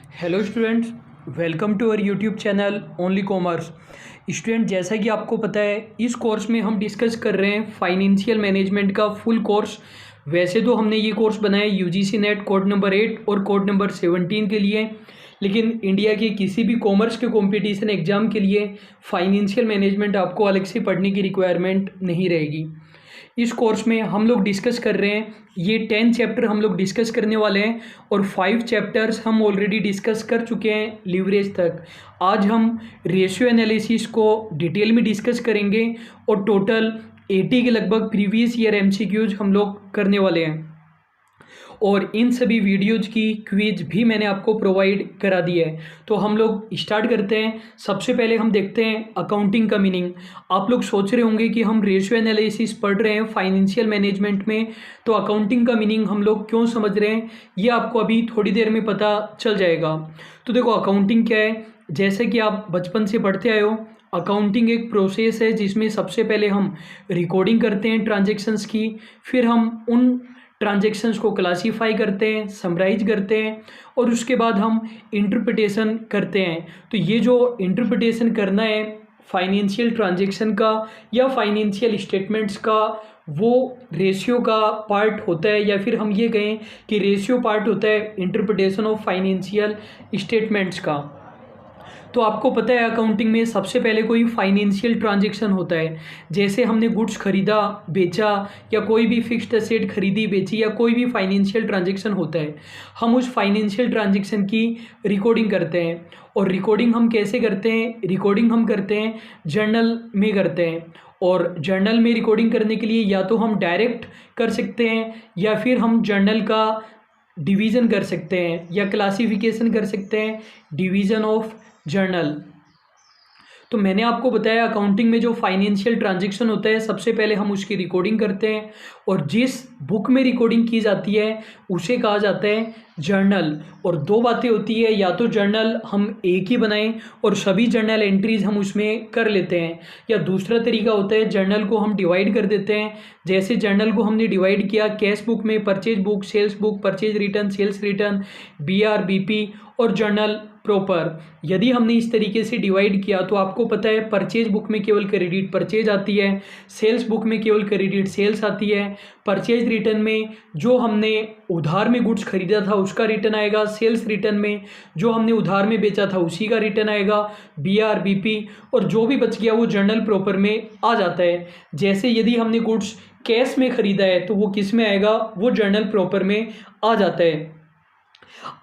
Hello students, welcome to our YouTube channel only commerce. Student, जैसा कि आपको पता है इस कोर्स में हम डिस्कस कर रहे हैं फाइनेंशियल मैनेजमेंट का फुल कोर्स। वैसे तो हमने ये कोर्स बनाया यूजीसी नेट कोड नंबर 8 और कोड नंबर 17 के लिए, लेकिन इंडिया के किसी भी कॉमर्स के कंपटीशन एग्जाम के लिए फाइनेंशियल मैनेजमेंट आपको अलग से पढ़ने की रिक्वायरमेंट नहीं रहेगी। इस कोर्स में हम लोग डिस्कस कर रहे हैं, ये 10 चैप्टर हम लोग डिस्कस करने वाले हैं और 5 चैप्टर्स हम ऑलरेडी डिस्कस कर चुके हैं लीवरेज तक। आज हम रेशियो एनालिसिस को डिटेल में डिस्कस करेंगे और टोटल 80 के लगभग प्रीवियस ईयर एमसीक्यूज हम लोग करने वाले हैं और इन सभी वीडियोज की क्विज भी मैंने आपको प्रोवाइड करा दी है। तो हम लोग स्टार्ट करते हैं। सबसे पहले हम देखते हैं अकाउंटिंग का मीनिंग। आप लोग सोच रहे होंगे कि हम रेशियो एनालिसिस पढ़ रहे हैं फाइनेंशियल मैनेजमेंट में, तो अकाउंटिंग का मीनिंग हम लोग क्यों समझ रहे हैं, ये आपको अभी थोड़ी देर में पता चल जाएगा। तो देखो, अकाउंटिंग क्या है, जैसे कि आप बचपन से पढ़ते आए हो, अकाउंटिंग एक प्रोसेस है जिसमें सबसे पहले हम रिकॉर्डिंग करते हैं ट्रांजैक्शंस की, फिर हम उन ट्रांजैक्शंस को क्लासीफाई करते हैं, समराइज करते हैं और उसके बाद हम इंटरप्रिटेशन करते हैं। तो ये जो इंटरप्रिटेशन करना है फाइनेंशियल ट्रांजैक्शन का या फाइनेंशियल स्टेटमेंट्स का, वो रेशियो का पार्ट होता है, या फिर हम ये कहें कि रेशियो पार्ट होता है इंटरप्रिटेशन ऑफ फाइनेंशियल स्टेटमेंट्स का। तो आपको पता है अकाउंटिंग में सबसे पहले कोई फाइनेंशियल ट्रांजैक्शन होता है, जैसे हमने गुड्स खरीदा बेचा या कोई भी फिक्स्ड एसेट खरीदी बेची या कोई भी फाइनेंशियल ट्रांजैक्शन होता है, हम उस फाइनेंशियल ट्रांजैक्शन की रिकॉर्डिंग करते हैं। और रिकॉर्डिंग हम कैसे करते हैं? रिकॉर्डिंग हम करते हैं जर्नल में करते हैं। और जर्नल में रिकॉर्डिंग करने के लिए या तो हम डायरेक्ट कर सकते हैं या फिर हम जर्नल का डिवीज़न कर सकते हैं या क्लासिफिकेशन कर सकते हैं, डिवीज़न ऑफ जर्नल। तो मैंने आपको बताया अकाउंटिंग में जो फाइनेंशियल ट्रांजैक्शन होता है, सबसे पहले हम उसकी रिकॉर्डिंग करते हैं और जिस बुक में रिकॉर्डिंग की जाती है उसे कहा जाता है जर्नल। और दो बातें होती है, या तो जर्नल हम एक ही बनाएं और सभी जर्नल एंट्रीज हम उसमें कर लेते हैं, या दूसरा तरीका होता है जर्नल को हम डिवाइड कर देते हैं। जैसे जर्नल को हमने डिवाइड किया कैश बुक में, purchase book, sales book, purchase return, sales return, BR, BP और जर्नल प्रॉपर। यदि हमने इस तरीके से डिवाइड किया तो आपको पता है परचेज बुक में केवल क्रेडिट परचेज आती है, सेल्स बुक में केवल क्रेडिट सेल्स आती है, परचेज रिटर्न में जो हमने उधार में गुड्स खरीदा था उसका रिटर्न आएगा, सेल्स रिटर्न में जो हमने उधार में बेचा था उसी का रिटर्न आएगा, बीआर, बीपी और जो भी बच गया वो जर्नल प्रॉपर में आ जाता है। जैसे यदि हमने गुड्स कैश में खरीदा है तो वो किस में आएगा? वो जर्नल प्रॉपर में आ जाता है।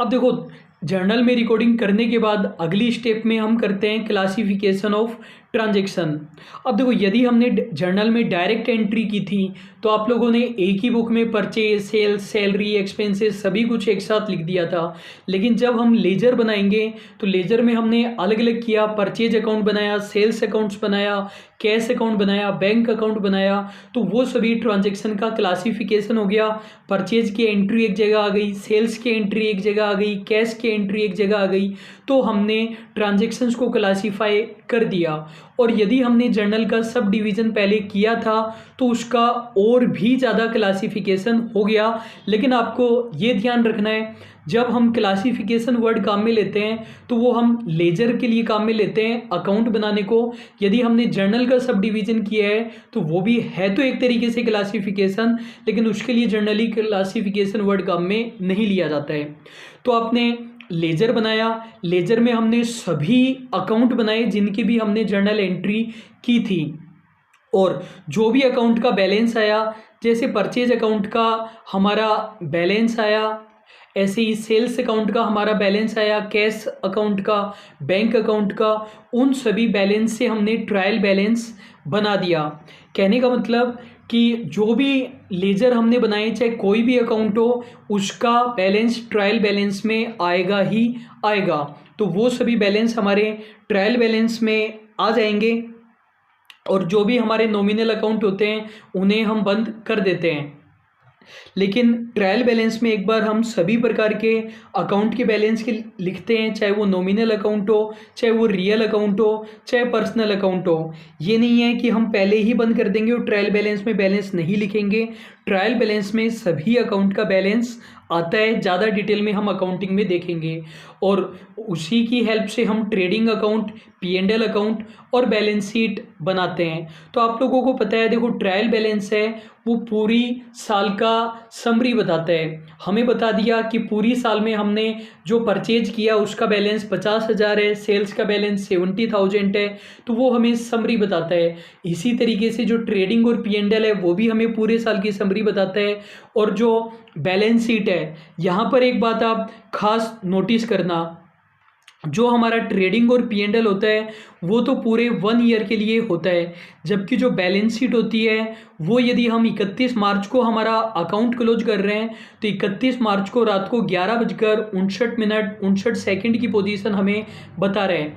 अब देखो, जर्नल में रिकॉर्डिंग करने के बाद अगली स्टेप में हम करते हैं क्लासिफिकेशन ऑफ ट्रांजैक्शन। अब देखो, यदि हमने जर्नल में डायरेक्ट एंट्री की थी तो आप लोगों ने एक ही बुक में परचेज, सेल्स, सैलरी, एक्सपेंसेस सभी कुछ एक साथ लिख दिया था। लेकिन जब हम लेजर बनाएंगे तो लेजर में हमने अलग अलग किया, परचेज अकाउंट बनाया, सेल्स अकाउंट्स बनाया, कैश अकाउंट बनाया, बैंक अकाउंट बनाया। तो वो सभी ट्रांजैक्शन का क्लासिफिकेशन हो गया। परचेज की एंट्री एक जगह आ गई, सेल्स की एंट्री एक जगह आ गई, कैश की एंट्री एक जगह आ गई। तो हमने ट्रांजैक्शंस को क्लासीफाई कर दिया। और यदि हमने जर्नल का सब डिवीज़न पहले किया था तो उसका और भी ज़्यादा क्लासिफिकेशन हो गया। लेकिन आपको ये ध्यान रखना है, जब हम क्लासिफिकेशन वर्ड काम में लेते हैं तो वो हम लेजर के लिए काम में लेते हैं, अकाउंट बनाने को। यदि हमने जर्नल का सब डिवीज़न किया है तो वो भी है तो एक तरीके से क्लासिफिकेशन, लेकिन उसके लिए जर्नली क्लासिफिकेशन वर्ड काम में नहीं लिया जाता है। तो आपने लेजर बनाया, लेजर में हमने सभी अकाउंट बनाए जिनकी भी हमने जर्नल एंट्री की थी, और जो भी अकाउंट का बैलेंस आया, जैसे परचेज अकाउंट का हमारा बैलेंस आया, ऐसे ही सेल्स अकाउंट का हमारा बैलेंस आया, कैश अकाउंट का, बैंक अकाउंट का, उन सभी बैलेंस से हमने ट्रायल बैलेंस बना दिया। कहने का मतलब कि जो भी लेजर हमने बनाए, चाहे कोई भी अकाउंट हो, उसका बैलेंस ट्रायल बैलेंस में आएगा ही आएगा। तो वो सभी बैलेंस हमारे ट्रायल बैलेंस में आ जाएंगे और जो भी हमारे नॉमिनल अकाउंट होते हैं उन्हें हम बंद कर देते हैं। लेकिन ट्रायल बैलेंस में एक बार हम सभी प्रकार के अकाउंट के बैलेंस के लिखते हैं, चाहे वो नॉमिनल अकाउंट हो, चाहे वो रियल अकाउंट हो, चाहे पर्सनल अकाउंट हो। ये नहीं है कि हम पहले ही बंद कर देंगे और ट्रायल बैलेंस में बैलेंस नहीं लिखेंगे। ट्रायल बैलेंस में सभी अकाउंट का बैलेंस आता है, ज़्यादा डिटेल में हम अकाउंटिंग में देखेंगे। और उसी की हेल्प से हम ट्रेडिंग अकाउंट, P&L अकाउंट और बैलेंस शीट बनाते हैं। तो आप लोगों को पता है, देखो ट्रायल बैलेंस है वो पूरी साल का समरी बताता है। हमें बता दिया कि पूरी साल में हमने जो परचेज किया उसका बैलेंस 50,000 है, सेल्स का बैलेंस 70,000 है, तो वो हमें समरी बताता है। इसी तरीके से जो ट्रेडिंग और P&L है वो भी हमें पूरे साल की समरी बताता है। और जो बैलेंस शीट है, यहाँ पर एक बात आप खास नोटिस करना, जो हमारा ट्रेडिंग और P&L होता है वो तो पूरे 1 ईयर के लिए होता है, जबकि जो बैलेंस शीट होती है वो यदि हम 31 मार्च को हमारा अकाउंट क्लोज कर रहे हैं तो 31 मार्च को रात को 11:59 की पोजीशन हमें बता रहे हैं।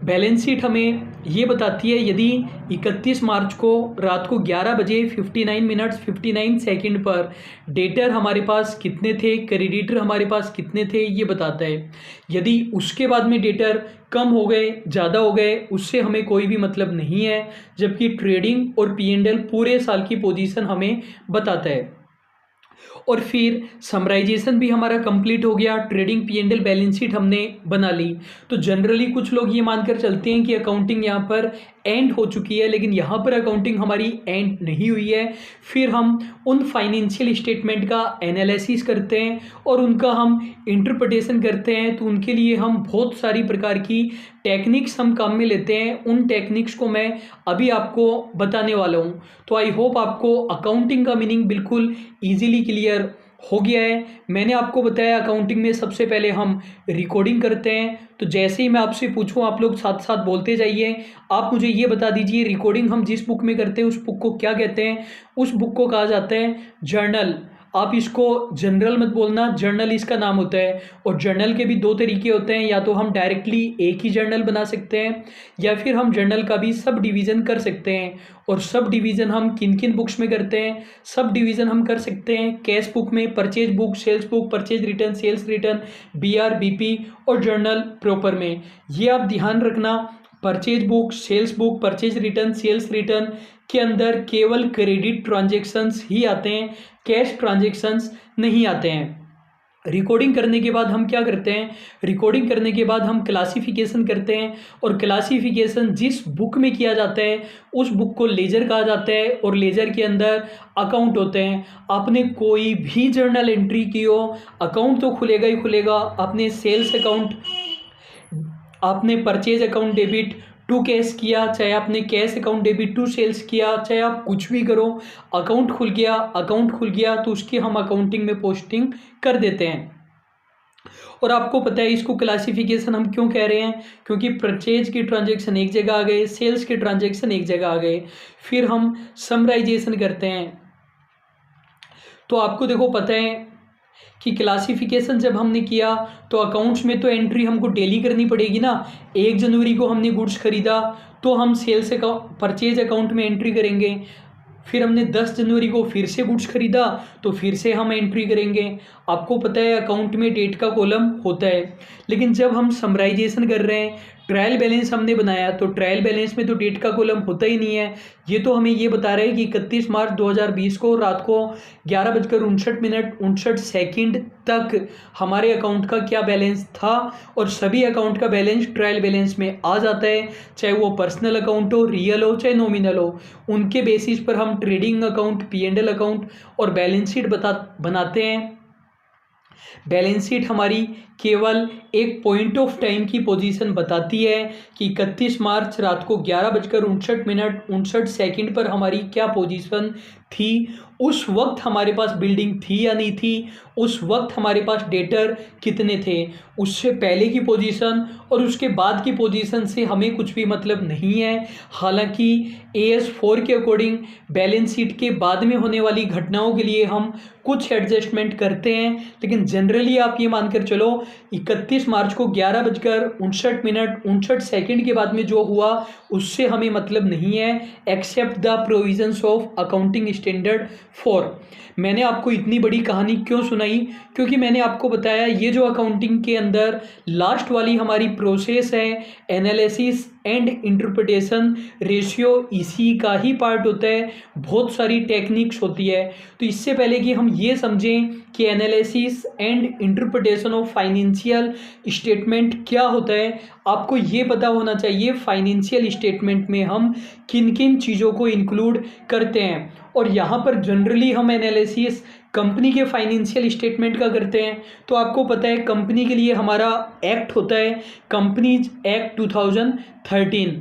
बैलेंस शीट हमें ये बताती है यदि 31 मार्च को रात को 11:59 पर डेटर हमारे पास कितने थे, क्रेडिटर हमारे पास कितने थे, ये बताता है। यदि उसके बाद में डेटर कम हो गए, ज़्यादा हो गए, उससे हमें कोई भी मतलब नहीं है, जबकि ट्रेडिंग और P&L पूरे साल की पोजीशन हमें बताता है। और फिर समराइजेशन भी हमारा कंप्लीट हो गया, ट्रेडिंग P&L बैलेंस शीट हमने बना ली। तो जनरली कुछ लोग ये मानकर चलते हैं कि अकाउंटिंग यहाँ पर एंड हो चुकी है, लेकिन यहाँ पर अकाउंटिंग हमारी एंड नहीं हुई है। फिर हम उन फाइनेंशियल स्टेटमेंट का एनालिसिस करते हैं और उनका हम इंटरप्रिटेशन करते हैं। तो उनके लिए हम बहुत सारी प्रकार की टेक्निक्स हम काम में लेते हैं। उन टेक्निक्स को मैं अभी आपको बताने वाला हूँ। तो आई होप आपको अकाउंटिंग का मीनिंग बिल्कुल ईजिली क्लियर हो गया है। मैंने आपको बताया अकाउंटिंग में सबसे पहले हम रिकॉर्डिंग करते हैं। तो जैसे ही मैं आपसे पूछूं आप लोग साथ साथ बोलते जाइए। आप मुझे ये बता दीजिए, रिकॉर्डिंग हम जिस बुक में करते हैं उस बुक को क्या कहते हैं? उस बुक को कहा जाता है जर्नल। आप इसको जनरल मत बोलना, जर्नल इसका नाम होता है। और जर्नल के भी दो तरीके होते हैं, या तो हम डायरेक्टली एक ही जर्नल बना सकते हैं या फिर हम जर्नल का भी सब डिवीज़न कर सकते हैं। और सब डिवीज़न हम किन किन बुक्स में करते हैं? सब डिवीज़न हम कर सकते हैं कैश बुक में, purchase book, sales book, purchase return, sales return, BR, BP और जर्नल प्रॉपर में। ये आप ध्यान रखना, purchase book, sales book, purchase return, sales return के अंदर केवल क्रेडिट ट्रांजैक्शंस ही आते हैं, कैश ट्रांजैक्शंस नहीं आते हैं। रिकॉर्डिंग करने के बाद हम क्या करते हैं? रिकॉर्डिंग करने के बाद हम क्लासिफिकेशन करते हैं। और क्लासिफिकेशन जिस बुक में किया जाता है उस बुक को लेजर कहा जाता है। और लेजर के अंदर अकाउंट होते हैं। आपने कोई भी जर्नल एंट्री की हो, अकाउंट तो खुलेगा ही खुलेगा। आपने सेल्स अकाउंट, आपने purchase account debit to cash किया, चाहे आपने cash account debit to sales किया, चाहे आप कुछ भी करो, अकाउंट खुल गया, अकाउंट खुल गया तो उसकी हम अकाउंटिंग में पोस्टिंग कर देते हैं। और आपको पता है इसको क्लासिफिकेशन हम क्यों कह रहे हैं? क्योंकि परचेज की ट्रांजैक्शन एक जगह आ गए, सेल्स के ट्रांजैक्शन एक जगह आ गए। फिर हम समराइजेशन करते हैं। तो आपको देखो पता है कि क्लासिफिकेशन जब हमने किया तो अकाउंट्स में तो एंट्री हमको डेली करनी पड़ेगी ना। 1 जनवरी को हमने गुड्स खरीदा तो हम सेल्स अकाउंट, परचेज अकाउंट में एंट्री करेंगे। फिर हमने 10 जनवरी को फिर से गुड्स खरीदा तो फिर से हम एंट्री करेंगे। आपको पता है अकाउंट में डेट का कॉलम होता है। लेकिन जब हम समराइजेशन कर रहे हैं, ट्रायल बैलेंस हमने बनाया तो ट्रायल बैलेंस में तो डेट का कॉलम होता ही नहीं है। ये तो हमें ये बता रहे हैं कि 31 मार्च 2020 को रात को 11:59 तक हमारे अकाउंट का क्या बैलेंस था। और सभी अकाउंट का बैलेंस ट्रायल बैलेंस में आ जाता है, चाहे वो पर्सनल अकाउंट हो, रियल हो, चाहे नॉमिनल हो। उनके बेसिस पर हम ट्रेडिंग अकाउंट, P&L अकाउंट और बैलेंस शीट बनाते हैं। बैलेंस शीट हमारी केवल एक पॉइंट ऑफ टाइम की पोजीशन बताती है कि 31 मार्च रात को 11:59 पर हमारी क्या पोजीशन थी। उस वक्त हमारे पास बिल्डिंग थी या नहीं थी, उस वक्त हमारे पास डेटर कितने थे, उससे पहले की पोजीशन और उसके बाद की पोजीशन से हमें कुछ भी मतलब नहीं है। हालांकि AS4 के अकॉर्डिंग बैलेंस शीट के बाद में होने वाली घटनाओं के लिए हम कुछ एडजस्टमेंट करते हैं, लेकिन जनरली आप ये मानकर चलो 31 मार्च को 11:59 के बाद में जो हुआ उससे हमें मतलब नहीं है, except the provisions of accounting standard 4। मैंने आपको इतनी बड़ी कहानी क्यों सुनाई? क्योंकि मैंने आपको बताया ये जो अकाउंटिंग के अंदर लास्ट वाली हमारी प्रोसेस है, एनालिसिस एंड इंटरप्रिटेशन रेशियो, इसी का ही पार्ट होता है। बहुत सारी टेक्निक्स होती है। तो इससे पहले कि हम ये समझें कि analysis and interpretation of financial statement क्या होता है, आपको ये पता होना चाहिए फाइनेंशियल स्टेटमेंट में हम किन किन चीज़ों को इंक्लूड करते हैं। और यहाँ पर जनरली हम एनालिसिस कंपनी के फाइनेंशियल स्टेटमेंट का करते हैं। तो आपको पता है कंपनी के लिए हमारा एक्ट होता है कंपनीज एक्ट 2013।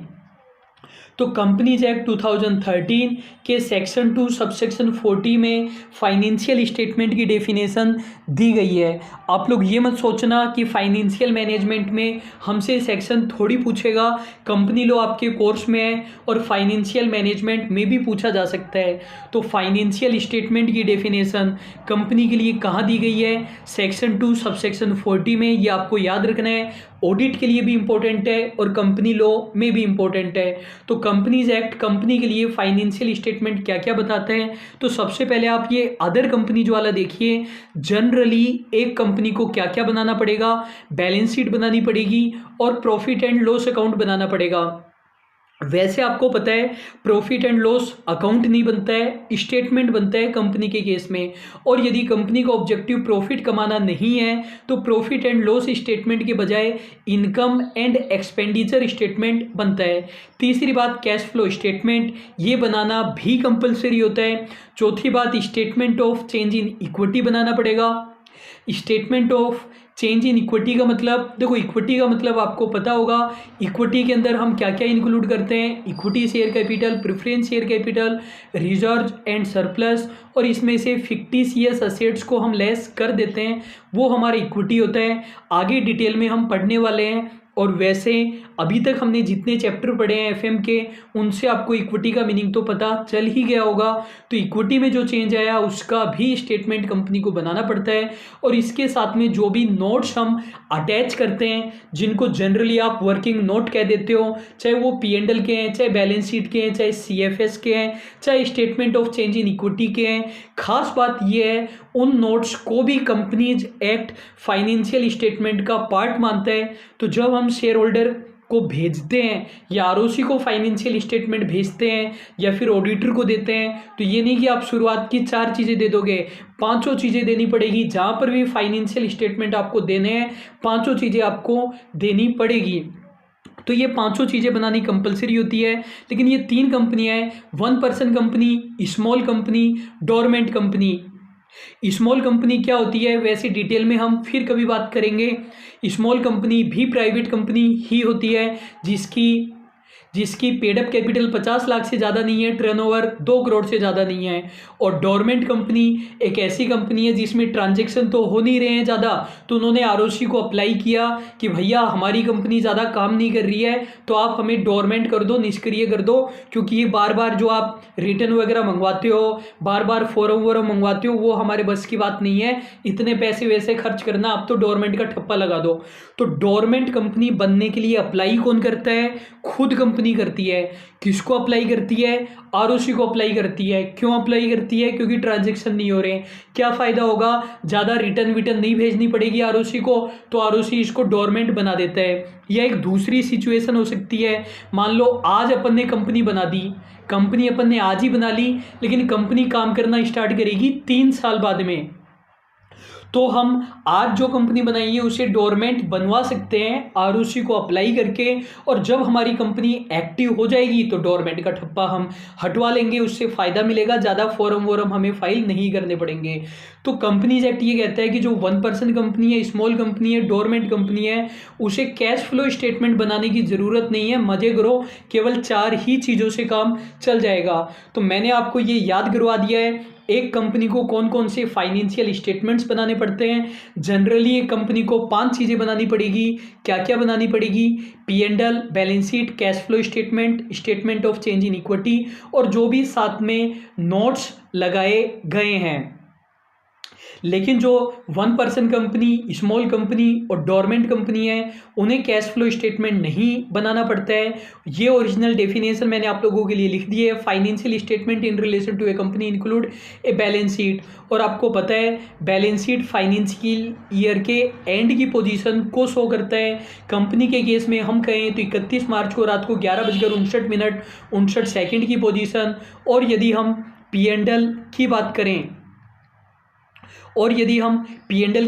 तो कंपनीज एक्ट 2013 के सेक्शन 2 सबसेक्शन 40 में फाइनेंशियल स्टेटमेंट की डेफिनेशन दी गई है। आप लोग ये मत सोचना कि फाइनेंशियल मैनेजमेंट में हमसे सेक्शन थोड़ी पूछेगा, कंपनी लॉ आपके कोर्स में है और फाइनेंशियल मैनेजमेंट में भी पूछा जा सकता है। तो फाइनेंशियल स्टेटमेंट की डेफिनेशन कंपनी के लिए कहाँ दी गई है? सेक्शन 2 सबसेक्शन 40 में। ये आपको याद रखना है। ऑडिट के लिए भी इंपॉर्टेंट है और कंपनी लॉ में भी इंपॉर्टेंट है। तो कंपनीज एक्ट कंपनी के लिए फाइनेंशियल स्टेटमेंट क्या क्या बताते हैं? तो सबसे पहले आप ये अदर कंपनीज वाला देखिए। जनरली एक कंपनी को क्या क्या बनाना पड़ेगा? बैलेंस शीट बनानी पड़ेगी और प्रॉफिट एंड लॉस अकाउंट बनाना पड़ेगा। वैसे आपको पता है प्रॉफिट एंड लॉस अकाउंट नहीं बनता है, स्टेटमेंट बनता है कंपनी के केस में। और यदि कंपनी का ऑब्जेक्टिव प्रॉफिट कमाना नहीं है तो प्रॉफिट एंड लॉस स्टेटमेंट के बजाय इनकम एंड एक्सपेंडिचर स्टेटमेंट बनता है। तीसरी बात कैश फ्लो स्टेटमेंट, ये बनाना भी कंपलसरी होता है। चौथी बात statement of change in equity बनाना पड़ेगा। Statement of change in equity का मतलब, देखो इक्विटी का मतलब आपको पता होगा, इक्विटी के अंदर हम क्या क्या इंक्लूड करते हैं? Equity share capital, preference share capital, reserve and surplus, और इसमें से फिक्टिशियस असेट्स को हम लेस कर देते हैं, वो हमारा इक्विटी होता है। आगे डिटेल में हम पढ़ने वाले हैं। और वैसे अभी तक हमने जितने चैप्टर पढ़े हैं एफएम के, उनसे आपको इक्विटी का मीनिंग तो पता चल ही गया होगा। तो इक्विटी में जो चेंज आया उसका भी स्टेटमेंट कंपनी को बनाना पड़ता है। और इसके साथ में जो भी नोट्स हम अटैच करते हैं, जिनको जनरली आप वर्किंग नोट कह देते हो, चाहे वो P&L के हैं, चाहे बैलेंस शीट के हैं, चाहे CFS के हैं, चाहे statement of change in equity के हैं, खास बात यह है उन नोट्स को भी कंपनीज एक्ट फाइनेंशियल स्टेटमेंट का पार्ट मानता है। तो जब हम शेयर होल्डर को भेजते हैं या ROC को फाइनेंशियल स्टेटमेंट भेजते हैं या फिर ऑडिटर को देते हैं, तो ये नहीं कि आप शुरुआत की 4 चीज़ें दे दोगे, 5 चीज़ें देनी पड़ेगी। जहाँ पर भी फाइनेंशियल स्टेटमेंट आपको देने हैं 5 चीज़ें आपको देनी पड़ेगी। तो ये 5 चीज़ें बनानी कंपलसरी होती है। लेकिन ये 3 कंपनियाँ हैं, 1 person company, small company, dormant company. Small company क्या होती है वैसे डिटेल में हम फिर कभी बात करेंगे। स्मॉल कंपनी भी प्राइवेट कंपनी ही होती है जिसकी पेडअप कैपिटल 50 लाख से ज़्यादा नहीं है, टर्नओवर 2 करोड़ से ज़्यादा नहीं है। और डोरमेंट कंपनी एक ऐसी कंपनी है जिसमें ट्रांजैक्शन तो हो नहीं रहे हैं ज़्यादा, तो उन्होंने ROC को अप्लाई किया कि भैया हमारी कंपनी ज़्यादा काम नहीं कर रही है तो आप हमें डोरमेंट कर दो, निष्क्रिय कर दो, क्योंकि ये बार बार जो आप रिटर्न वगैरह मंगवाते हो, बार बार फॉर्म वॉर्म मंगवाते हो, वो हमारे बस की बात नहीं है, इतने पैसे वैसे खर्च करना, आप तो डोरमेंट का ठप्पा लगा दो। तो डोरमेंट कंपनी बनने के लिए अप्लाई कौन करता है? खुद कंपनी करती है। किसको अप्लाई करती है? ROC को अप्लाई करती है। क्यों अप्लाई करती है? क्योंकि ट्रांजैक्शन नहीं हो रहे। क्या फ़ायदा होगा? ज़्यादा रिटर्न विटर्न नहीं भेजनी पड़ेगी ROC को, तो ROC इसको डोरमेंट बना देता है। या एक दूसरी सिचुएशन हो सकती है, मान लो आज अपन ने कंपनी बना दी, कंपनी अपन ने आज ही बना ली, लेकिन कंपनी काम करना स्टार्ट करेगी 3 साल बाद में, तो हम आज जो कंपनी बनाई है उसे डोरमेंट बनवा सकते हैं ROC को अप्लाई करके। और जब हमारी कंपनी एक्टिव हो जाएगी तो डोरमेंट का ठप्पा हम हटवा लेंगे, उससे फ़ायदा मिलेगा, ज़्यादा फॉर्म वॉर्म हमें फाइल नहीं करने पड़ेंगे। तो कंपनीज एक्ट ये कहता है कि जो 1 पर्सन कंपनी है, स्मॉल कंपनी है, डोरमेंट कंपनी है, उसे कैश फ्लो स्टेटमेंट बनाने की ज़रूरत नहीं है। मजे करो, केवल 4 ही चीज़ों से काम चल जाएगा। तो मैंने आपको ये याद करवा दिया है एक कंपनी को कौन कौन से फाइनेंशियल स्टेटमेंट्स बनाने पड़ते हैं। जनरली एक कंपनी को 5 चीज़ें बनानी पड़ेगी। क्या क्या बनानी पड़ेगी? P&L, balance sheet, cash flow statement, statement of change in equity, और जो भी साथ में नोट्स लगाए गए हैं। लेकिन जो 1% कंपनी, स्मॉल कंपनी और डोरमेंट कंपनी है, उन्हें कैश फ्लो स्टेटमेंट नहीं बनाना पड़ता है। ये ओरिजिनल डेफिनेशन मैंने आप लोगों के लिए लिख दी है। Financial statement in relation to a company include a balance sheet. और आपको पता है बैलेंस शीट फाइनेंशियल ईयर के एंड की पोजीशन को शो करता है। कंपनी के केस में हम कहें तो 31 मार्च को रात को 11:59 की पोजीशन। और यदि हम P&L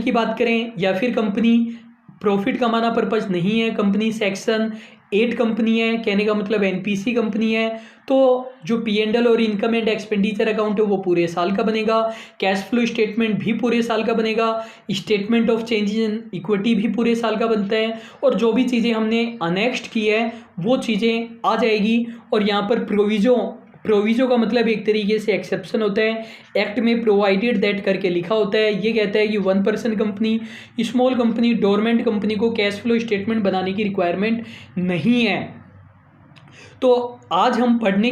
की बात करें या फिर कंपनी प्रॉफिट कमाना पर्पज नहीं है, कंपनी सेक्शन 8 कंपनी है, कहने का मतलब NPC कंपनी है, तो जो P&L और इनकम एंड एक्सपेंडिचर अकाउंट है वो पूरे साल का बनेगा। कैश फ्लो स्टेटमेंट भी पूरे साल का बनेगा। Statement of changes in equity भी पूरे साल का बनता है। और जो भी चीज़ें हमने अनेक्स्ट की है वो चीज़ें आ जाएगी। और यहाँ पर प्रोविजो का मतलब एक तरीके से एक्सेप्शन होता है। एक्ट में प्रोवाइडेड दैट करके लिखा होता है। ये कहता है कि 1% company, small company, dormant company को कैश फ्लो स्टेटमेंट बनाने की रिक्वायरमेंट नहीं है। तो आज हम पढ़ने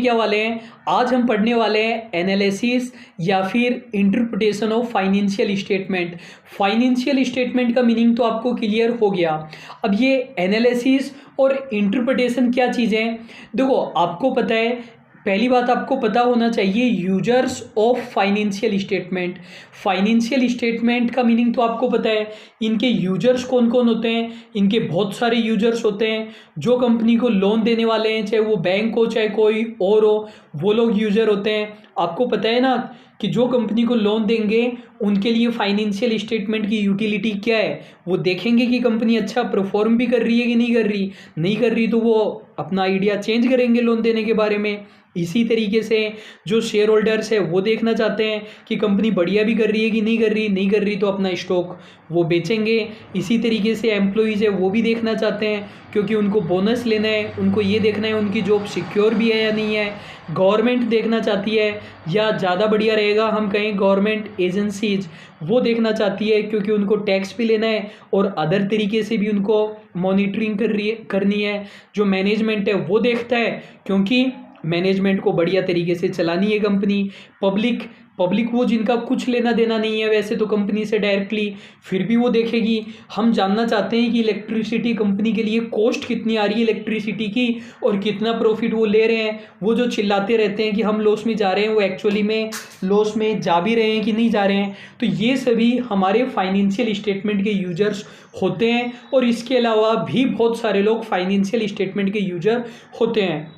वाले हैं एनालिसिस या फिर interpretation of financial statement. Financial statement का मीनिंग तो आपको क्लियर हो गया। अब ये एनालिसिस और इंटरप्रिटेशन क्या चीज़ें हैं? देखो, आपको पता है, पहली बात आपको पता होना चाहिए users of financial statement. Financial statement का मीनिंग तो आपको पता है। इनके यूजर्स कौन कौन होते हैं? इनके बहुत सारे यूजर्स होते हैं। जो कंपनी को लोन देने वाले हैं, चाहे वो बैंक हो चाहे कोई और हो, वो लोग यूजर होते हैं। आपको पता है ना कि जो कंपनी को लोन देंगे उनके लिए फाइनेंशियल स्टेटमेंट की यूटिलिटी क्या है। वो देखेंगे कि कंपनी अच्छा परफॉर्म भी कर रही है कि नहीं कर रही तो वो अपना आइडिया चेंज करेंगे लोन देने के बारे में। इसी तरीके से जो शेयर होल्डर्स है वो देखना चाहते हैं कि कंपनी बढ़िया भी कर रही है कि नहीं कर रही तो अपना स्टॉक वो बेचेंगे। इसी तरीके से एम्प्लॉइज़ है वो भी देखना चाहते हैं, क्योंकि उनको बोनस लेना है, उनको ये देखना है उनकी जॉब सिक्योर भी है या नहीं है। गवर्नमेंट देखना चाहती है, या ज़्यादा बढ़िया रहेगा हम कहें गवर्नमेंट एजेंसीज वो देखना चाहती है, क्योंकि उनको टैक्स भी लेना है और अदर तरीके से भी उनको मॉनिटरिंग करनी है। जो मैनेजमेंट है वो देखता है, क्योंकि मैनेजमेंट को बढ़िया तरीके से चलानी है कंपनी। पब्लिक वो जिनका कुछ लेना देना नहीं है वैसे तो कंपनी से डायरेक्टली, फिर भी वो देखेगी। हम जानना चाहते हैं कि इलेक्ट्रिसिटी कंपनी के लिए कॉस्ट कितनी आ रही है इलेक्ट्रिसिटी की और कितना प्रॉफिट वो ले रहे हैं। वो जो चिल्लाते रहते हैं कि हम लॉस में जा रहे हैं, वो एक्चुअली में लॉस में जा भी रहे हैं कि नहीं जा रहे हैं। तो ये सभी हमारे फाइनेंशियल स्टेटमेंट के यूजर्स होते हैं। और इसके अलावा भी बहुत सारे लोग फाइनेंशियल स्टेटमेंट के यूजर होते हैं।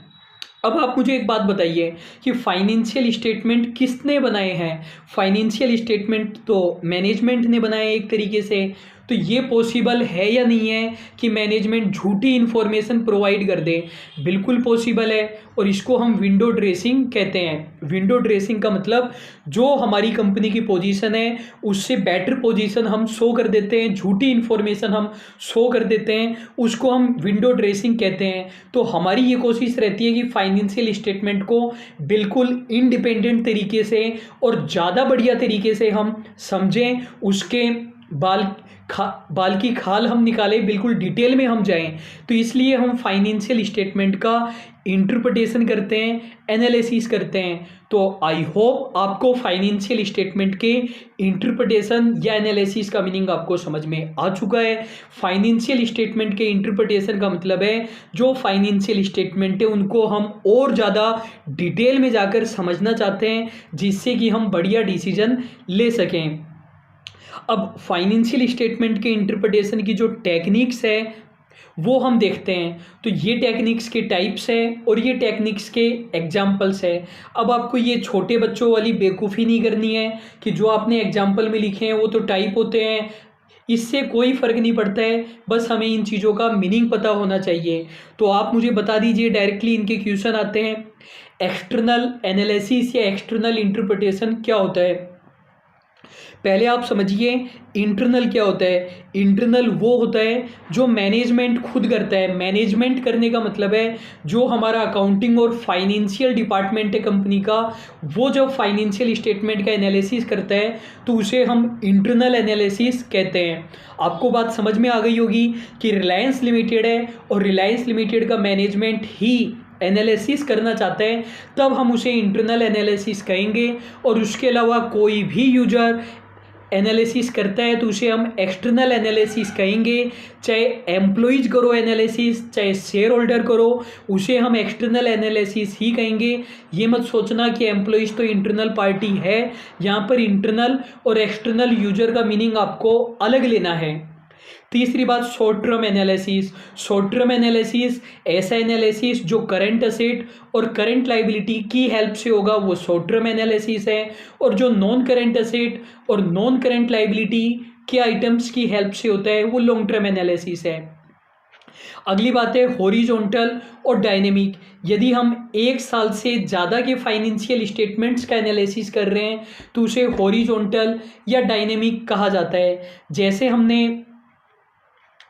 अब आप मुझे एक बात बताइए कि फाइनेंशियल स्टेटमेंट किसने बनाए हैं? फाइनेंशियल स्टेटमेंट तो मैनेजमेंट ने बनाए एक तरीके से। तो ये पॉसिबल है या नहीं है कि मैनेजमेंट झूठी इन्फॉर्मेशन प्रोवाइड कर दे? बिल्कुल पॉसिबल है, और इसको हम विंडो ड्रेसिंग कहते हैं। विंडो ड्रेसिंग का मतलब जो हमारी कंपनी की पोजीशन है उससे बेटर पोजीशन हम शो कर देते हैं, झूठी इन्फॉर्मेशन हम शो कर देते हैं, उसको हम विंडो ड्रेसिंग कहते हैं। तो हमारी ये कोशिश रहती है कि फाइनेंशियल स्टेटमेंट को बिल्कुल इंडिपेंडेंट तरीके से और ज़्यादा बढ़िया तरीके से हम समझें, उसके बाल की खाल हम निकालें, बिल्कुल डिटेल में हम जाएं। तो इसलिए हम फाइनेंशियल स्टेटमेंट का इंटरप्रिटेशन करते हैं, एनालिसिस करते हैं। तो आई होप आपको फाइनेंशियल स्टेटमेंट के इंटरप्रिटेशन या एनालिसिस का मीनिंग आपको समझ में आ चुका है। फाइनेंशियल स्टेटमेंट के इंटरप्रिटेशन का मतलब है जो फाइनेंशियल स्टेटमेंट है उनको हम और ज़्यादा डिटेल में जाकर समझना चाहते हैं, जिससे कि हम बढ़िया डिसीजन ले सकें। अब फाइनेंशियल स्टेटमेंट के इंटरप्रिटेशन की जो टेक्निक्स है वो हम देखते हैं। तो ये टेक्निक्स के टाइप्स हैं और ये टेक्निक्स के एग्जाम्पल्स है। अब आपको ये छोटे बच्चों वाली बेवकूफ़ी नहीं करनी है कि जो आपने एग्जाम्पल में लिखे हैं वो तो टाइप होते हैं, इससे कोई फ़र्क नहीं पड़ता है। बस हमें इन चीज़ों का मीनिंग पता होना चाहिए। तो आप मुझे बता दीजिए, डायरेक्टली इनके क्वेश्चन आते हैं। एक्सटर्नल एनालिसिस या एक्सटर्नल इंटरप्रिटेशन क्या होता है? पहले आप समझिए इंटरनल क्या होता है। इंटरनल वो होता है जो मैनेजमेंट खुद करता है। मैनेजमेंट करने का मतलब है जो हमारा अकाउंटिंग और फाइनेंशियल डिपार्टमेंट है कंपनी का, वो जब फाइनेंशियल स्टेटमेंट का एनालिसिस करता है तो उसे हम इंटरनल एनालिसिस कहते हैं। आपको बात समझ में आ गई होगी कि रिलायंस लिमिटेड है और रिलायंस लिमिटेड का मैनेजमेंट ही एनालिसिस करना चाहते हैं, तब हम उसे इंटरनल एनालिसिस कहेंगे। और उसके अलावा कोई भी यूजर एनालिसिस करता है तो उसे हम एक्सटर्नल एनालिसिस कहेंगे। चाहे एम्प्लॉइज करो एनालिसिस, चाहे शेयर होल्डर करो, उसे हम एक्सटर्नल एनालिसिस ही कहेंगे। ये मत सोचना कि एम्प्लॉइज तो इंटरनल पार्टी है, यहाँ पर इंटरनल और एक्सटर्नल यूजर का मीनिंग आपको अलग लेना है। तीसरी बात, short term analysis. Short term analysis ऐसा एनालिसिस जो करंट असेट और करंट लाइबिलिटी की हेल्प से होगा, वो शॉर्ट टर्म एनालिसिस है। और जो नॉन करंट असेट और नॉन करंट लाइबिलिटी के आइटम्स की हेल्प से होता है, वो लॉन्ग टर्म एनालिसिस है। अगली बात है हॉरिजॉन्टल और डायनेमिक। यदि हम एक साल से ज़्यादा के फाइनेंशियल स्टेटमेंट्स का एनालिसिस कर रहे हैं तो उसे हॉरिजॉन्टल या डायनेमिक कहा जाता है।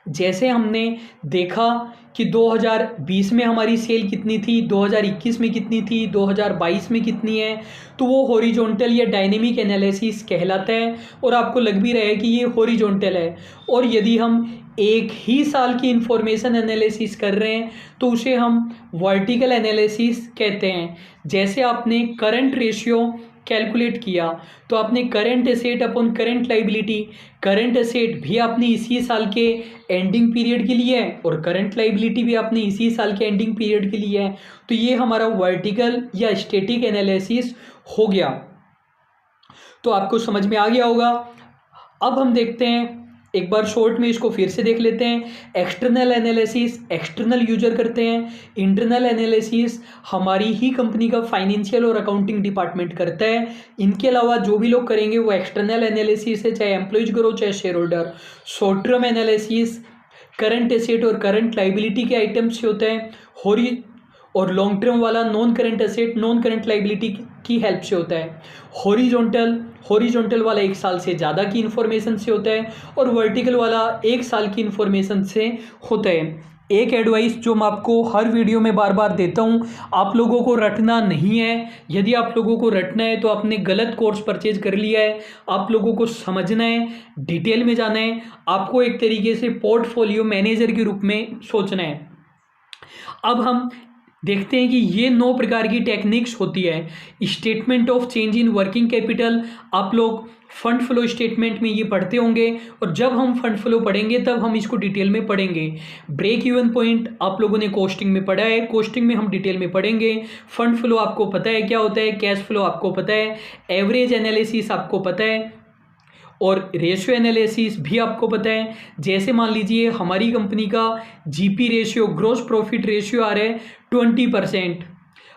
जैसे हमने देखा कि 2020 में हमारी सेल कितनी थी, 2021 में कितनी थी, 2022 में कितनी है, तो वो हॉरिजॉन्टल या डायनेमिक एनालिसिस कहलाता है। और आपको लग भी रहा है कि ये हॉरिजॉन्टल है। और यदि हम एक ही साल की इंफॉर्मेशन एनालिसिस कर रहे हैं तो उसे हम वर्टिकल एनालिसिस कहते हैं। जैसे आपने करंट रेशियो कैलकुलेट किया तो आपने current asset upon current liability, current asset भी आपने इसी साल के एंडिंग पीरियड के लिए है और करंट लाइबिलिटी भी आपने इसी साल के एंडिंग पीरियड के लिए है। तो ये हमारा वर्टिकल या स्टैटिक एनालिसिस हो गया। तो आपको समझ में आ गया होगा। अब हम देखते हैं, एक बार शॉर्ट में इसको फिर से देख लेते हैं। एक्सटर्नल एनालिसिस एक्सटर्नल यूजर करते हैं। इंटरनल एनालिसिस हमारी ही कंपनी का फाइनेंशियल और अकाउंटिंग डिपार्टमेंट करता है। इनके अलावा जो भी लोग करेंगे वो एक्सटर्नल एनालिसिस है, चाहे एम्प्लॉयज करो चाहे share holder. Short term analysis current asset और करंट लाइबिलिटी के आइटम्स से होता है। और लॉन्ग टर्म वाला non current asset non current liability की हेल्प से होता है। हॉरिजॉन्टल वाला एक साल से ज़्यादा की इन्फॉर्मेशन से होता है और वर्टिकल वाला एक साल की इन्फॉर्मेशन से होता है। एक एडवाइस जो मैं आपको हर वीडियो में बार बार देता हूँ, आप लोगों को रटना नहीं है। यदि आप लोगों को रटना है तो आपने गलत कोर्स परचेज कर लिया है। आप लोगों को समझना है, डिटेल में जाना है, आपको एक तरीके से पोर्टफोलियो मैनेजर के रूप में सोचना है। अब हम देखते हैं कि ये 9 प्रकार की टेक्निक्स होती है। Statement of change in working capital, आप लोग फंड फ्लो स्टेटमेंट में ये पढ़ते होंगे और जब हम फंड फ्लो पढ़ेंगे तब हम इसको डिटेल में पढ़ेंगे। ब्रेक इवन पॉइंट आप लोगों ने कॉस्टिंग में पढ़ा है, कॉस्टिंग में हम डिटेल में पढ़ेंगे। फंड फ्लो आपको पता है क्या होता है, कैश फ्लो आपको पता है, एवरेज एनालिसिस आपको पता है और रेशियो एनालिसिस भी आपको पता है। जैसे मान लीजिए हमारी कंपनी का GP ratio, gross profit ratio आ रहा है 20%।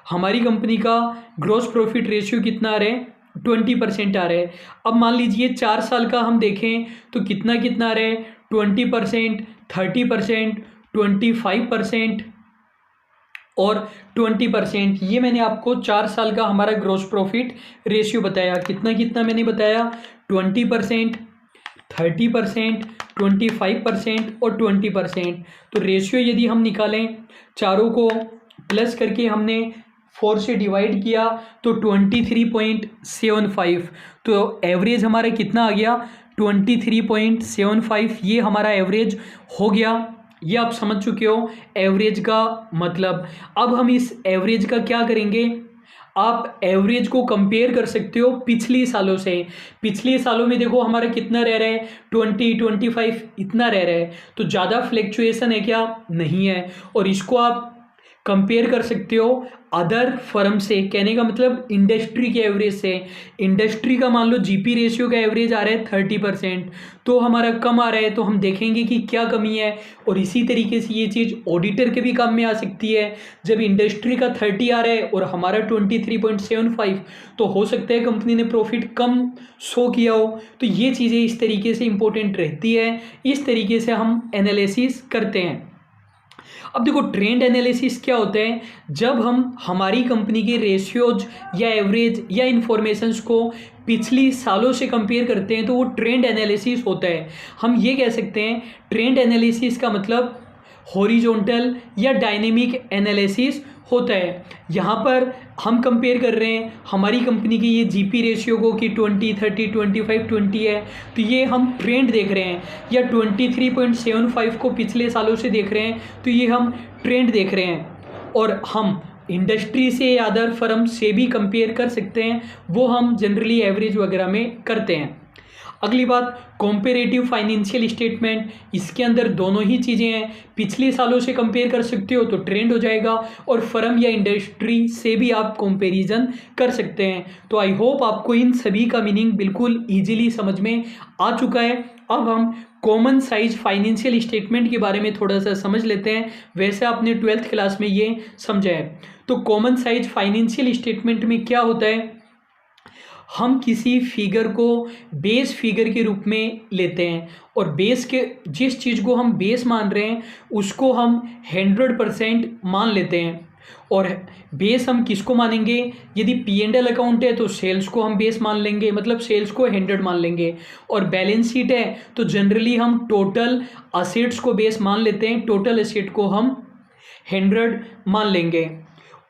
हमारी कंपनी का ग्रॉस प्रॉफिट रेशियो कितना आ रहा है, 20% आ रहा है। अब मान लीजिए 4 साल का हम देखें तो कितना कितना आ रहा है, 20%, 30%, 25% और 20%। ये मैंने आपको 4 साल का हमारा ग्रॉस प्रॉफिट रेशियो बताया। कितना कितना मैंने बताया, 20%, 30%, 25% और 20%। तो रेशियो यदि हम निकालें, चारों को प्लस करके हमने 4 से डिवाइड किया तो 23.75। तो एवरेज हमारा कितना आ गया, 23.75। ये हमारा एवरेज हो गया। ये आप समझ चुके हो एवरेज का मतलब। अब हम इस एवरेज का क्या करेंगे, आप एवरेज को कंपेयर कर सकते हो पिछली सालों से। पिछले सालों में देखो हमारा कितना रह रहा है, 20, 25 इतना रह रहा है। तो ज़्यादा फ्लैक्चुएशन है क्या, नहीं है। और इसको आप कंपेयर कर सकते हो अदर फर्म से, कहने का मतलब इंडस्ट्री के एवरेज से। इंडस्ट्री का मान लो जीपी रेशियो का एवरेज आ रहा है 30%, तो हमारा कम आ रहा है, तो हम देखेंगे कि क्या कमी है। और इसी तरीके से ये चीज़ ऑडिटर के भी काम में आ सकती है। जब इंडस्ट्री का 30 आ रहा है और हमारा 23.75, तो हो सकता है कंपनी ने प्रॉफिट कम शो किया हो। तो ये चीज़ें इस तरीके से इंपॉर्टेंट रहती है। इस तरीके से हम एनालिसिस करते हैं। अब देखो ट्रेंड एनालिसिस क्या होता है, जब हम हमारी कंपनी के रेशियोज या एवरेज या इंफॉर्मेशंस को पिछली सालों से कंपेयर करते हैं तो वो ट्रेंड एनालिसिस होता है। हम ये कह सकते हैं ट्रेंड एनालिसिस का मतलब हॉरिजॉन्टल या डायनेमिक एनालिसिस होता है। यहाँ पर हम कंपेयर कर रहे हैं हमारी कंपनी की ये जीपी रेशियो को कि 20, 30, 25, 20 है, तो ये हम ट्रेंड देख रहे हैं। या 23.75 को पिछले सालों से देख रहे हैं, तो ये हम ट्रेंड देख रहे हैं। और हम इंडस्ट्री से या अदर फर्म से भी कंपेयर कर सकते हैं, वो हम जनरली एवरेज वगैरह में करते हैं। अगली बात, कॉम्पेरेटिव फाइनेंशियल स्टेटमेंट, इसके अंदर दोनों ही चीज़ें हैं। पिछले सालों से कंपेयर कर सकते हो तो ट्रेंड हो जाएगा, और फर्म या इंडस्ट्री से भी आप कंपैरिजन कर सकते हैं। तो आई होप आपको इन सभी का मीनिंग बिल्कुल ईजिली समझ में आ चुका है। अब हम कॉमन साइज फाइनेंशियल स्टेटमेंट के बारे में थोड़ा सा समझ लेते हैं। वैसे आपने 12th क्लास में ये समझा है। तो कॉमन साइज फाइनेंशियल स्टेटमेंट में क्या होता है, हम किसी फिगर को बेस फिगर के रूप में लेते हैं, और बेस के जिस चीज़ को हम बेस मान रहे हैं उसको हम 100% मान लेते हैं। और बेस हम किसको मानेंगे, यदि P&L अकाउंट है तो सेल्स को हम बेस मान लेंगे, मतलब सेल्स को 100 मान लेंगे। और बैलेंस शीट है तो जनरली हम टोटल असेट्स को बेस मान लेते हैं, टोटल असेट को हम 100 मान लेंगे।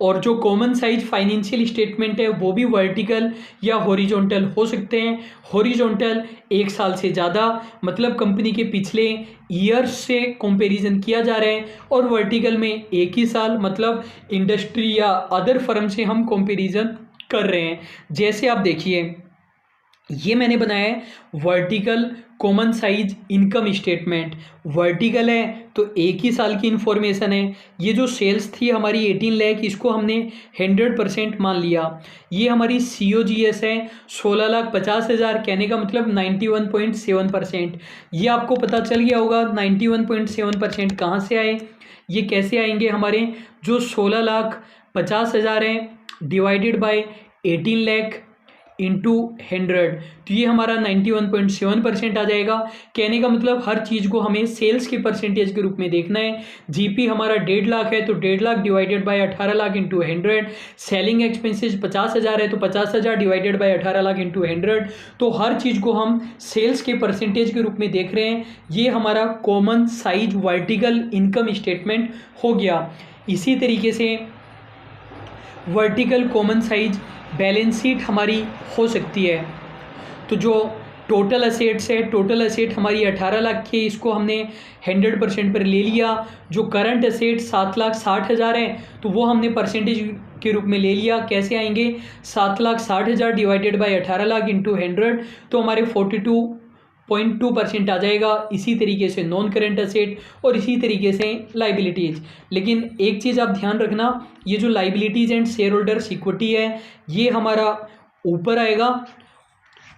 और जो कॉमन साइज फाइनेंशियल स्टेटमेंट है वो भी वर्टिकल या हॉरिजॉन्टल हो सकते हैं। हॉरिजॉन्टल 1 साल से ज़्यादा, मतलब कंपनी के पिछले ईयर्स से कंपैरिजन किया जा रहा है, और वर्टिकल में 1 ही साल, मतलब इंडस्ट्री या अदर फर्म से हम कंपैरिजन कर रहे हैं। जैसे आप देखिए, ये मैंने बनाया है vertical common size income statement. Vertical है तो 1 ही साल की इन्फॉर्मेशन है। ये जो सेल्स थी हमारी 18 लाख, इसको हमने 100% मान लिया। ये हमारी COGS है 16,50,000, कहने का मतलब 91.7%। ये आपको पता चल गया होगा 91.7% कहाँ से आए, ये कैसे आएंगे। हमारे जो 16,50,000 हैं डिवाइडेड बाय 18 लाख इंटू 100, तो ये हमारा 91.7% आ जाएगा। कहने का मतलब हर चीज़ को हमें सेल्स के परसेंटेज के रूप में देखना है। GP हमारा 1.5 लाख है तो 1.5 lakh divided by 18 lakh into 100। Selling expenses 50,000 है तो 50,000 डिवाइडेड बाय 18 लाख इंटू 100। तो हर चीज़ को हम सेल्स के परसेंटेज के रूप में देख रहे हैं। ये हमारा common size vertical income statement हो गया। इसी तरीके से vertical common size balance sheet हमारी हो सकती है। तो जो टोटल असेट्स है, टोटल असेट हमारी 18 लाख की, इसको हमने 100% पर ले लिया। जो करंट असेट 7,60,000 है तो वो हमने परसेंटेज के रूप में ले लिया। कैसे आएंगे, 7,60,000 डिवाइडेड बाय 18 लाख इंटू 100, तो हमारे 42.2% आ जाएगा। इसी तरीके से नॉन करेंट असेट, और इसी तरीके से लाइबिलिटीज़। लेकिन एक चीज़ आप ध्यान रखना, ये जो liabilities and share holders equity है ये हमारा ऊपर आएगा,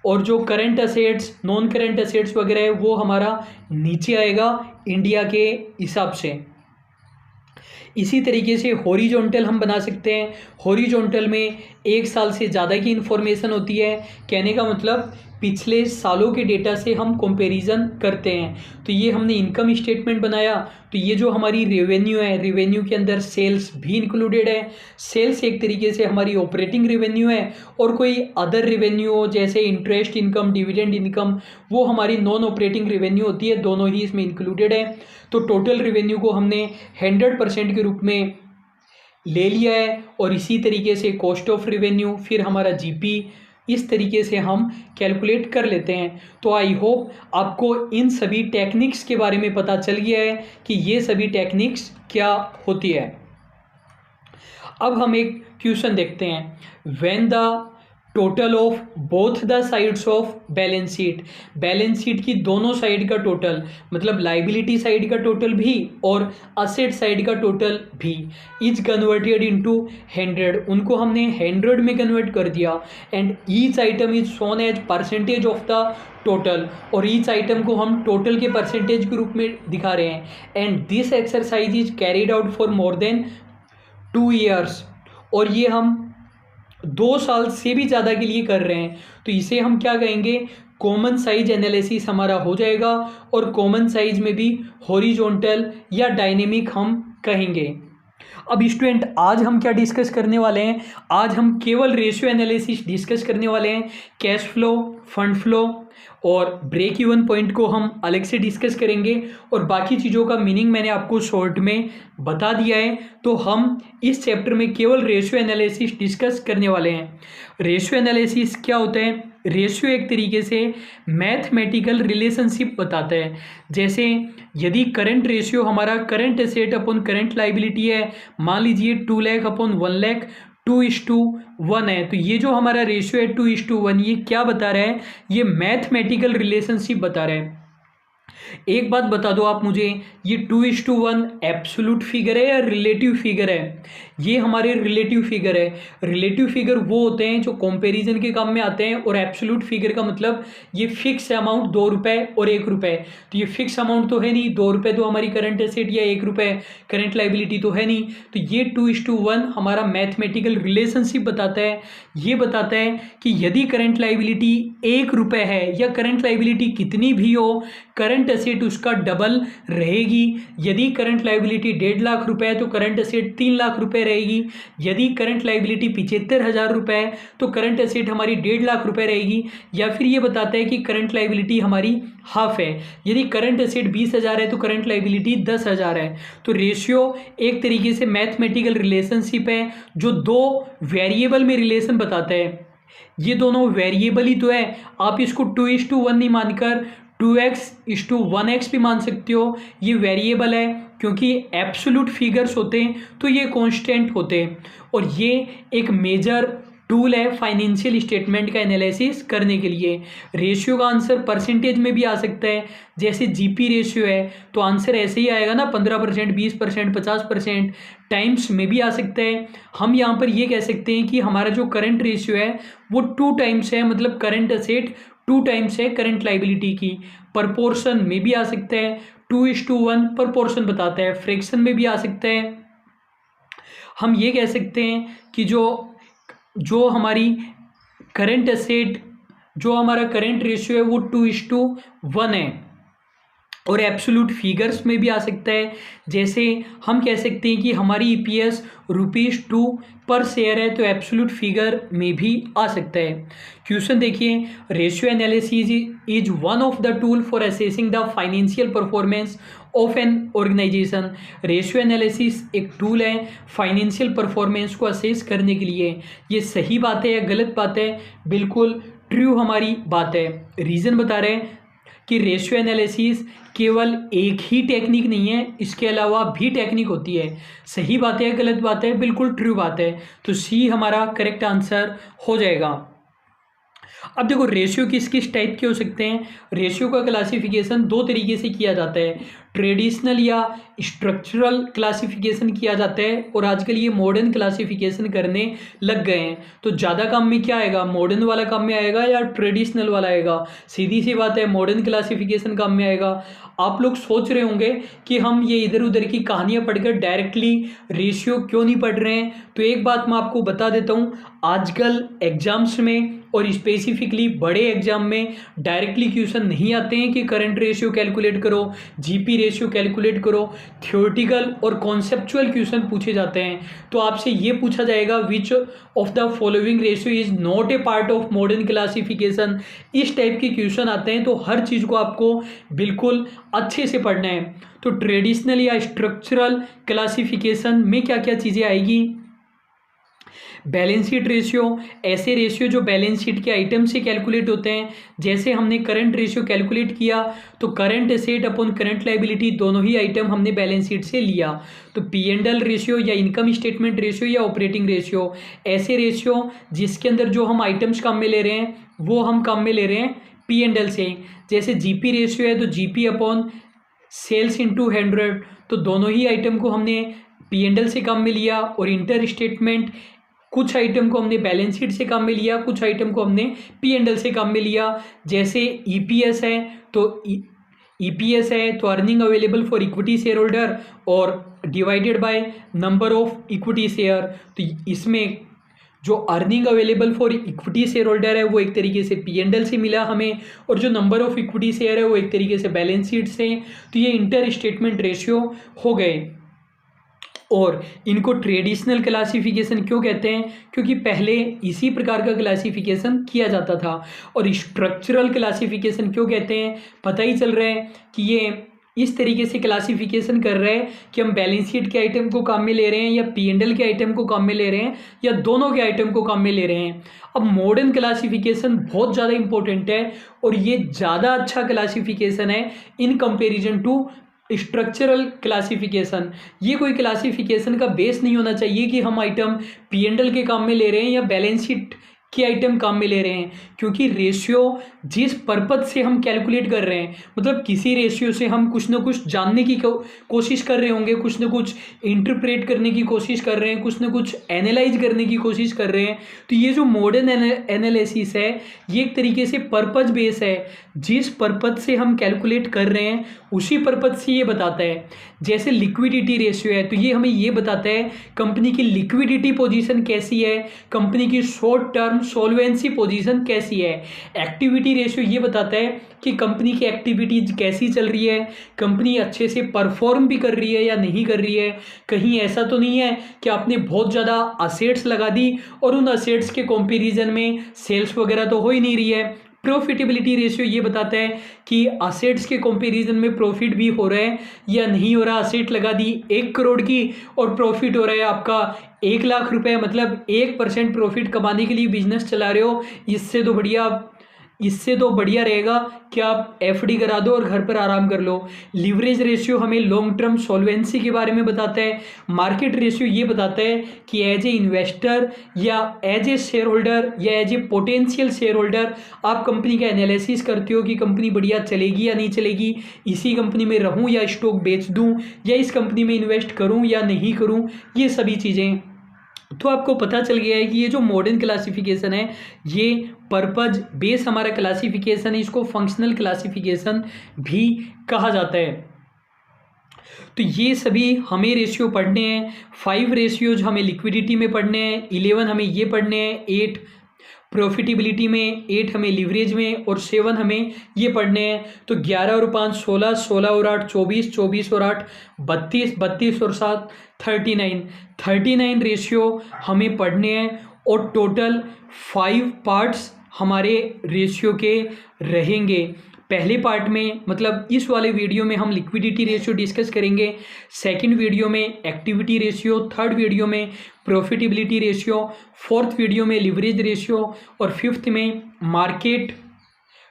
और जो current assets non current assets वगैरह है वो हमारा नीचे आएगा इंडिया के हिसाब से। इसी तरीके से हॉरिजॉन्टल हम बना सकते हैं। हॉरिजॉन्टल में 1 साल से ज़्यादा की इन्फॉर्मेशन होती है। कहने का मतलब पिछले सालों के डेटा से हम कंपैरिजन करते हैं। तो ये हमने इनकम स्टेटमेंट बनाया। तो ये जो हमारी रेवेन्यू है, रेवेन्यू के अंदर सेल्स भी इंक्लूडेड है। सेल्स एक तरीके से हमारी ऑपरेटिंग रेवेन्यू है, और कोई अदर रेवेन्यू हो जैसे इंटरेस्ट इनकम, डिविडेंड इनकम, वो हमारी नॉन ऑपरेटिंग रेवेन्यू होती है। दोनों ही इसमें इंक्लूडेड है। तो टोटल रेवेन्यू को हमने 100% के रूप में ले लिया है। और इसी तरीके से कॉस्ट ऑफ रेवेन्यू, फिर हमारा GP, इस तरीके से हम कैलकुलेट कर लेते हैं। तो आई होप आपको इन सभी टेक्निक्स के बारे में पता चल गया है कि ये सभी टेक्निक्स क्या होती है। अब हम एक क्वेश्चन देखते हैं। When the total of both the sides of balance sheet, balance sheet की दोनों साइड का टोटल, मतलब लाइबिलिटी साइड का टोटल भी और असेट साइड का टोटल भी, इज कन्वर्टेड इनटू 100, उनको हमने 100 में कन्वर्ट कर दिया। And each item is shown as percentage of the total, और ईच आइटम को हम टोटल के परसेंटेज के रूप में दिखा रहे हैं। And this exercise is carried out for more than 2 years, और ये हम 2 साल से भी ज़्यादा के लिए कर रहे हैं। तो इसे हम क्या कहेंगे, कॉमन साइज एनालिसिस हमारा हो जाएगा। और कॉमन साइज में भी हॉरिजॉन्टल या डायनेमिक हम कहेंगे। अब स्टूडेंट आज हम क्या डिस्कस करने वाले हैं, आज हम केवल रेशियो एनालिसिस डिस्कस करने वाले हैं। कैश फ्लो, फंड फ्लो और ब्रेक इवन पॉइंट को हम अलग से डिस्कस करेंगे, और बाकी चीज़ों का मीनिंग मैंने आपको शॉर्ट में बता दिया है। तो हम इस चैप्टर में केवल रेशियो एनालिसिस डिस्कस करने वाले हैं। रेशियो एनालिसिस क्या होता है, रेशियो एक तरीके से मैथमेटिकल रिलेशनशिप बताता है। जैसे यदि करंट रेशियो हमारा current asset upon current liability है, मान लीजिए 2 लाख अपॉन 1 लाख, 2:1 है। तो ये जो हमारा रेशियो है 2:1, ये क्या बता रहा है? ये मैथमेटिकल रिलेशनशिप बता रहा है। एक बात बता दो आप मुझे, ये 2:1 एब्सोल्यूट फिगर है या रिलेटिव फिगर है? ये हमारे रिलेटिव फिगर है। रिलेटिव फिगर वो होते हैं जो कंपैरिजन के काम में आते हैं, और एब्सोल्यूट फिगर का मतलब ये फिक्स अमाउंट 2 रुपए और 1 रुपए। तो ये फिक्स अमाउंट तो है नहीं, 2 रुपए तो हमारी करंट एसेट या 1 रुपए करंट लाइबिलिटी तो है नहीं। तो ये 2:1 हमारा मैथमेटिकल रिलेशनशिप बताता है। ये बताता है कि यदि करंट लाइबिलिटी 1 रुपए है या करंट लाइबिलिटी कितनी भी हो, करंट एसेट उसका डबल रहेगी। यदि करंट लाइबिलिटी 1.5 लाख रुपए है तो करंट एसेट 3 लाख रुपए रहेगी। यदि करंट लाइबिलिटी 75,000 रुपए है तो करंट एसेट हमारी 1.5 लाख रुपए रहेगी। या फिर ये बताता है कि करंट लाइबिलिटी हमारी हाफ है। यदि करंट एसेट 20,000 है तो करंट लाइबिलिटी 10,000 है। तो रेशियो एक तरीके से मैथमेटिकल रिलेशनशिप है जो दो वेरिएबल में रिलेशन बताता है। ये दोनों वेरिएबल ही तो है। आप इसको 2:1 नहीं मानकर 2x:1x भी मान सकते हो। ये वेरिएबल है क्योंकि एब्सोल्यूट फिगर्स होते हैं तो ये कांस्टेंट होते हैं, और ये एक मेजर टूल है फाइनेंशियल स्टेटमेंट का एनालिसिस करने के लिए। रेशियो का आंसर परसेंटेज में भी आ सकता है। जैसे जीपी रेशियो है तो आंसर ऐसे ही आएगा ना, 15%, 20%, 50%। टाइम्स में भी आ सकता है। हम यहाँ पर ये कह सकते हैं कि हमारा जो करंट रेशियो है वो 2 टाइम्स है, मतलब करंट एसेट 2 टाइम्स है करंट लाइबिलिटी की। प्रपोर्शन में भी आ सकता है, 2:1 प्रपोर्शन बताता है। फ्रैक्शन में भी आ सकता है। हम ये कह सकते हैं कि जो हमारी करंट एसेट, जो हमारा करंट रेशियो है वो 2:1 है। और एब्सोल्यूट फिगर्स में भी आ सकता है। जैसे हम कह सकते हैं कि हमारी ईपीएस ₹2 पर शेयर है, तो एब्सोल्यूट फिगर में भी आ सकता है। क्वेश्चन देखिए, ratio analysis is one of the tool for assessing the financial performance of an organisation. Ratio analysis एक टूल है फाइनेंशियल परफॉर्मेंस को असेस करने के लिए। ये सही बात है या गलत बात है? बिल्कुल ट्रू हमारी बात है। रीज़न बता रहे हैं कि रेशियो एनालिसिस केवल एक ही टेक्निक नहीं है, इसके अलावा भी टेक्निक होती है। सही बात है, गलत बात है? बिल्कुल ट्रू बात है। तो सी हमारा करेक्ट आंसर हो जाएगा। अब देखो, रेशियो किस किस टाइप के हो सकते हैं। रेशियो का क्लासिफिकेशन 2 तरीके से किया जाता है, ट्रेडिशनल या स्ट्रक्चरल क्लासिफिकेशन किया जाता है, और आजकल ये मॉडर्न क्लासिफिकेशन करने लग गए हैं। तो ज़्यादा काम में क्या आएगा, मॉडर्न वाला काम में आएगा या ट्रेडिशनल वाला आएगा? सीधी सी बात है, मॉडर्न क्लासिफिकेशन काम में आएगा। आप लोग सोच रहे होंगे कि हम ये इधर उधर की कहानियाँ पढ़कर डायरेक्टली रेशियो क्यों नहीं पढ़ रहे हैं। तो एक बात मैं आपको बता देता हूँ, आजकल एग्जाम्स में और स्पेसिफिकली बड़े एग्जाम में डायरेक्टली क्वेश्चन नहीं आते हैं कि करंट रेशियो कैलकुलेट करो, जीपी रेशियो कैलकुलेट करो। थ्योरेटिकल और कॉन्सेप्चुअल क्वेश्चन पूछे जाते हैं। तो आपसे ये पूछा जाएगा, विच of the following ratio is not a part of modern classification. इस टाइप के क्वेश्चन आते हैं, तो हर चीज़ को आपको बिल्कुल अच्छे से पढ़ना है। तो ट्रेडिशनल या स्ट्रक्चरल क्लासिफिकेशन में क्या क्या चीज़ें आएगी? बैलेंस शीट रेशियो, ऐसे रेशियो जो बैलेंस शीट के आइटम से कैलकुलेट होते हैं। जैसे हमने करंट रेशियो कैलकुलेट किया तो current asset upon current liability दोनों ही आइटम हमने बैलेंस शीट से लिया। तो P&L रेशियो या इनकम स्टेटमेंट रेशियो या ऑपरेटिंग रेशियो, ऐसे रेशियो जिसके अंदर जो हम आइटम्स काम में ले रहे हैं वो हम काम में ले रहे हैं P&L से। जैसे जीपी रेशियो है तो जीपी अपॉन सेल्स इंटू 100, तो दोनों ही आइटम को हमने P&L से काम में लिया। और इंटर स्टेटमेंट, कुछ आइटम को हमने बैलेंस शीट से काम में लिया, कुछ आइटम को हमने P&L से काम में लिया। जैसे ईपीएस है तो ईपीएस है तो earning available for equity share holder और divided by number of equity share. तो इसमें जो earning available for equity share holder है वो एक तरीके से P&L से मिला हमें, और जो नंबर ऑफ इक्विटी शेयर है वो एक तरीके से बैलेंस शीट से। तो ये इंटर स्टेटमेंट रेशियो हो गए। और इनको ट्रेडिशनल क्लासिफिकेशन क्यों कहते हैं? क्योंकि पहले इसी प्रकार का क्लासिफिकेशन किया जाता था। और स्ट्रक्चरल क्लासिफिकेशन क्यों कहते हैं? पता ही चल रहा है कि ये इस तरीके से क्लासिफिकेशन कर रहे हैं कि हम बैलेंस शीट के आइटम को काम में ले रहे हैं या P&L के आइटम को काम में ले रहे हैं या दोनों के आइटम को काम में ले रहे हैं। अब मॉडर्न क्लासिफिकेशन बहुत ज़्यादा इंपॉर्टेंट है और ये ज़्यादा अच्छा क्लासिफिकेशन है in comparison to structural classification, ये कोई क्लासिफिकेशन का बेस नहीं होना चाहिए कि हम आइटम P&L के काम में ले रहे हैं या बैलेंस शीट के आइटम काम में ले रहे हैं, क्योंकि रेशियो जिस पर्पज से हम कैलकुलेट कर रहे हैं, मतलब किसी रेशियो से हम कुछ ना कुछ जानने की कोशिश कर रहे होंगे, कुछ ना कुछ इंटरप्रेट करने की कोशिश कर रहे हैं, कुछ ना कुछ एनालाइज करने की कोशिश कर रहे हैं। तो ये जो मॉडर्न एनालिसिस है ये एक तरीके से पर्पज बेस है, जिस पर्पज से हम कैलकुलेट कर रहे हैं उसी पर्पज से ये बताता है। जैसे लिक्विडिटी रेशियो है तो ये हमें ये बताता है कंपनी की लिक्विडिटी पोजीशन कैसी है, कंपनी की शॉर्ट टर्म सॉल्वेंसी पोजीशन कैसी है। एक्टिविटी रेशियो ये बताता है कि कंपनी की एक्टिविटीज कैसी चल रही है, कंपनी अच्छे से परफॉर्म भी कर रही है या नहीं कर रही है। कहीं ऐसा तो नहीं है कि आपने बहुत ज़्यादा असेट्स लगा दी और उन असेट्स के कंपैरिजन में सेल्स वगैरह तो हो ही नहीं रही है। प्रॉफिटेबिलिटी रेशियो ये बताता है कि असेट्स के कंपैरिजन में प्रॉफिट भी हो रहा है या नहीं हो रहा। असेट लगा दी 1 करोड़ की और प्रॉफिट हो रहा है आपका 1 लाख रुपए, मतलब 1% प्रॉफिट कमाने के लिए बिजनेस चला रहे हो। इससे तो बढ़िया रहेगा कि आप एफडी करा दो और घर पर आराम कर लो। लीवरेज रेशियो हमें लॉन्ग टर्म सॉल्वेंसी के बारे में बताता है। मार्केट रेशियो ये बताता है कि एज ए इन्वेस्टर या एज ए शेयर होल्डर या as a potential share holder आप कंपनी का एनालिसिस करते हो कि कंपनी बढ़िया चलेगी या नहीं चलेगी, इसी कंपनी में रहूं या स्टॉक बेच दूं, या इस कंपनी में इन्वेस्ट करूं या नहीं करूं, ये सभी चीज़ें। तो आपको पता चल गया है कि ये जो मॉडर्न क्लासिफिकेशन है ये पर्पज बेस हमारा क्लासिफिकेशन है, इसको फंक्शनल क्लासिफिकेशन भी कहा जाता है। तो ये सभी हमें रेशियो पढ़ने हैं। 5 रेशियोज हमें लिक्विडिटी में पढ़ने हैं, 11 हमें ये पढ़ने हैं, 8 प्रॉफिटेबिलिटी में, 8 हमें लीवरेज में और 7 हमें ये पढ़ने हैं। तो 11 और 5 16, 16 और 8 24, 24 और 8 32, 32 और 7 39 रेशियो हमें पढ़ने हैं। और टोटल 5 पार्ट्स हमारे रेशियो के रहेंगे। पहले पार्ट में मतलब इस वाले वीडियो में हम लिक्विडिटी रेशियो डिस्कस करेंगे, सेकंड वीडियो में एक्टिविटी रेशियो, थर्ड वीडियो में प्रॉफिटेबिलिटी रेशियो, फोर्थ वीडियो में लिवरेज रेशियो और फिफ्थ में मार्केट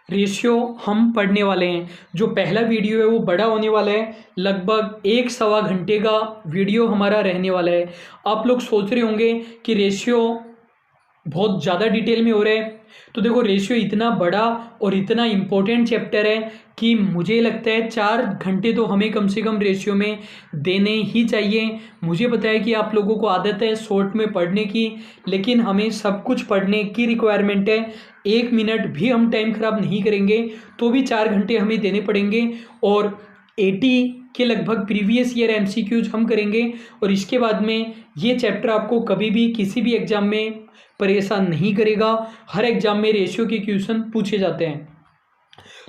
रेशियो हम पढ़ने वाले हैं। जो पहला वीडियो है वो बड़ा होने वाला है, लगभग 1 सवा घंटे का वीडियो हमारा रहने वाला है। आप लोग सोच रहे होंगे कि रेशियो बहुत ज़्यादा डिटेल में हो रहा है, तो देखो रेशियो इतना बड़ा और इतना इम्पोर्टेंट चैप्टर है कि मुझे लगता है 4 घंटे तो हमें कम से कम रेशियो में देने ही चाहिए। मुझे पता है कि आप लोगों को आदत है शॉर्ट में पढ़ने की, लेकिन हमें सब कुछ पढ़ने की रिक्वायरमेंट है। 1 मिनट भी हम टाइम ख़राब नहीं करेंगे तो भी 4 घंटे हमें देने पड़ेंगे। और 80 के लगभग प्रीवियस ईयर MCQs हम करेंगे और इसके बाद में ये चैप्टर आपको कभी भी किसी भी एग्ज़ाम में परेशान नहीं करेगा। हर एग्जाम में रेशियो के क्वेश्चन पूछे जाते हैं।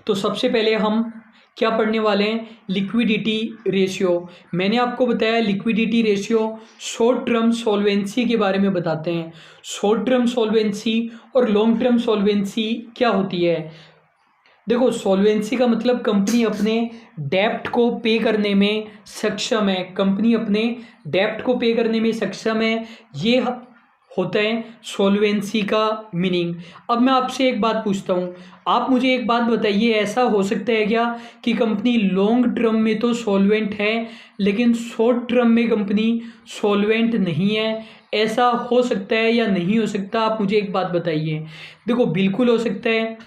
तो सबसे पहले हम क्या पढ़ने वाले हैं, लिक्विडिटी रेशियो। मैंने आपको बताया liquidity ratio short term solvency के बारे में बताते हैं। शॉर्ट टर्म सॉल्वेंसी और लॉन्ग टर्म सॉल्वेंसी क्या होती है। देखो सॉल्वेंसी का मतलब कंपनी अपने डेप्ट को पे करने में सक्षम है, कंपनी अपने डेप्ट को पे करने में सक्षम है, ये होता है सॉल्वेंसी का मीनिंग। अब मैं आपसे एक बात पूछता हूँ, आप मुझे एक बात बताइए, ऐसा हो सकता है क्या कि कंपनी लॉन्ग टर्म में तो सॉल्वेंट है लेकिन शॉर्ट टर्म में कंपनी सॉल्वेंट नहीं है? ऐसा हो सकता है या नहीं हो सकता? आप मुझे एक बात बताइए। देखो बिल्कुल हो सकता है।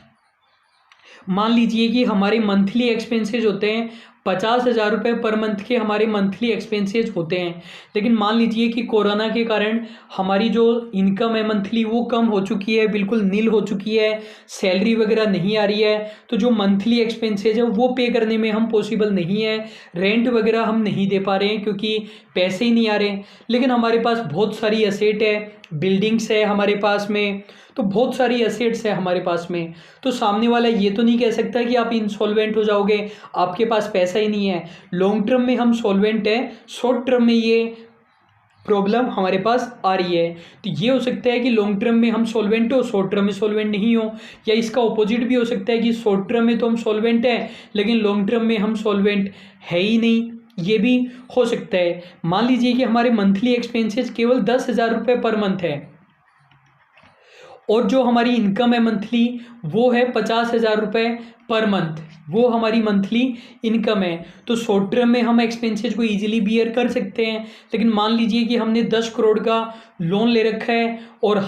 मान लीजिए कि हमारे मंथली एक्सपेंसेज होते हैं 50,000 रुपये पर मंथ के हमारे मंथली एक्सपेंसेज होते हैं, लेकिन मान लीजिए कि कोरोना के कारण हमारी जो इनकम है मंथली वो कम हो चुकी है, बिल्कुल नील हो चुकी है, सैलरी वगैरह नहीं आ रही है, तो जो मंथली एक्सपेंसेज है वो पे करने में हम पॉसिबल नहीं है, रेंट वगैरह हम नहीं दे पा रहे हैं क्योंकि पैसे ही नहीं आ रहे। लेकिन हमारे पास बहुत सारी एसेट है, बिल्डिंग्स है हमारे पास में, तो बहुत सारी एसेट्स है हमारे पास में, तो सामने वाला ये तो नहीं कह सकता कि आप इंसॉल्वेंट हो जाओगे, आपके पास पैसा ही नहीं है। लॉन्ग टर्म में हम सॉल्वेंट है, शॉर्ट टर्म में ये प्रॉब्लम हमारे पास आ रही है। तो ये हो सकता है कि लॉन्ग टर्म में हम सॉल्वेंट हो, शॉर्ट टर्म में सॉल्वेंट नहीं हो, या इसका ऑपोजिट भी हो सकता है कि शॉर्ट टर्म में तो हम सॉल्वेंट है लेकिन लॉन्ग टर्म में हम सॉल्वेंट है ही नहीं, ये भी हो सकता है। मान लीजिए कि हमारे मंथली एक्सपेंसेस केवल 10,000 रुपये पर मंथ है और जो हमारी इनकम है मंथली वो है 50,000 रुपये पर मंथ, वो हमारी मंथली इनकम है। तो शॉर्ट टर्म में हम एक्सपेंसेस को इजीली बियर कर सकते हैं। लेकिन मान लीजिए कि हमने 10 करोड़ का लोन ले रखा है और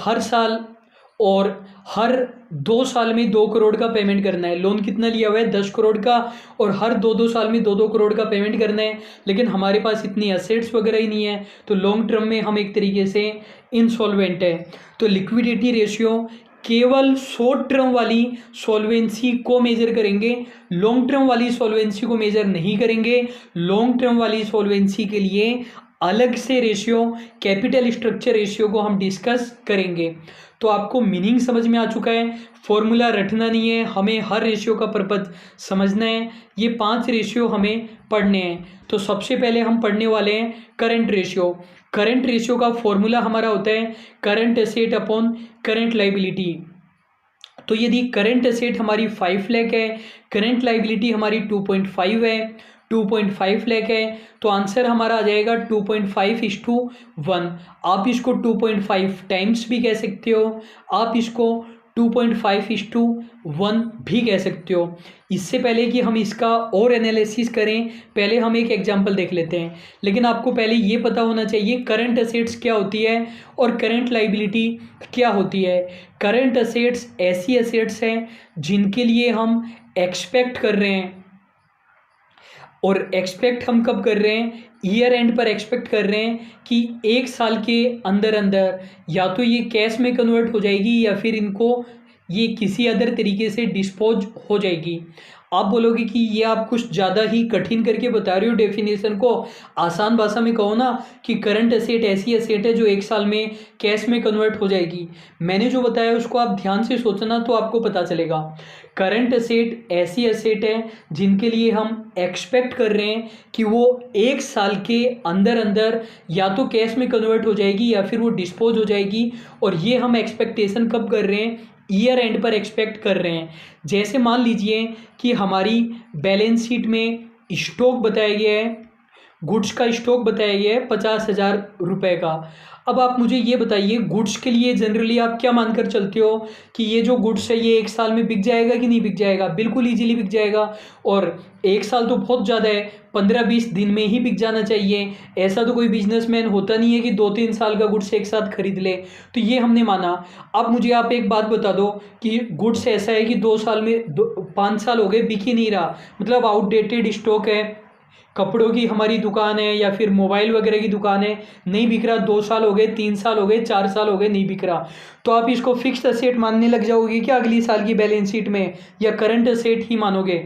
हर 2 साल में 2 करोड़ का पेमेंट करना है। लोन कितना लिया हुआ है? 10 करोड़ का, और हर 2-2 साल में 2-2 करोड़ का पेमेंट करना है। लेकिन हमारे पास इतनी असेट्स वगैरह ही नहीं है, तो लॉन्ग टर्म में हम एक तरीके से इंसॉल्वेंट है। तो लिक्विडिटी रेशियो केवल शॉर्ट टर्म वाली सॉल्वेंसी को मेजर करेंगे, लॉन्ग टर्म वाली सॉल्वेंसी को मेजर नहीं करेंगे। लॉन्ग टर्म वाली सॉल्वेंसी के लिए अलग से रेशियो, कैपिटल स्ट्रक्चर रेशियो को हम डिस्कस करेंगे। तो आपको मीनिंग समझ में आ चुका है, फॉर्मूला रटना नहीं है, हमें हर रेशियो का पर्पज समझना है। ये 5 रेशियो हमें पढ़ने हैं। तो सबसे पहले हम पढ़ने वाले हैं करंट रेशियो। करंट रेशियो का फॉर्मूला हमारा होता है current asset upon current liability. तो यदि करंट एसेट हमारी 5 लाख है, करंट लाइबिलिटी हमारी 2.5 है, 2.5 लाख है, तो आंसर हमारा आ जाएगा 2.5:1। आप इसको 2.5 टाइम्स भी कह सकते हो, आप इसको 2.5:1 भी कह सकते हो। इससे पहले कि हम इसका और एनालिसिस करें, पहले हम एक एग्जांपल देख लेते हैं। लेकिन आपको पहले ये पता होना चाहिए करंट एसेट्स क्या होती है और करंट लाइबिलिटी क्या होती है। करंट एसेट्स ऐसी एसेट्स हैं जिनके लिए हम एक्सपेक्ट कर रहे हैं, और एक्सपेक्ट हम कब कर रहे हैं? ईयर एंड पर एक्सपेक्ट कर रहे हैं कि 1 साल के अंदर अंदर या तो ये कैश में कन्वर्ट हो जाएगी या फिर इनको ये किसी अदर तरीके से डिस्पोज हो जाएगी। आप बोलोगे कि ये आप कुछ ज़्यादा ही कठिन करके बता रहे हो डेफिनेशन को, आसान भाषा में कहो ना कि करंट एसेट ऐसी एसेट है जो 1 साल में कैश में कन्वर्ट हो जाएगी। मैंने जो बताया उसको आप ध्यान से सोचना तो आपको पता चलेगा। करंट एसेट ऐसी एसेट है जिनके लिए हम एक्सपेक्ट कर रहे हैं कि वो 1 साल के अंदर अंदर या तो कैश में कन्वर्ट हो जाएगी या फिर वो डिस्पोज हो जाएगी। और ये हम एक्सपेक्टेशन कब कर रहे हैं? ईयर एंड पर एक्सपेक्ट कर रहे हैं। जैसे मान लीजिए कि हमारी बैलेंस शीट में स्टॉक बताया गया है, गुड्स का स्टॉक बताया गया है 50,000 रुपये का। अब आप मुझे ये बताइए, गुड्स के लिए जनरली आप क्या मानकर चलते हो कि ये जो गुड्स है ये 1 साल में बिक जाएगा कि नहीं बिक जाएगा? बिल्कुल ईजिली बिक जाएगा। और 1 साल तो बहुत ज़्यादा है, 15-20 दिन में ही बिक जाना चाहिए। ऐसा तो कोई बिजनेसमैन होता नहीं है कि 2-3 साल का गुड्स एक साथ खरीद ले। तो ये हमने माना। अब मुझे आप एक बात बता दो कि गुड्स ऐसा है कि 2 साल में 5 साल हो गए बिक ही नहीं रहा, मतलब आउटडेटेड स्टॉक है, कपड़ों की हमारी दुकान है या फिर मोबाइल वगैरह की दुकान है, नहीं बिक रहा, 2 साल हो गए, 3 साल हो गए, 4 साल हो गए, नहीं बिक रहा। तो आप इसको फिक्स्ड एसेट मानने लग जाओगे क्या अगली साल की बैलेंस शीट में, या करंट एसेट ही मानोगे?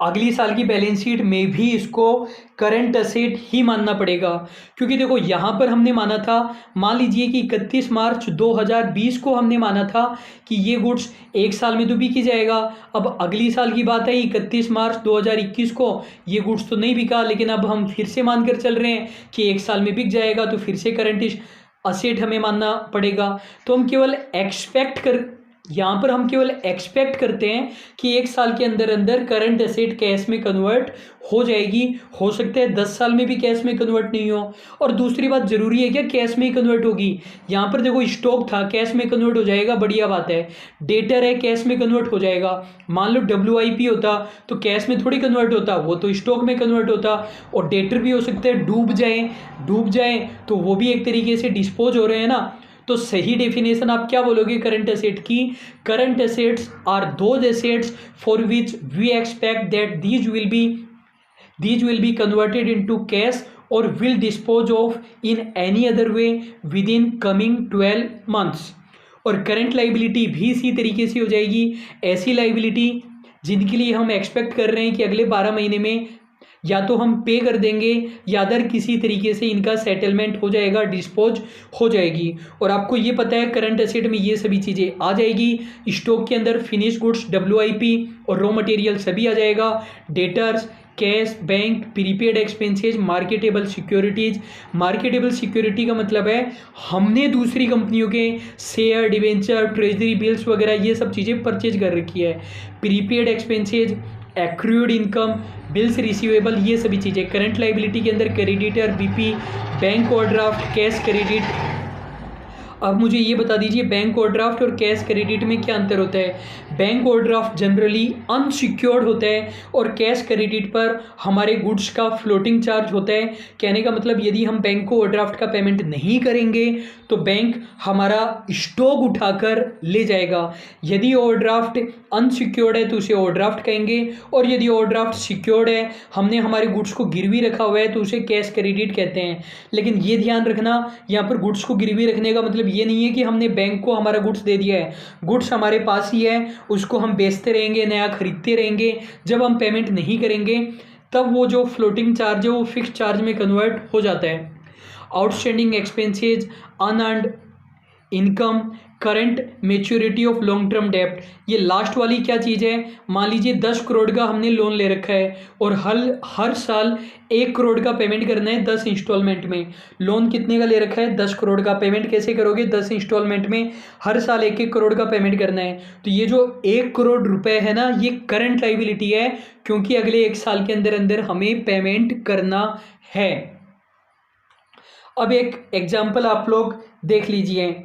अगली साल की बैलेंस शीट में भी इसको करंट एसेट ही मानना पड़ेगा। क्योंकि देखो यहाँ पर हमने माना था, मान लीजिए कि 31 मार्च 2020 को हमने माना था कि ये गुड्स 1 साल में तो बिक ही जाएगा। अब अगली साल की बात है 31 मार्च 2021 को, ये गुड्स तो नहीं बिका, लेकिन अब हम फिर से मानकर चल रहे हैं कि 1 साल में बिक जाएगा, तो फिर से करंट एसेट हमें मानना पड़ेगा। तो हम केवल यहाँ पर हम केवल एक्सपेक्ट करते हैं कि 1 साल के अंदर अंदर करंट एसेट कैश में कन्वर्ट हो जाएगी। हो सकता है 10 साल में भी कैश में कन्वर्ट नहीं हो। और दूसरी बात, जरूरी है क्या कैश में ही कन्वर्ट होगी? यहाँ पर देखो स्टॉक था, कैश में कन्वर्ट हो जाएगा, बढ़िया बात है। डेटर है, कैश में कन्वर्ट हो जाएगा। मान लो WIP होता तो कैश में थोड़ी कन्वर्ट होता, वो तो स्टॉक में कन्वर्ट होता। और डेटर भी हो सकते हैं डूब जाए तो वो भी एक तरीके से डिस्पोज हो रहे हैं ना। तो सही डेफिनेशन आप क्या बोलोगे करंट एसेट की? Current assets are those assets for which we expect that these will be converted into cash और will dispose of in any other way within coming 12 months. और करंट लाइबिलिटी भी इसी तरीके से हो जाएगी, ऐसी लाइबिलिटी जिनके लिए हम एक्सपेक्ट कर रहे हैं कि अगले 12 महीने में या तो हम पे कर देंगे या अदर किसी तरीके से इनका सेटलमेंट हो जाएगा, डिस्पोज हो जाएगी। और आपको ये पता है करंट एसेट में ये सभी चीज़ें आ जाएगी। स्टॉक के अंदर फिनिश गुड्स, WIP और रॉ मटेरियल सभी आ जाएगा। Debtors, cash, bank, prepaid expenses, marketable securities. Marketable security का मतलब है हमने दूसरी कंपनियों के शेयर, डिवेंचर, ट्रेजरी बिल्स वगैरह ये सब चीज़ें परचेज कर रखी है। Prepaid expenses, accrued income, bills receivable, ये सभी चीज़ें। करंट लाइबिलिटी के अंदर creditor, BP, bank overdraft, cash credit. अब मुझे ये बता दीजिए बैंक ओवरड्राफ्ट और कैश क्रेडिट में क्या अंतर होता है। बैंक ओवरड्राफ्ट जनरली अनसिक्योर्ड होता है और कैश क्रेडिट पर हमारे गुड्स का फ्लोटिंग चार्ज होता है। कहने का मतलब यदि हम बैंक को ओवरड्राफ्ट का पेमेंट नहीं करेंगे तो बैंक हमारा स्टॉक उठाकर ले जाएगा। यदि ओवरड्राफ्ट अनसिक्योर्ड है तो उसे ओवरड्राफ्ट कहेंगे, और यदि ओवरड्राफ्ट सिक्योर्ड है, हमने हमारे गुड्स को गिरवी रखा हुआ है, तो उसे कैश क्रेडिट कहते हैं। लेकिन ये ध्यान रखना, यहाँ पर गुड्स को गिरवी रखने का मतलब ये नहीं है कि हमने बैंक को हमारा गुड्स दे दिया है। गुड्स हमारे पास ही है, उसको हम बेचते रहेंगे, नया खरीदते रहेंगे। जब हम पेमेंट नहीं करेंगे तब वो जो फ्लोटिंग चार्ज है वो फिक्स चार्ज में कन्वर्ट हो जाता है। Outstanding expenses, unearned income, current maturity of long term डेप्ट, ये लास्ट वाली क्या चीज़ है। मान लीजिए 10 करोड़ का हमने लोन ले रखा है और हर साल 1 करोड़ का पेमेंट करना है 10 इंस्टॉलमेंट में। लोन कितने का ले रखा है, 10 करोड़ का। पेमेंट कैसे करोगे, 10 इंस्टॉलमेंट में, हर साल 1-1 करोड़ का पेमेंट करना है। तो ये जो 1 करोड़ रुपए है ना, ये करंट लाइबिलिटी है, क्योंकि अगले 1 साल के अंदर अंदर हमें पेमेंट करना है। अब एक एग्जाम्पल आप लोग देख लीजिए।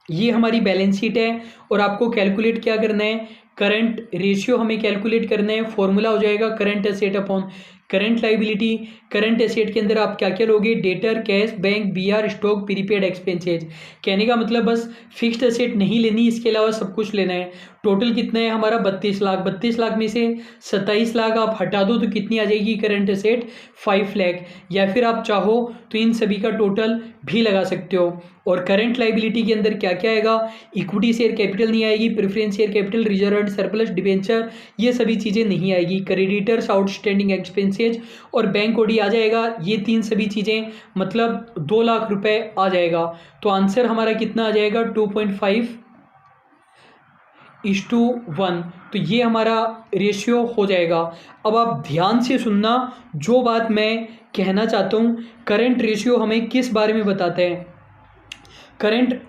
ये हमारी बैलेंस शीट है और आपको कैलकुलेट क्या करना है, करंट रेशियो हमें कैलकुलेट करना है। फॉर्मूला हो जाएगा current asset upon current liability. Current asset के अंदर आप क्या क्या लोगे, debtor, cash, bank, BR, stock, prepaid expenses. कहने का मतलब बस फिक्स्ड एसेट नहीं लेनी, इसके अलावा सब कुछ लेना है। टोटल कितना है हमारा 32 लाख। 32 लाख में से 27 लाख आप हटा दो तो कितनी आ जाएगी करंट एसेट, 5 लाख। या फिर आप चाहो तो इन सभी का टोटल भी लगा सकते हो। और करंट लाइबिलिटी के अंदर क्या क्या आएगा, इक्विटी शेयर कैपिटल नहीं आएगी, preference share capital, reserve and surplus, debenture, ये सभी चीज़ें नहीं आएगी। क्रेडिटर्स, आउटस्टैंडिंग एक्सपेंसेज और बैंक ओडी आ जाएगा। ये तीन सभी चीज़ें मतलब 2 लाख रुपए आ जाएगा। तो आंसर हमारा कितना आ जाएगा, 2.5:1। तो ये हमारा रेशियो हो जाएगा। अब आप ध्यान से सुनना, जो बात मैं कहना चाहता हूँ, करंट रेशियो हमें किस बारे में बताता है। करंट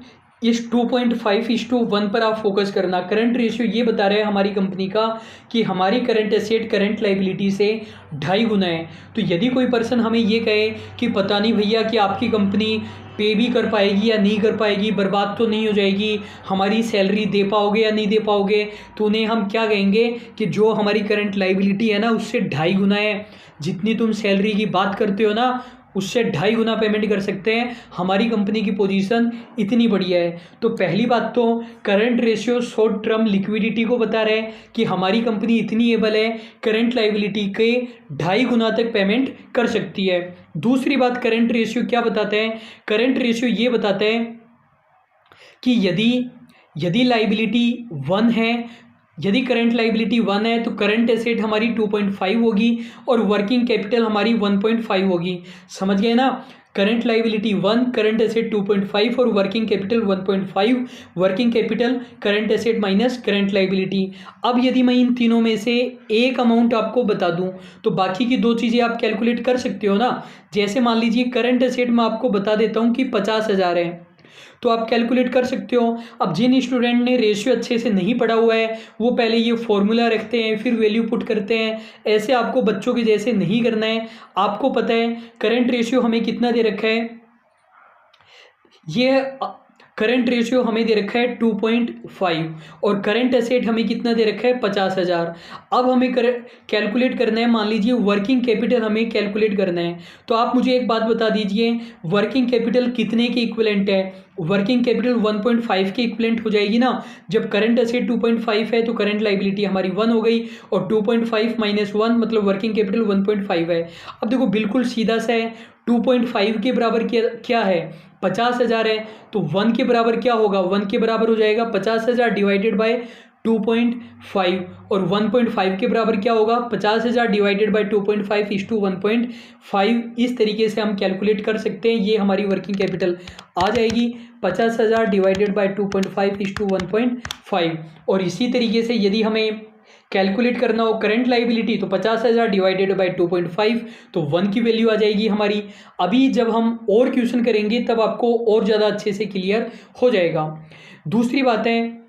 इस 2.5:1 पर आप फोकस करना। करंट रेशियो ये बता रहा है हमारी कंपनी का कि हमारी करंट एसेट करंट लाइबिलिटी से 2.5 गुना है। तो यदि कोई पर्सन हमें ये कहे कि पता नहीं भैया कि आपकी कंपनी पे भी कर पाएगी या नहीं कर पाएगी, बर्बाद तो नहीं हो जाएगी, हमारी सैलरी दे पाओगे या नहीं दे पाओगे, तो उन्हें हम क्या कहेंगे कि जो हमारी करंट लाइबिलिटी है ना उससे 2.5 गुना है। जितनी तुम सैलरी की बात करते हो ना उससे 2.5 गुना पेमेंट कर सकते हैं। हमारी कंपनी की पोजीशन इतनी बढ़िया है। तो पहली बात तो current ratio short term liquidity को बता रहे हैं कि हमारी कंपनी इतनी एबल है, करंट लाइबिलिटी के 2.5 गुना तक पेमेंट कर सकती है। दूसरी बात करंट रेशियो क्या बताते हैं, करंट रेशियो ये बताते हैं कि यदि लाइबिलिटी 1 है, यदि करंट लाइबिलिटी 1 है तो करंट एसेट हमारी 2.5 होगी और वर्किंग कैपिटल हमारी 1.5 होगी। समझ गए ना, करंट लाइबिलिटी 1, करंट एसेट 2.5 और working capital 1.5। Working capital current asset minus current liability. अब यदि मैं इन तीनों में से एक अमाउंट आपको बता दूं तो बाकी की 2 चीज़ें आप कैलकुलेट कर सकते हो ना। जैसे मान लीजिए करंट एसेट मैं आपको बता देता हूं कि 50,000 है, तो आप कैलकुलेट कर सकते हो। अब जिन स्टूडेंट ने रेशियो अच्छे से नहीं पढ़ा हुआ है वो पहले ये फॉर्मूला रखते हैं फिर वैल्यू पुट करते हैं। ऐसे आपको बच्चों के जैसे नहीं करना है। आपको पता है करंट रेशियो हमें कितना दे रखा है, ये करंट रेशियो हमें दे रखा है 2.5 और करंट एसेट हमें कितना दे रखा है 50,000। अब हमें कैलकुलेट करना है, मान लीजिए वर्किंग कैपिटल हमें कैलकुलेट करना है। तो आप मुझे एक बात बता दीजिए, वर्किंग कैपिटल कितने के इक्विवेलेंट है। वर्किंग कैपिटल 1.5 के इक्विवेलेंट हो जाएगी ना। जब करंट एसेट 2.5 है तो करंट लाइबिलिटी हमारी 1 हो गई और 2.5 माइनस 1 मतलब वर्किंग कैपिटल 1.5 है। अब देखो बिल्कुल सीधा सा है, 2.5 के बराबर क्या है, 50,000 है, तो 1 के बराबर क्या होगा, 1 के बराबर हो जाएगा 50,000 डिवाइडेड बाय 2.5 और 1.5 के बराबर क्या होगा, 50,000 डिवाइडेड बाय 2.5 इस टू 1.5। इस तरीके से हम कैलकुलेट कर सकते हैं। ये हमारी वर्किंग कैपिटल आ जाएगी 50,000 डिवाइडेड बाय 2.5 इस टू 1.5। और इसी तरीके से यदि हमें कैलकुलेट करना हो करंट लाइबिलिटी तो 50,000 डिवाइडेड बाय 2.5 तो 1 की वैल्यू आ जाएगी हमारी। अभी जब हम और क्वेश्चन करेंगे तब आपको और ज़्यादा अच्छे से क्लियर हो जाएगा। दूसरी बात है,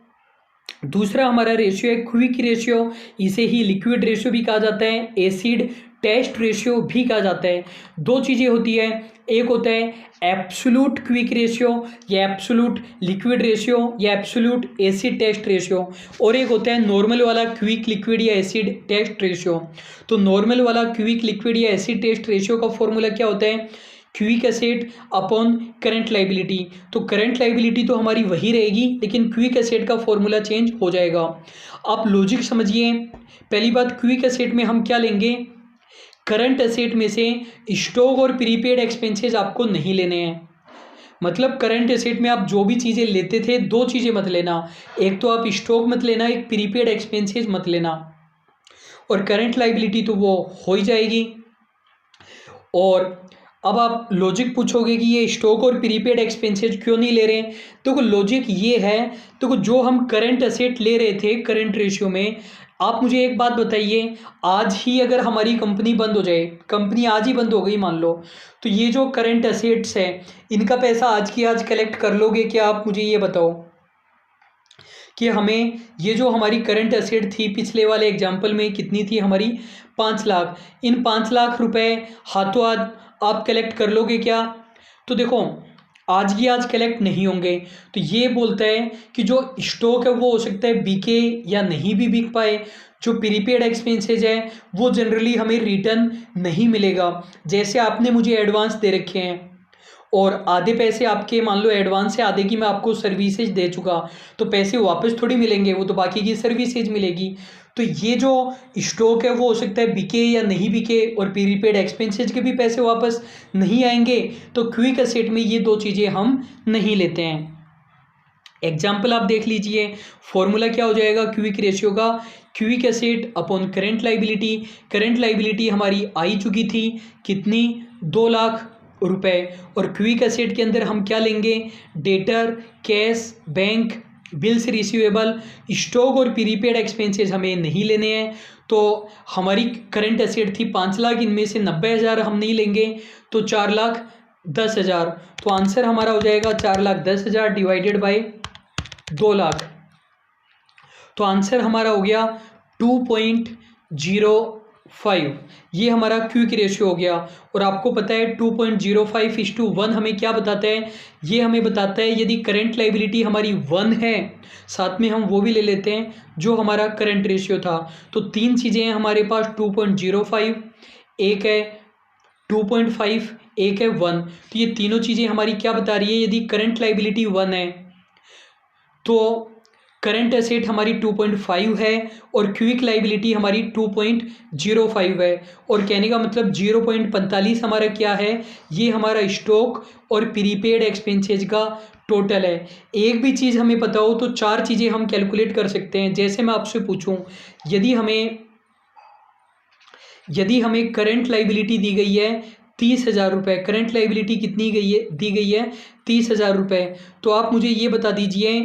दूसरा हमारा रेशियो है क्विक रेशियो, इसे ही लिक्विड रेशियो भी कहा जाता है। एसिड टेस्ट रेशियो भी कहा जाता है। दो चीज़ें होती है, एक होता है एब्सोल्यूट क्विक रेशियो या एब्सोल्यूट लिक्विड रेशियो या एब्सोल्यूट एसिड टेस्ट रेशियो, और एक होता है नॉर्मल वाला क्विक लिक्विड या एसिड टेस्ट रेशियो। तो नॉर्मल वाला क्विक लिक्विड या एसिड टेस्ट रेशियो का फॉर्मूला क्या होता है, quick asset upon current liability. तो करंट लाइबिलिटी तो हमारी वही रहेगी, लेकिन क्विक एसेट का फॉर्मूला चेंज हो जाएगा। आप लॉजिक समझिए। पहली बात, क्विक एसेट में हम क्या लेंगे, करंट एसेट में से स्टॉक और प्रीपेड एक्सपेंसेस आपको नहीं लेने हैं। मतलब करंट एसेट में आप जो भी चीज़ें लेते थे, दो चीज़ें मत लेना, एक तो आप स्टॉक मत लेना, एक प्रीपेड एक्सपेंसेस मत लेना। और करंट लाइबिलिटी तो वो हो ही जाएगी। और अब आप लॉजिक पूछोगे कि ये स्टॉक और प्रीपेड एक्सपेंसेस क्यों नहीं ले रहे हैं। तो लॉजिक ये है, तो जो हम करंट एसेट ले रहे थे करंट रेशियो में, आप मुझे एक बात बताइए, आज ही अगर हमारी कंपनी बंद हो जाए, कंपनी आज ही बंद हो गई मान लो, तो ये जो करंट एसेट्स हैं इनका पैसा आज की आज कलेक्ट कर लोगे क्या? आप मुझे ये बताओ कि हमें ये जो हमारी करंट एसेट थी पिछले वाले एग्जाम्पल में कितनी थी हमारी, 5 लाख। इन 5 लाख रुपए हाथों हाथ आप कलेक्ट कर लोगे क्या? तो देखो, आज की आज कलेक्ट नहीं होंगे। तो ये बोलता है कि जो स्टॉक है वो हो सकता है बिके या नहीं भी बिक पाए। जो प्रीपेड एक्सपेंसेज है वो जनरली हमें रिटर्न नहीं मिलेगा। जैसे आपने मुझे एडवांस दे रखे हैं और आधे पैसे आपके मान लो एडवांस है, आधे की मैं आपको सर्विसेज दे चुका, तो पैसे वापस थोड़ी मिलेंगे, वो तो बाकी की सर्विसेज मिलेगी। तो ये जो स्टॉक है वो हो सकता है बिके या नहीं बिके, और प्रीपेड एक्सपेंसेज के भी पैसे वापस नहीं आएंगे। तो क्विक एसेट में ये दो चीज़ें हम नहीं लेते हैं। एग्जाम्पल आप देख लीजिए, फॉर्मूला क्या हो जाएगा क्विक रेशियो का, quick asset upon current liability. Current liability हमारी आई चुकी थी कितनी, 2 लाख रुपए, और क्विक एसेट के अंदर हम क्या लेंगे, debtor, cash, bank, bills receivable, stock और प्रीपेड एक्सपेंसेस हमें नहीं लेने हैं। तो हमारी करंट एसेट थी 5 लाख, इनमें से 90,000 हम नहीं लेंगे, तो 4,10,000। तो आंसर हमारा हो जाएगा 4,10,000 डिवाइडेड बाय 2 लाख। तो आंसर हमारा हो गया 2.05। ये हमारा क्विक रेशियो हो गया। और आपको पता है 2.05:1 हमें क्या बताता है, ये हमें बताता है यदि करंट लाइबिलिटी हमारी 1 है, साथ में हम वो भी ले लेते हैं जो हमारा करंट रेशियो था। तो 3 चीज़ें हैं हमारे पास, 2.05, एक है 2.5, एक है 1। तो ये तीनों चीज़ें हमारी क्या बता रही है, यदि करंट लाइबिलिटी 1 है तो करंट एसेट हमारी 2.5 है और क्विक लाइबिलिटी हमारी 2.05 है। और कहने का मतलब 0.45 हमारा क्या है, ये हमारा स्टॉक और प्रीपेड एक्सपेंसेज का टोटल है। एक भी चीज़ हमें पता हो तो 4 चीज़ें हम कैलकुलेट कर सकते हैं। जैसे मैं आपसे पूछूं, यदि हमें करंट लाइबिलिटी दी गई है 30,000 रुपये, करंट लाइबिलिटी कितनी दी गई है 30,000 रुपये, तो आप मुझे ये बता दीजिए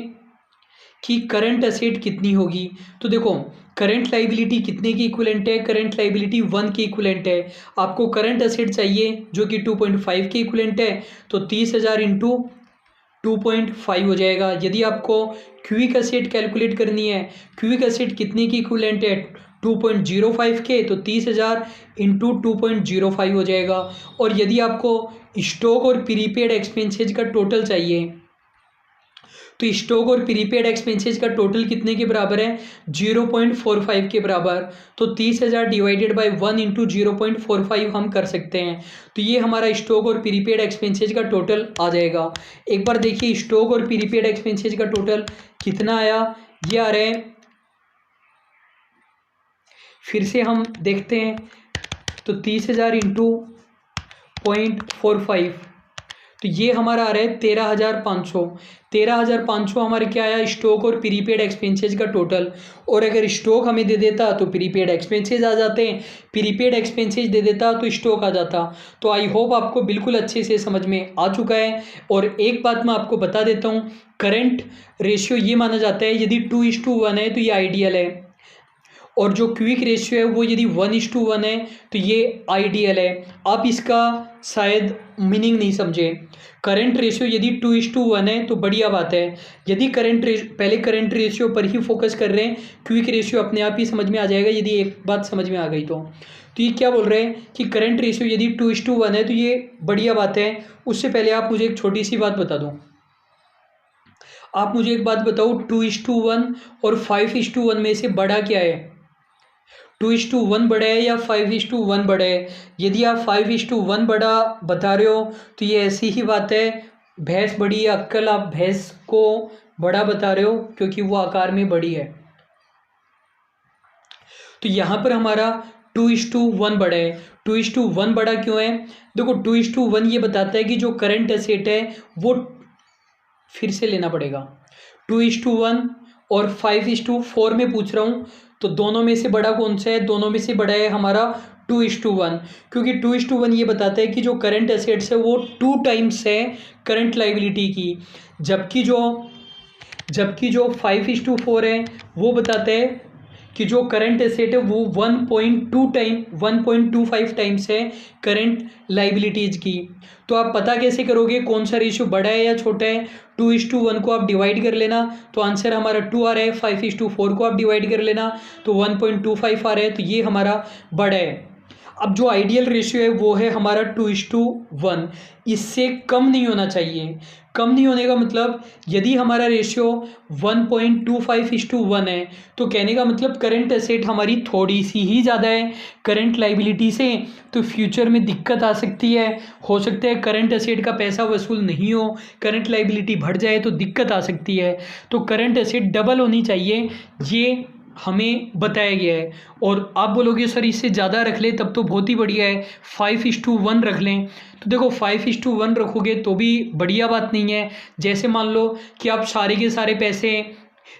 कि करंट एसेट कितनी होगी। तो देखो, करंट लाइबिलिटी कितने की इक्विवेलेंट है, करंट लाइबिलिटी 1 की इक्विवेलेंट है। आपको करंट एसेट चाहिए जो कि 2.5 की इक्विवेलेंट है, तो 30,000 इंटू 2.5 हो जाएगा। यदि आपको क्विक एसेट कैलकुलेट करनी है, क्विक एसेट कितने की इक्विवेलेंट है 2.05 के, तो 30,000 इंटू 2.05 हो जाएगा। और यदि आपको स्टॉक और प्रीपेड एक्सपेंसेज का टोटल चाहिए, तो स्टॉक और प्रीपेड एक्सपेंसेज का टोटल कितने के बराबर है, 0.45 के बराबर। तो 30,000 डिवाइडेड बाय 1 इंटू 0.45 हम कर सकते हैं। तो ये हमारा स्टॉक और प्रीपेड एक्सपेंसेज का टोटल आ जाएगा। एक बार देखिए स्टॉक और प्रीपेड एक्सपेंसेज का टोटल कितना आया, ये आ रहा है, फिर से हम देखते हैं, तो 30,000 इंटू 0.45, तो ये हमारा आ रहा है 13,500। 13,500 हमारे क्या आया, स्टॉक और प्रीपेड एक्सपेंसेज का टोटल। और अगर स्टॉक हमें दे देता तो प्रीपेड एक्सपेंसेज आ जाते हैं, प्रीपेड एक्सपेंसेज दे देता तो स्टॉक आ जाता। तो आई होप आपको बिल्कुल अच्छे से समझ में आ चुका है। और एक बात मैं आपको बता देता हूँ, करंट रेशियो ये माना जाता है यदि 2:1 है तो ये आइडियल है, और जो क्विक रेशियो है वो यदि 1:1 है तो ये आइडियल है। आप इसका शायद मीनिंग नहीं समझे। करंट रेशियो यदि 2:1 है तो बढ़िया बात है। यदि पहले करंट रेशियो पर ही फोकस कर रहे हैं, क्विक रेशियो अपने आप ही समझ में आ जाएगा यदि एक बात समझ में आ गई तो तो ये क्या बोल रहे हैं कि करंट रेशियो यदि 2:1 है तो ये बढ़िया बात है। उससे पहले आप मुझे एक छोटी सी बात बता दो, आप मुझे एक बात बताओ, 2:1 और 5:1 में से बड़ा क्या है? 2:1 बड़ा है या 5:1 बड़ा है? यदि आप 5:1 बड़ा बता रहे हो तो ये ऐसी ही बात है, भैंस बड़ी है अक्कल, आप भैंस को बड़ा बता रहे हो क्योंकि वो आकार में बड़ी है। तो यहाँ पर हमारा 2:1 बड़ा है। 2:1 बड़ा क्यों है? देखो 2:1 ये बताता है कि जो करंट एसेट है वो, फिर से लेना पड़ेगा, 2:1 और 5:4 में पूछ रहा हूँ, तो दोनों में से बड़ा कौन सा है? दोनों में से बड़ा है हमारा 2:1, क्योंकि 2:1 ये बताता है कि जो करंट एसेट्स है वो 2 टाइम्स है करंट लाइबिलिटी की, जबकि जो 5:4 है वो बताता है कि जो करंट एसेट है वो 1.25 टाइम्स है करंट लाइबिलिटीज की। तो आप पता कैसे करोगे कौन सा रेशियो बड़ा है या छोटा है? 2:1 को आप डिवाइड कर लेना तो आंसर हमारा 2 आ रहा है, 5:4 को आप डिवाइड कर लेना तो 1.25 आ रहा है, तो ये हमारा बड़ा है। अब जो आइडियल रेशियो है वो है हमारा 2:1, इससे कम नहीं होना चाहिए। कम नहीं होने का मतलब, यदि हमारा रेशियो 1.25:1 है तो कहने का मतलब करंट एसेट हमारी थोड़ी सी ही ज़्यादा है करंट लाइबिलिटी से, तो फ्यूचर में दिक्कत आ सकती है। हो सकता है करंट एसेट का पैसा वसूल नहीं हो, करंट लाइबिलिटी बढ़ जाए तो दिक्कत आ सकती है। तो करंट एसेट डबल होनी चाहिए, ये हमें बताया गया है। और आप बोलोगे सर इससे ज़्यादा रख लें तब तो बहुत ही बढ़िया है, 5:1 रख लें। तो देखो 5:1 रखोगे तो भी बढ़िया बात नहीं है। जैसे मान लो कि आप सारे के सारे पैसे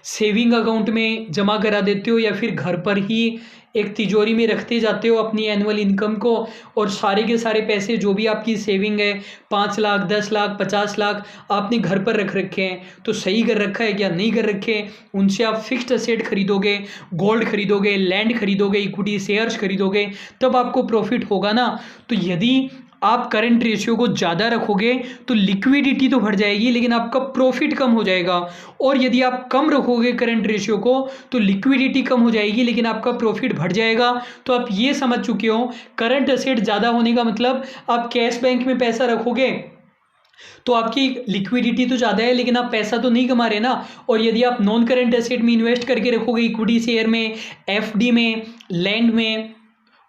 सेविंग अकाउंट में जमा करा देते हो या फिर घर पर ही एक तिजोरी में रखते जाते हो अपनी एनुअल इनकम को, और सारे के सारे पैसे जो भी आपकी सेविंग है 5 लाख 10 लाख 50 लाख आपने घर पर रख रखे हैं, तो सही कर रखा है क्या? नहीं कर रखे। उनसे आप फिक्स्ड एसेट खरीदोगे, गोल्ड खरीदोगे, लैंड खरीदोगे, इक्विटी शेयर्स खरीदोगे, तब आपको प्रॉफिट होगा ना। तो यदि आप करंट रेशियो को ज़्यादा रखोगे तो लिक्विडिटी तो बढ़ जाएगी लेकिन आपका प्रॉफिट कम हो जाएगा, और यदि आप कम रखोगे करंट रेशियो को तो लिक्विडिटी कम हो जाएगी लेकिन आपका प्रॉफिट बढ़ जाएगा। तो आप ये समझ चुके हो करंट एसेट ज़्यादा होने का मतलब, आप कैश बैंक में पैसा रखोगे तो आपकी लिक्विडिटी तो ज़्यादा है लेकिन आप पैसा तो नहीं कमा रहे ना। और यदि आप नॉन करंट एसेट में इन्वेस्ट करके रखोगे, इक्विटी शेयर में, एफडी में, लैंड में,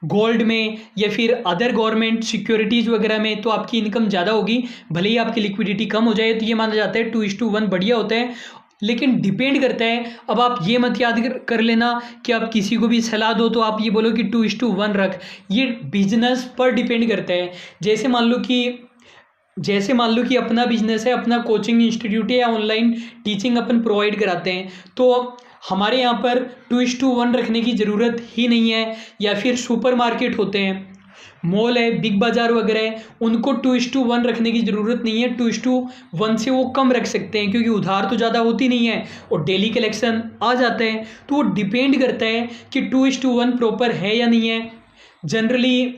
गोल्ड में या फिर अदर गवर्नमेंट सिक्योरिटीज़ वगैरह में, तो आपकी इनकम ज़्यादा होगी भले ही आपकी लिक्विडिटी कम हो जाए। तो ये माना जाता है 2:1 बढ़िया होता है, लेकिन डिपेंड करता है। अब आप ये मत याद कर लेना कि आप किसी को भी सलाह दो तो आप ये बोलो कि 2:1 रख, ये बिजनेस पर डिपेंड करता है। जैसे मान लो कि अपना बिजनेस है, अपना कोचिंग इंस्टीट्यूट है या ऑनलाइन टीचिंग अपन प्रोवाइड कराते हैं, तो हमारे यहाँ पर 2:1 रखने की ज़रूरत ही नहीं है। या फिर सुपरमार्केट होते हैं, मॉल है, बिग बाज़ार वगैरह है, उनको 2:1 रखने की ज़रूरत नहीं है। 2:1 से वो कम रख सकते हैं क्योंकि उधार तो ज़्यादा होती नहीं है और डेली कलेक्शन आ जाते हैं। तो वो डिपेंड करता है कि 2:1 प्रॉपर है या नहीं है। जनरली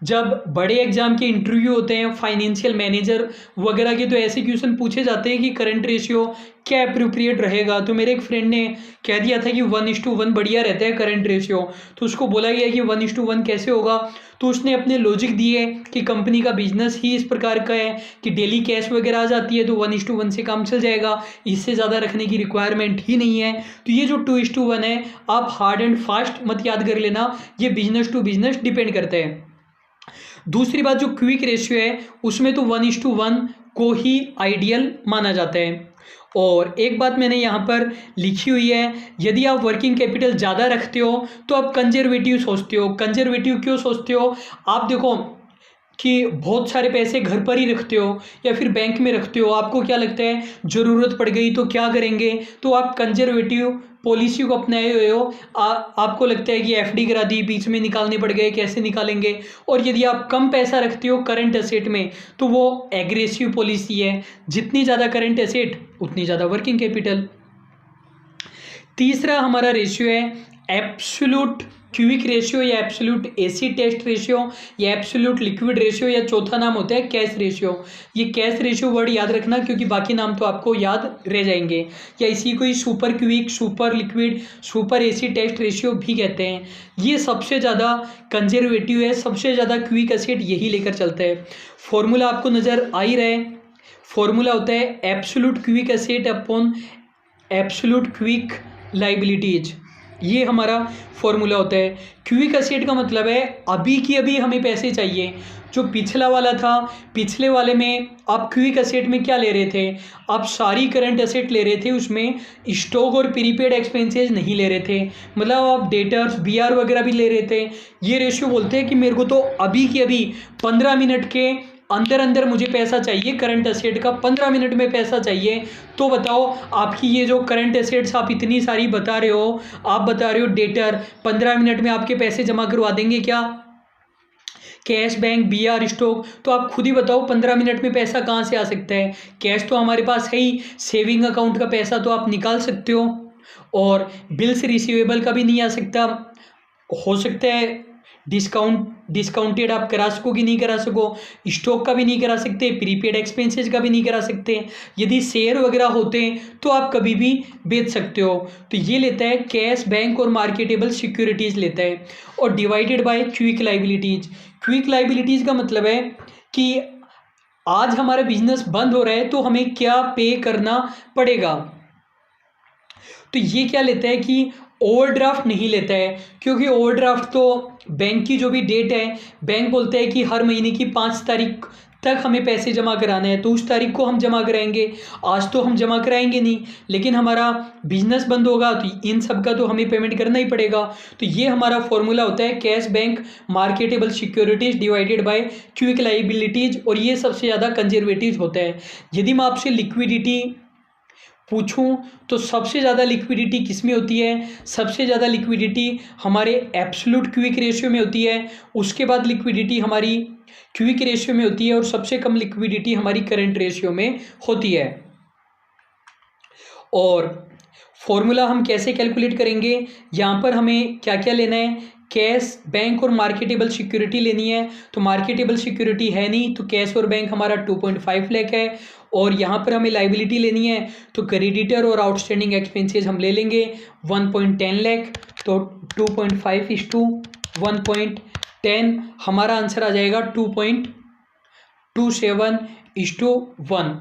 जब बड़े एग्जाम के इंटरव्यू होते हैं फाइनेंशियल मैनेजर वगैरह के, तो ऐसे क्वेश्चन पूछे जाते हैं कि करंट रेशियो क्या अप्रोप्रिएट रहेगा। तो मेरे एक फ्रेंड ने कह दिया था कि 1:1 बढ़िया रहता है करंट रेशियो, तो उसको बोला गया कि 1:1 कैसे होगा, तो उसने अपने लॉजिक दिए कि कंपनी का बिजनेस ही इस प्रकार का है कि डेली कैश वगैरह आ जाती है तो 1:1 से काम चल जाएगा, इससे ज़्यादा रखने की रिक्वायरमेंट ही नहीं है। तो ये जो 2:1 है आप हार्ड एंड फास्ट मत याद कर लेना, ये बिजनेस टू बिजनेस डिपेंड करता है। दूसरी बात, जो क्विक रेशियो है उसमें तो 1:1 को ही आइडियल माना जाता है। और एक बात मैंने यहाँ पर लिखी हुई है, यदि आप वर्किंग कैपिटल ज़्यादा रखते हो तो आप कंजर्वेटिव सोचते हो। कंजर्वेटिव क्यों सोचते हो? आप देखो कि बहुत सारे पैसे घर पर ही रखते हो या फिर बैंक में रखते हो, आपको क्या लगता है ज़रूरत पड़ गई तो क्या करेंगे, तो आप कंजर्वेटिव पॉलिसी को अपनाए हुए हो। आपको लगता है कि एफडी करा दी, बीच में निकालने पड़ गए, कैसे निकालेंगे। और यदि आप कम पैसा रखते हो करंट एसेट में तो वो एग्रेसिव पॉलिसी है, जितनी ज़्यादा करंट एसेट उतनी ज़्यादा वर्किंग कैपिटल। तीसरा हमारा रेशियो है एब्सोल्यूट क्यूबिक रेशियो या एब्सोल्यूट एसिड टेस्ट रेशियो या एब्सोल्यूट लिक्विड रेशियो या चौथा नाम होता है कैश रेशियो। ये कैश रेशियो वर्ड याद रखना क्योंकि बाकी नाम तो आपको याद रह जाएंगे। या इसी को ही super cubic, super liquid, super acid test ratio भी कहते हैं। ये सबसे ज़्यादा कंजर्वेटिव है, सबसे ज़्यादा क्यूबिक एसिड यही लेकर चलता है। फॉर्मूला आपको नज़र आ ही रहा है, फॉर्मूला होता है absolute cubic acid upon absolute cubic liabilities. ये हमारा फॉर्मूला होता है। क्यूबिक एसिड का मतलब है अभी की अभी हमें पैसे चाहिए। जो पिछला वाला था, पिछले वाले में आप क्यूबिक एसिड में क्या ले रहे थे, आप सारी करंट एसेट ले रहे थे, उसमें स्टॉक और प्रीपेड एक्सपेंसेस नहीं ले रहे थे, मतलब आप डेटर्स बीआर वगैरह भी ले रहे थे। ये रेशियो बोलते हैं कि मेरे को तो अभी की अभी 15 मिनट के अंदर अंदर मुझे पैसा चाहिए, करंट एसेट का 15 मिनट में पैसा चाहिए। तो बताओ आपकी ये जो करंट एसेट्स आप इतनी सारी बता रहे हो, आप बता रहे हो डेटर 15 मिनट में आपके पैसे जमा करवा देंगे क्या, कैश, बैंक, बीआर, स्टॉक, तो आप खुद ही बताओ 15 मिनट में पैसा कहाँ से आ सकता है। कैश तो हमारे पास है ही, सेविंग अकाउंट का पैसा तो आप निकाल सकते हो, और बिल्स रिसीवेबल का भी नहीं आ सकता। हो सकता है डिस्काउंटेड आप करा सको कि नहीं करा सको, स्टॉक का भी नहीं करा सकते, प्रीपेड एक्सपेंसेस का भी नहीं करा सकते। यदि शेयर वगैरह होते हैं तो आप कभी भी बेच सकते हो। तो ये लेता है कैश, बैंक और मार्केटेबल सिक्योरिटीज़ लेता है, और divided bye quick liabilities. Quick liabilities का मतलब है कि आज हमारा बिजनेस बंद हो रहा है तो हमें क्या पे करना पड़ेगा। तो ये क्या लेता है कि ओवरड्राफ्ट नहीं लेता है, क्योंकि ओवरड्राफ्ट तो बैंक की जो भी डेट है, बैंक बोलते हैं कि हर महीने की 5 तारीख तक हमें पैसे जमा कराने हैं, तो उस तारीख को हम जमा कराएंगे। आज तो हम जमा कराएंगे नहीं, लेकिन हमारा बिजनेस बंद होगा तो इन सब का तो हमें पेमेंट करना ही पड़ेगा। तो ये हमारा फॉर्मूला होता है cash, bank, marketable securities divided by quick liabilities, और ये सबसे ज़्यादा कंजर्वेटिव होता है। यदि मैं आपसे लिक्विडिटी पूछूं तो सबसे ज़्यादा लिक्विडिटी किस में होती है, सबसे ज़्यादा लिक्विडिटी हमारे एब्सोल्यूट क्विक रेशियो में होती है, उसके बाद लिक्विडिटी हमारी क्विक रेशियो में होती है, और सबसे कम लिक्विडिटी हमारी करंट रेशियो में होती है। और फॉर्मूला हम कैसे कैलकुलेट करेंगे, यहाँ पर हमें क्या क्या लेना है, कैश, बैंक और मार्केटेबल सिक्योरिटी लेनी है। तो मार्केटेबल सिक्योरिटी है नहीं, तो कैश और बैंक हमारा 2.5 लाख है, और यहाँ पर हमें लाइबिलिटी लेनी है, तो क्रेडिटर और आउटस्टैंडिंग एक्सपेंसेस हम ले लेंगे 1.10 लाख। तो 2.5 इस टू 1.10 हमारा आंसर आ जाएगा 2.27 इस टू 1।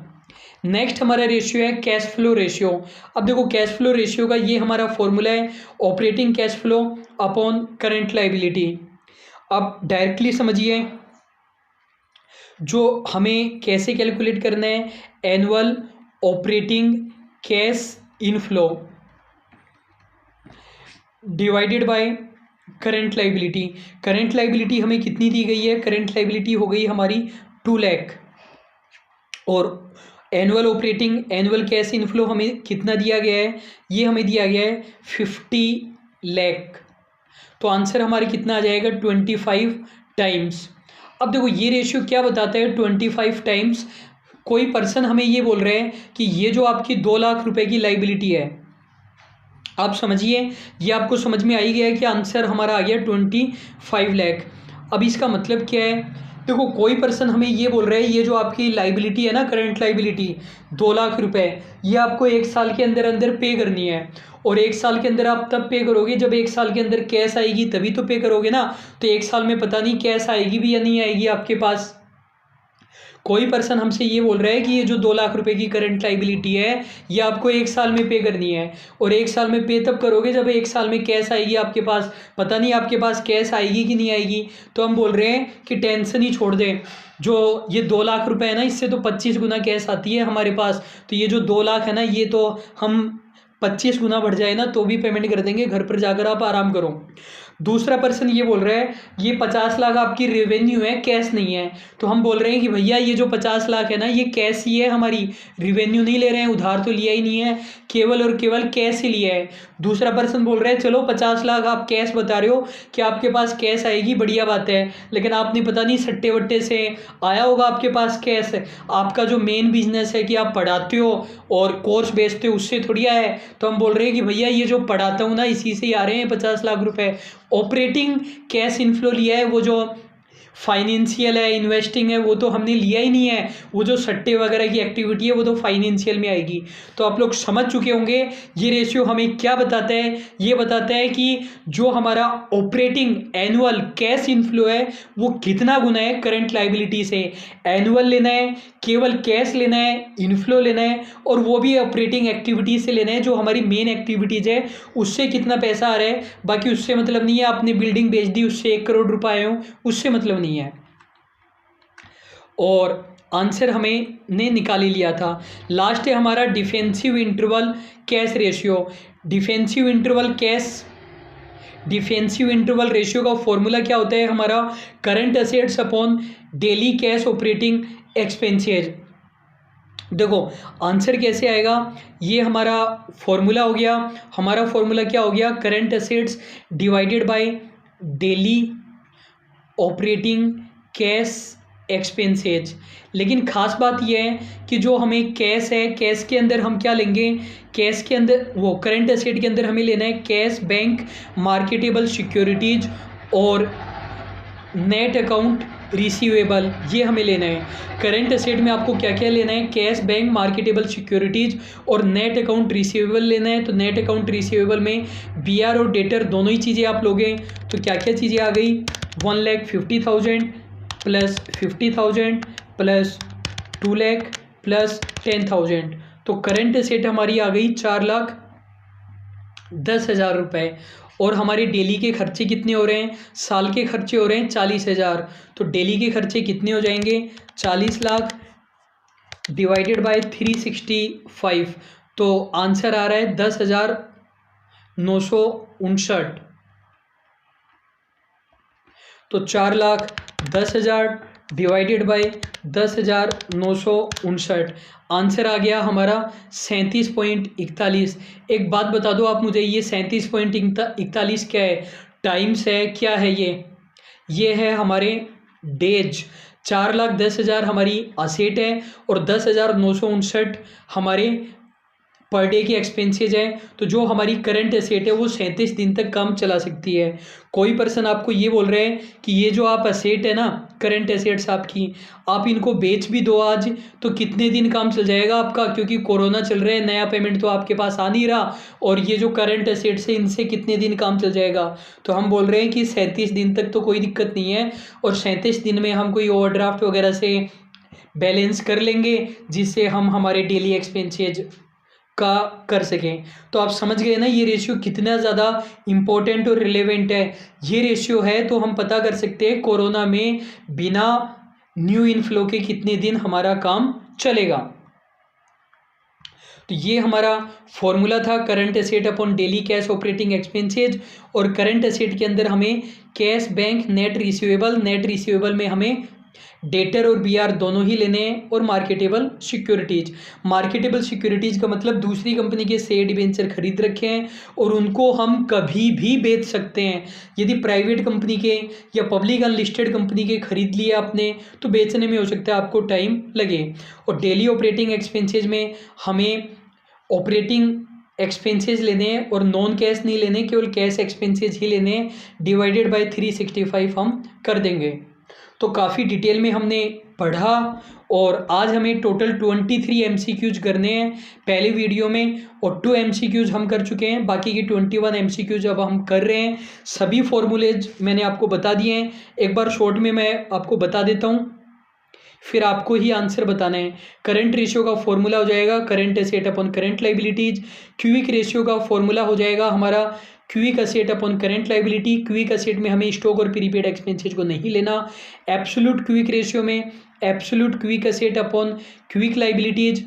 नेक्स्ट हमारा रेशियो है कैश फ्लो रेशियो। अब देखो कैश फ्लो रेशियो का ये हमारा फॉर्मूला है operating cash flow upon current liability. अब डायरेक्टली समझिए जो हमें कैसे कैलकुलेट करना है, annual operating cash inflow divided by current liability. Current liability हमें कितनी दी गई है, करंट लाइबिलिटी हो गई हमारी 2 लाख, और annual operating annual cash inflow हमें कितना दिया गया है, ये हमें दिया गया है 50 लाख। तो आंसर हमारे कितना आ जाएगा 25 टाइम्स। अब देखो ये रेशियो क्या बताता है 25 टाइम्स। कोई पर्सन हमें ये बोल रहे हैं कि ये जो आपकी 2 लाख रुपए की लाइबिलिटी है, आप समझिए ये आपको समझ में आ ही गया है कि आंसर हमारा आ गया 25 लाख। अब इसका मतलब क्या है, देखो कोई पर्सन हमें ये बोल रहा है ये जो आपकी लाइबिलिटी है ना, करंट लाइबिलिटी 2 लाख रुपए, ये आपको 1 साल के अंदर अंदर पे करनी है, और 1 साल के अंदर आप तब पे करोगे जब 1 साल के अंदर कैश आएगी, तभी तो पे करोगे ना। तो 1 साल में पता नहीं कैश आएगी भी या नहीं आएगी आपके पास। कोई पर्सन हमसे ये बोल रहा है कि ये जो 2 लाख रुपए की करंट लाइबिलिटी है ये आपको 1 साल में पे करनी है, और 1 साल में पे तब करोगे जब 1 साल में कैश आएगी आपके पास। पता नहीं आपके पास कैश आएगी कि नहीं आएगी। तो हम बोल रहे हैं कि टेंशन ही छोड़ दें, जो ये 2 लाख रुपए है ना, इससे तो 25 गुना कैश आती है हमारे पास। तो ये जो 2 लाख है ना, ये तो हम 25 गुना बढ़ जाए ना तो भी पेमेंट कर देंगे, घर पर जाकर आप आराम करो। दूसरा पर्सन ये बोल रहा है ये 50 लाख आपकी रेवेन्यू है, कैश नहीं है। तो हम बोल रहे हैं कि भैया ये जो 50 लाख है ना, ये कैश ही है, हमारी रेवेन्यू नहीं ले रहे हैं, उधार तो लिया ही नहीं है, केवल और केवल कैश ही लिया है। दूसरा पर्सन बोल रहा है चलो 50 लाख आप कैश बता रहे हो कि आपके पास कैश आएगी, बढ़िया बात है, लेकिन आपने पता नहीं सट्टे वट्टे से आया होगा आपके पास कैश। आपका जो मेन बिजनेस है कि आप पढ़ाते हो और कोर्स बेचते हो, उससे थोड़ी आया है। तो हम बोल रहे हैं कि भैया ये जो पढ़ाता हूँ ना, इसी से ही आ रहे हैं 50 लाख रुपए। ऑपरेटिंग कैश इनफ्लो लिया है, वो जो फाइनेंशियल है, इन्वेस्टिंग है, वो तो हमने लिया ही नहीं है। वो जो सट्टे वगैरह की एक्टिविटी है वो तो फाइनेंशियल में आएगी। तो आप लोग समझ चुके होंगे ये रेशियो हमें क्या बताता है। ये बताता है कि जो हमारा ऑपरेटिंग एनुअल कैश इनफ्लो है वो कितना गुना है करंट लाइबिलिटी से। एनुअल लेना है, केवल कैश लेना है, इनफ्लो लेना है, और वो भी ऑपरेटिंग एक्टिविटी से लेना है, जो हमारी मेन एक्टिविटीज़ है उससे कितना पैसा आ रहा है। बाकी उससे मतलब नहीं है आपने बिल्डिंग बेच दी उससे 1 करोड़ रुपए आए हो, उससे मतलब नहीं है। और आंसर हमें ने निकाल ही लिया था। लास्ट है हमारा defensive interval cash ratio. Defensive interval ratio का फॉर्मूला क्या होता है हमारा, current assets upon daily cash operating expenses. देखो आंसर कैसे आएगा, ये हमारा फॉर्मूला हो गया। हमारा फॉर्मूला क्या हो गया, current assets divided by daily operating cash expenses. लेकिन खास बात यह है कि जो हमें कैश है, कैश के अंदर हम क्या लेंगे, कैश के अंदर वो करंट एसेट के अंदर हमें लेना है कैश, बैंक, मार्केटेबल सिक्योरिटीज और नेट अकाउंट रिसीवेबल, ये हमें लेना है। करंट एसेट में आपको क्या क्या लेना है, कैश, बैंक, मार्केटेबल सिक्योरिटीज और नेट अकाउंट रिसीवेबल लेना है। तो नेट अकाउंट रिसीवेबल में बीआर और डेटर दोनों ही चीज़ें आप लोगे। तो क्या क्या चीज़ें आ गई, 1,50,000 प्लस 50,000 प्लस 2,00,000 प्लस 10,000। तो करंट एसेट हमारी आ गई 4,10,000 रुपये। और हमारे डेली के खर्चे कितने हो रहे हैं, साल के खर्चे हो रहे हैं 40,000। तो डेली के खर्चे कितने हो जाएंगे, 40 लाख डिवाइडेड बाय 365। तो आंसर आ रहा है 10,959। तो 4,10,000 डिवाइडेड बाय 10,959, आंसर आ गया हमारा 37.41। एक बात बता दो आप मुझे, ये 37.41 क्या है, टाइम्स है, क्या है ये है हमारे डेज। 4,10,000 हमारी असेट है और 10,959 हमारे पर डे की एक्सपेंसेज है। तो जो हमारी करंट एसेट है वो 37 दिन तक काम चला सकती है। कोई पर्सन आपको ये बोल रहे हैं कि ये जो आप एसेट है ना, करंट एसेट्स आपकी, आप इनको बेच भी दो आज तो कितने दिन काम चल जाएगा आपका, क्योंकि कोरोना चल रहा है, नया पेमेंट तो आपके पास आ नहीं रहा, और ये जो करंट एसेट्स है इनसे कितने दिन काम चल जाएगा। तो हम बोल रहे हैं कि 37 दिन तक तो कोई दिक्कत नहीं है, और 37 दिन में हम कोई ओवरड्राफ्ट वगैरह से बैलेंस कर लेंगे जिससे हम हमारे डेली एक्सपेंसेज का कर सकें। तो आप समझ गए ना ये रेशियो कितना ज़्यादा इम्पोर्टेंट और रिलेवेंट है। ये रेशियो है तो हम पता कर सकते हैं कोरोना में बिना न्यू इनफ्लो के कितने दिन हमारा काम चलेगा। तो ये हमारा फॉर्मूला था current asset upon daily cash operating expenses. और करंट एसेट के अंदर हमें कैश, बैंक, नेट रिसीवेबल में हमें डेटर और बीआर दोनों ही लेने हैं, और मार्केटेबल सिक्योरिटीज का मतलब दूसरी कंपनी के शेयर डिबेंचर खरीद रखे हैं और उनको हम कभी भी बेच सकते हैं। यदि प्राइवेट कंपनी के या पब्लिक अनलिस्टेड कंपनी के खरीद लिए आपने तो बेचने में हो सकता है आपको टाइम लगे। और डेली ऑपरेटिंग एक्सपेंसेज में हमें ऑपरेटिंग एक्सपेंसेस लेने हैं और नॉन कैश नहीं लेने, केवल कैश एक्सपेंसेस ही लेने हैं, डिवाइडेड बाय 365 हम कर देंगे। तो काफ़ी डिटेल में हमने पढ़ा, और आज हमें टोटल 23 MCQs करने हैं पहले वीडियो में, और 2 MCQs हम कर चुके हैं, बाकी की 21 MCQs अब हम कर रहे हैं। सभी फॉर्मूलेज मैंने आपको बता दिए हैं, एक बार शॉर्ट में मैं आपको बता देता हूँ, फिर आपको ही आंसर बताना है। करंट रेशियो का फॉर्मूला हो जाएगा current asset upon current liabilities. Quick ratio का फॉर्मूला हो जाएगा हमारा quick asset upon current liability. Quick asset में हमें स्टॉक और प्रीपेड एक्सपेंसेज को नहीं लेना। एब्सोल्यूट क्विक रेशियो में absolute quick asset upon quick liabilities.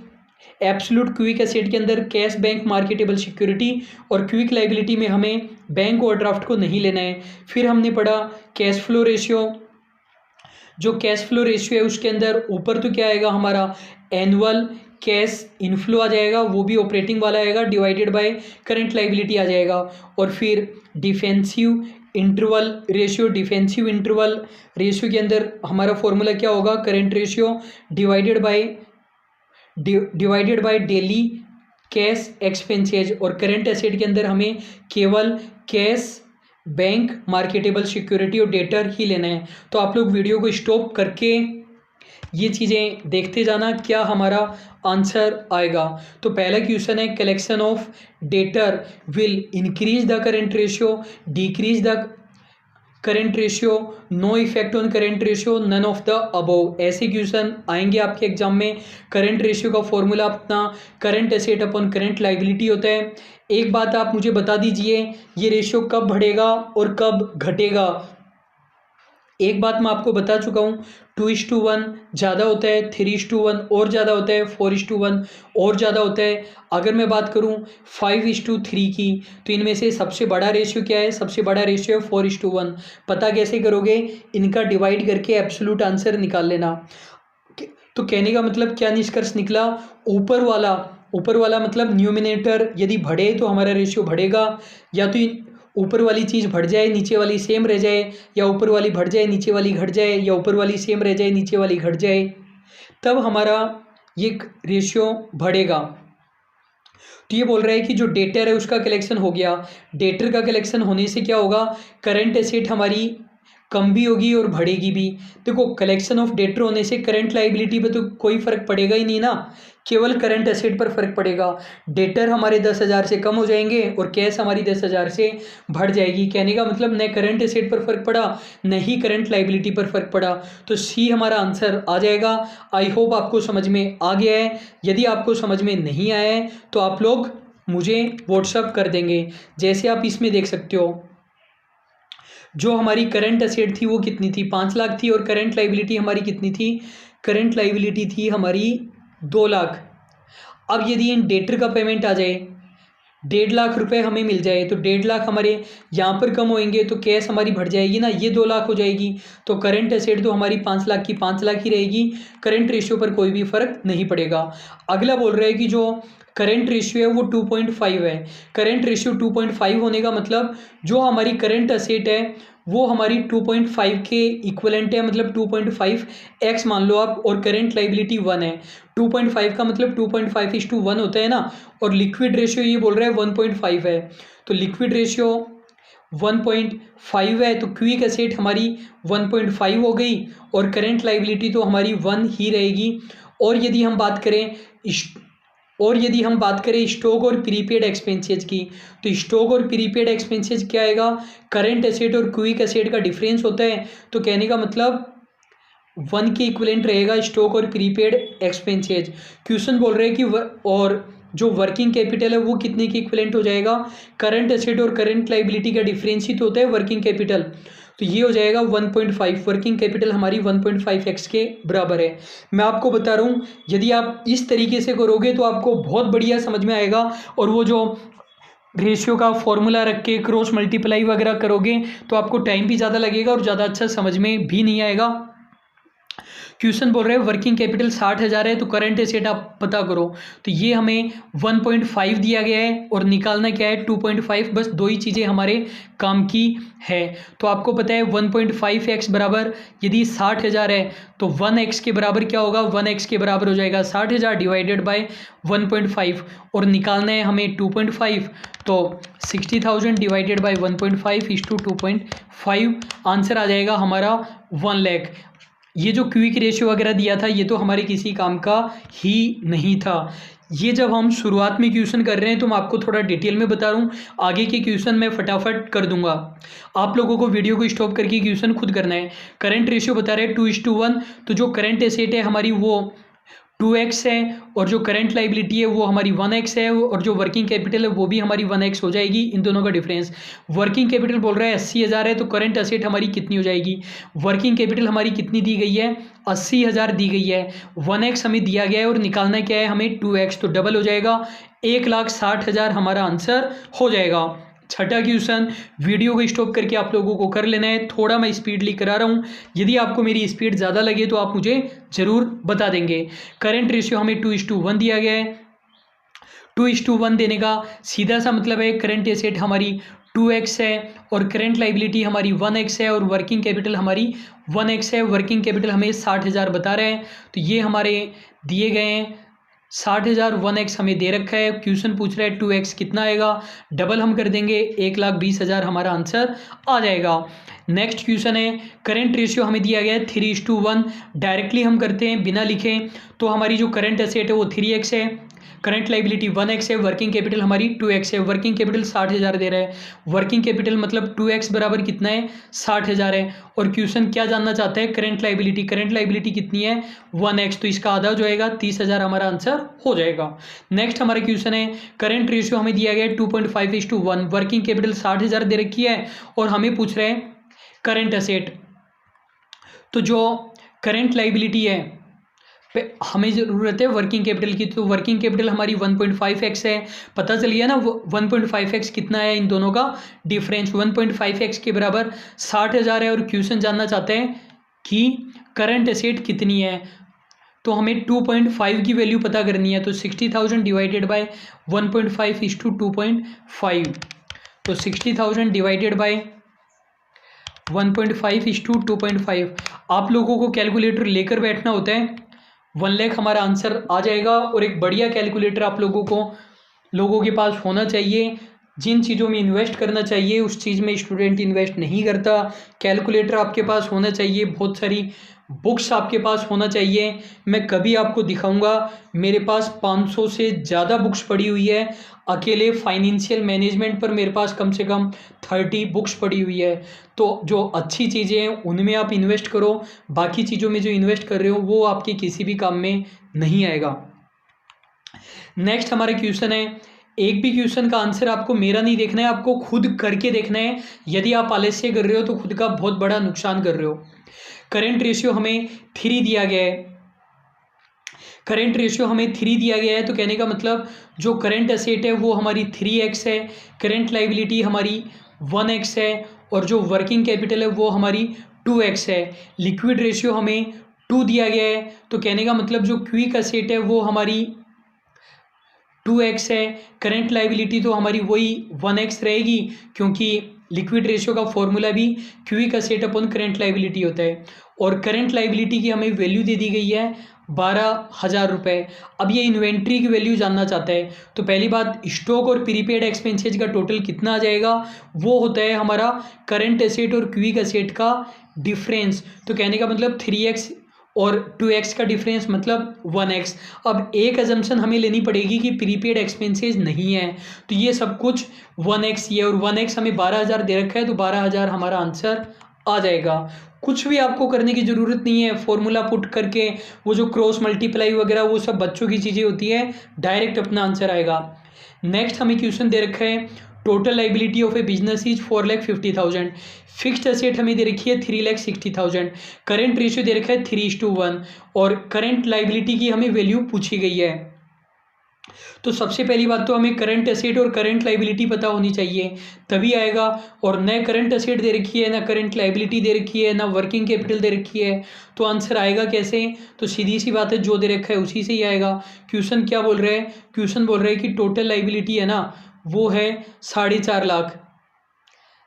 Absolute quick asset के अंदर कैश, बैंक, मार्केटेबल सिक्योरिटी, और क्विक लाइबिलिटी में हमें बैंक ओवरड्राफ्ट को नहीं लेना है। फिर हमने पढ़ा कैश फ्लो रेशियो। जो कैश फ्लो रेशियो है उसके अंदर ऊपर तो क्या आएगा हमारा एनुअल कैश इनफ्लो आ जाएगा, वो भी ऑपरेटिंग वाला आएगा, डिवाइडेड बाय करंट लाइबिलिटी आ जाएगा। और फिर डिफेंसिव इंटरवल रेशियो के अंदर हमारा फॉर्मूला क्या होगा, current ratio divided by daily cash expenses. और करंट एसेट के अंदर हमें केवल कैश, बैंक, मार्केटेबल सिक्योरिटी और डेटर ही लेना है। तो आप लोग वीडियो को स्टॉप करके ये चीज़ें देखते जाना, क्या हमारा आंसर आएगा। तो पहला क्वेश्चन है, collection of debtor will increase the current ratio, decrease the current ratio, no effect on current ratio, none of the above. ऐसे क्वेश्चन आएंगे आपके एग्जाम में। करेंट रेशियो का फॉर्मूला अपना current asset upon current liability होता है। एक बात आप मुझे बता दीजिए, ये रेशियो कब बढ़ेगा और कब घटेगा। एक बात मैं आपको बता चुका हूँ, 2:1 ज़्यादा होता है, 3:1 और ज़्यादा होता है, 4:1 और ज़्यादा होता है। अगर मैं बात करूँ 5:3 की, तो इनमें से सबसे बड़ा रेशियो क्या है? सबसे बड़ा रेशियो है 4:1। पता कैसे करोगे? इनका डिवाइड करके एब्सोल्यूट आंसर निकाल लेना। तो कहने का मतलब क्या निष्कर्ष निकला? ऊपर वाला मतलब न्यूमिनेटर यदि बढ़े तो हमारा रेशियो बढ़ेगा, या तो ऊपर वाली चीज़ बढ़ जाए नीचे वाली सेम रह जाए, या ऊपर वाली बढ़ जाए नीचे वाली घट जाए, या ऊपर वाली सेम रह जाए नीचे वाली घट जाए, तब हमारा ये रेशियो बढ़ेगा। तो ये बोल रहा है कि जो डेटर है उसका कलेक्शन हो गया। डेटर का कलेक्शन होने से क्या होगा? करंट एसेट हमारी कम भी होगी और बढ़ेगी भी। देखो, कलेक्शन ऑफ डेटर होने से करंट लाइबिलिटी पे तो कोई फर्क पड़ेगा ही नहीं ना, केवल करंट एसेट पर फर्क पड़ेगा। डेटर हमारे 10,000 से कम हो जाएंगे और कैश हमारी 10,000 से बढ़ जाएगी। कहने का मतलब न करंट एसेट पर फर्क पड़ा, न ही करंट लाइबिलिटी पर फर्क पड़ा। तो सी हमारा आंसर आ जाएगा। आई होप आपको समझ में आ गया है। यदि आपको समझ में नहीं आया है तो आप लोग मुझे व्हाट्सअप कर देंगे। जैसे आप इसमें देख सकते हो, जो हमारी करंट एसेट थी वो कितनी थी? 5 लाख थी। और करंट लाइबिलिटी हमारी कितनी थी? करंट लाइबिलिटी थी हमारी 2 लाख। अब यदि इन डेटर का पेमेंट आ जाए, 1.5 लाख रुपए हमें मिल जाए, तो 1.5 लाख हमारे यहाँ पर कम होएंगे तो कैश हमारी बढ़ जाएगी ना, ये 2 लाख हो जाएगी। तो करंट एसेट तो हमारी 5 लाख की 5 लाख ही रहेगी। करंट रेशियो पर कोई भी फर्क नहीं पड़ेगा। अगला बोल रहा है कि जो करंट रेशियो है वो 2.5 है। करंट रेशियो 2.5 होने का मतलब जो हमारी करंट एसेट है वो हमारी 2.5 के इक्वलेंट है, मतलब 2.5x मान लो आप, और करंट लाइबिलिटी 1 है। 2.5 का मतलब 2.5:1 होता है ना, और लिक्विड रेशियो ये बोल रहा है 1.5 है। तो लिक्विड रेशियो 1.5 है, तो क्विक एसेट हमारी 1.5 हो गई और करंट लाइबिलिटी तो हमारी 1 ही रहेगी। और यदि हम बात करें स्टॉक और प्रीपेड एक्सपेंसेस की, तो स्टॉक और प्रीपेड एक्सपेंसेस क्या आएगा? करंट एसेट और क्विक एसेट का डिफरेंस होता है। तो कहने का मतलब 1 के इक्विवेलेंट रहेगा स्टॉक और प्रीपेड एक्सपेंसेस। क्वेश्चन बोल रहे हैं कि और जो वर्किंग कैपिटल है वो कितने के इक्विवेलेंट हो जाएगा? करंट एसेट और करंट लाइबिलिटी का डिफरेंस ही तो होता है वर्किंग कैपिटल। तो ये हो जाएगा 1.5। वर्किंग कैपिटल हमारी 1.5x के बराबर है। मैं आपको बता रहा हूँ, यदि आप इस तरीके से करोगे तो आपको बहुत बढ़िया समझ में आएगा। और वो जो रेशियो का फॉर्मूला रख के क्रॉस मल्टीप्लाई वगैरह करोगे तो आपको टाइम भी ज़्यादा लगेगा और ज़्यादा अच्छा समझ में भी नहीं आएगा। क्वेश्चन बोल रहे हैं वर्किंग कैपिटल 60,000 है, तो करंट एसेट आप पता करो। तो ये हमें 1.5 दिया गया है और निकालना क्या है? 2.5। बस दो ही चीज़ें हमारे काम की है। तो आपको पता है 1.5x बराबर, यदि 60,000 है तो 1x के बराबर क्या होगा? 1x के बराबर हो जाएगा 60,000 डिवाइडेड बाय 1.5, और निकालना है हमें 2.5। तो 60,000 डिवाइडेड बाय 1.5:2.5 आंसर आ जाएगा हमारा 1 लाख। ये जो क्विक रेशियो वगैरह दिया था ये तो हमारे किसी काम का ही नहीं था। ये जब हम शुरुआत में क्वेश्चन कर रहे हैं तो मैं आपको थोड़ा डिटेल में बता रहा हूँ, आगे के क्वेश्चन मैं फटाफट कर दूंगा। आप लोगों को वीडियो को स्टॉप करके क्वेश्चन खुद करना है। करंट रेशियो बता रहे हैं 2:1, तो जो करंट एसेट है हमारी वो 2x है, और जो करंट लाइबिलिटी है वो हमारी 1x है, और जो वर्किंग कैपिटल है वो भी हमारी 1x हो जाएगी। इन दोनों का डिफरेंस, वर्किंग कैपिटल बोल रहा है 80,000 है, तो करंट एसेट हमारी कितनी हो जाएगी? वर्किंग कैपिटल हमारी कितनी दी गई है? 80,000 दी गई है। 1x हमें दिया गया है और निकालना क्या है हमें? 2x, तो डबल हो जाएगा 1,60,000 हमारा आंसर हो जाएगा। छठा क्वेश्चन वीडियो को स्टॉप करके आप लोगों को कर लेना है। थोड़ा मैं स्पीडली करा रहा हूँ, यदि आपको मेरी स्पीड ज़्यादा लगे तो आप मुझे ज़रूर बता देंगे। करंट रेशियो हमें 2:1 दिया गया है। 2:1 देने का सीधा सा मतलब है करंट एसेट हमारी 2x है और करंट लाइबिलिटी हमारी 1x है और वर्किंग कैपिटल हमारी 1x है। वर्किंग कैपिटल हमें 60,000 बता रहे हैं, तो ये हमारे दिए गए हैं 60,000 1x हमें दे रखा है, क्वेश्चन पूछ रहा है 2x कितना आएगा, डबल हम कर देंगे 1,20,000 हमारा आंसर आ जाएगा। नेक्स्ट क्वेश्चन है करंट रेशियो हमें दिया गया है 3:1, डायरेक्टली हम करते हैं बिना लिखे। तो हमारी जो करंट एसेट है वो 3x है, करंट लाइबिलिटी 1x है, वर्किंग कैपिटल हमारी 2x है। वर्किंग कैपिटल 60,000 दे रहा है, वर्किंग कैपिटल मतलब 2x बराबर कितना है 60,000 है। और क्वेश्चन क्या जानना चाहता है करंट लाइबिलिटी, करंट लाइबिलिटी कितनी है 1x, तो इसका आधा जो आएगा 30,000 हमारा आंसर हो जाएगा। नेक्स्ट हमारा क्वेश्चन है करंट रेशियो हमें दिया गया है 2.5:1, वर्किंग कैपिटल 60,000 दे रखी है और हमें पूछ रहे हैं करंट एसेट। तो जो करंट लाइबिलिटी है हमें ज़रूरत है वर्किंग कैपिटल की, तो वर्किंग कैपिटल हमारी 1.5x है। पता चल गया ना 1.5x कितना है, इन दोनों का डिफरेंस 1.5x के बराबर 60,000 है। और क्वेश्चन जानना चाहते हैं कि करंट एसेट कितनी है, तो हमें 2.5 की वैल्यू पता करनी है। तो 60,000 डिवाइडेड बाय 1.5 इज टू 2.5, तो 60,000 डिवाइडेड बाय 1.5 इज टू 2.5। आप लोगों को कैलकुलेटर लेकर बैठना होता है, 1 लाख हमारा आंसर आ जाएगा। और एक बढ़िया कैलकुलेटर आप लोगों के पास होना चाहिए। जिन चीज़ों में इन्वेस्ट करना चाहिए उस चीज़ में स्टूडेंट इन्वेस्ट नहीं करता। कैलकुलेटर आपके पास होना चाहिए, बहुत सारी बुक्स आपके पास होना चाहिए। मैं कभी आपको दिखाऊंगा, मेरे पास 500 से ज़्यादा बुक्स पड़ी हुई है। अकेले फाइनेंशियल मैनेजमेंट पर मेरे पास कम से कम 30 बुक्स पड़ी हुई है। तो जो अच्छी चीज़ें हैं उनमें आप इन्वेस्ट करो, बाकी चीज़ों में जो इन्वेस्ट कर रहे हो वो आपके किसी भी काम में नहीं आएगा। नेक्स्ट हमारा क्वेश्चन है, एक भी क्वेश्चन का आंसर आपको मेरा नहीं देखना है, आपको खुद करके देखना है। यदि आप आलस्य कर रहे हो तो खुद का बहुत बड़ा नुकसान कर रहे हो। करंट रेशियो हमें 3 दिया गया है, करंट रेशियो हमें 3 दिया गया है, तो कहने का मतलब जो करंट एसेट है वो हमारी 3x है, करंट लाइबिलिटी हमारी 1x है और जो वर्किंग कैपिटल है वो हमारी 2x है। लिक्विड रेशियो हमें 2 दिया गया है, तो कहने का मतलब जो क्विक एसेट है वो हमारी 2x है, करंट लाइबिलिटी तो हमारी वही 1x रहेगी, क्योंकि लिक्विड रेशियो का फॉर्मूला भी quick asset upon current liability होता है। और करंट लाइबिलिटी की हमें वैल्यू दे दी गई है 12,000 रुपये। अब ये इन्वेंट्री की वैल्यू जानना चाहता है, तो पहली बात स्टॉक और प्रीपेड एक्सपेंसेज का टोटल कितना आ जाएगा, वो होता है हमारा करंट एसेट और क्विक एसेट का डिफरेंस। तो कहने का मतलब 3x और 2x का डिफरेंस मतलब 1x। अब एक अजम्पशन हमें लेनी पड़ेगी कि प्रीपेड एक्सपेंसेस नहीं है, तो ये सब कुछ 1x ही है और 1x हमें 12,000 दे रखा है, तो 12,000 हमारा आंसर आ जाएगा। कुछ भी आपको करने की ज़रूरत नहीं है, फॉर्मूला पुट करके वो जो क्रॉस मल्टीप्लाई वगैरह वो सब बच्चों की चीज़ें होती है, डायरेक्ट अपना आंसर आएगा। नेक्स्ट हमें क्वेश्चन दे रखा है total liability of A business is 4,50,000, fixed asset हमें दे रखी है 3,60,000, करंट रेशियो दे रखा है 3:1 और करंट लाइबिलिटी की हमें वैल्यू पूछी गई है। तो सबसे पहली बात तो हमें करंट एसेट और करंट लाइबिलिटी पता होनी चाहिए, तभी आएगा। और न करंट एसेट दे रखी है, ना करंट लाइबिलिटी दे रखी है, ना वर्किंग कैपिटल दे रखी है, तो आंसर आएगा कैसे। तो सीधी सी बात है, जो दे रखा है उसी से ही आएगा। क्वेश्चन क्या बोल रहे हैं, क्वेश्चन बोल रहे हैं कि टोटल लाइबिलिटी है ना वो है 4.5 लाख।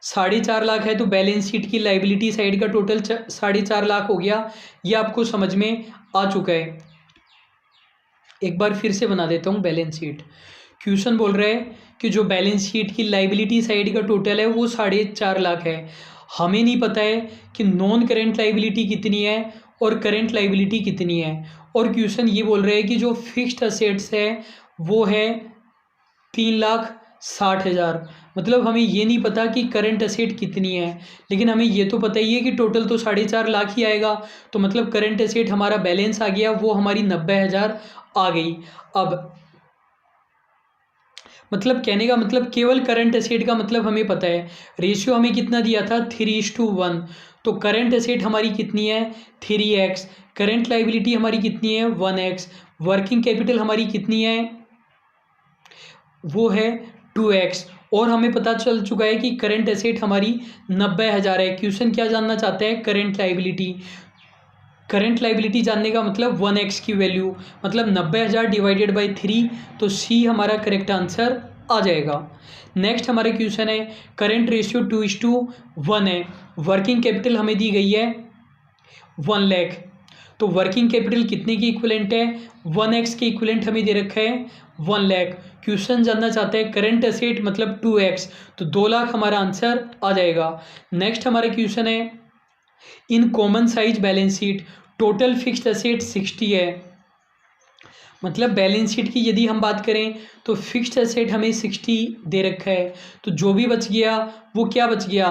4.5 लाख है तो बैलेंस शीट की लाइबिलिटी साइड का टोटल 4.5 लाख हो गया। ये आपको समझ में आ चुका है। एक बार फिर से बना देता हूँ बैलेंस शीट। क्वेश्चन बोल रहा है कि जो बैलेंस शीट की लाइबिलिटी साइड का टोटल है वो 4.5 लाख है। हमें नहीं पता है कि नॉन करेंट लाइबिलिटी कितनी है और करेंट लाइबिलिटी कितनी है। और क्वेश्चन ये बोल रहे हैं कि जो फिक्स्ड असेट्स है वो है 3,60,000। मतलब हमें ये नहीं पता कि करंट एसेट कितनी है, लेकिन हमें ये तो पता ही है कि टोटल तो 4.5 लाख ही आएगा। तो मतलब करंट एसेट हमारा बैलेंस आ गया, वो हमारी 90,000 आ गई। अब मतलब कहने का मतलब केवल करंट एसेट का मतलब हमें पता है। रेशियो हमें कितना दिया था 3:1, तो करंट एसेट हमारी कितनी है 3x, करंट लाइबिलिटी हमारी कितनी है 1x, वर्किंग कैपिटल हमारी कितनी है वो है 2x। और हमें पता चल चुका है कि करंट एसेट हमारी 90,000 है। क्वेश्चन क्या जानना चाहते हैं करंट लाइबिलिटी। करंट लाइबिलिटी जानने का मतलब 1x की वैल्यू, मतलब 90,000 डिवाइडेड बाई 3, तो C हमारा करेक्ट आंसर आ जाएगा। नेक्स्ट हमारा क्वेश्चन है करंट रेशियो 2:1 है, वर्किंग कैपिटल हमें दी गई है 1 लाख। तो वर्किंग कैपिटल कितने की इक्विवेलेंट है, 1x के इक्विवेलेंट हमें दे रखा है 1 लाख। क्वेश्चन जानना चाहते हैं करंट एसेट मतलब 2x, तो 2 लाख हमारा आंसर आ जाएगा। नेक्स्ट हमारा क्वेश्चन है in common size balance sheet total fixed asset 60 है, मतलब बैलेंस शीट की यदि हम बात करें तो फिक्स्ड एसेट हमें 60 दे रखा है, तो जो भी बच गया वो क्या बच गया,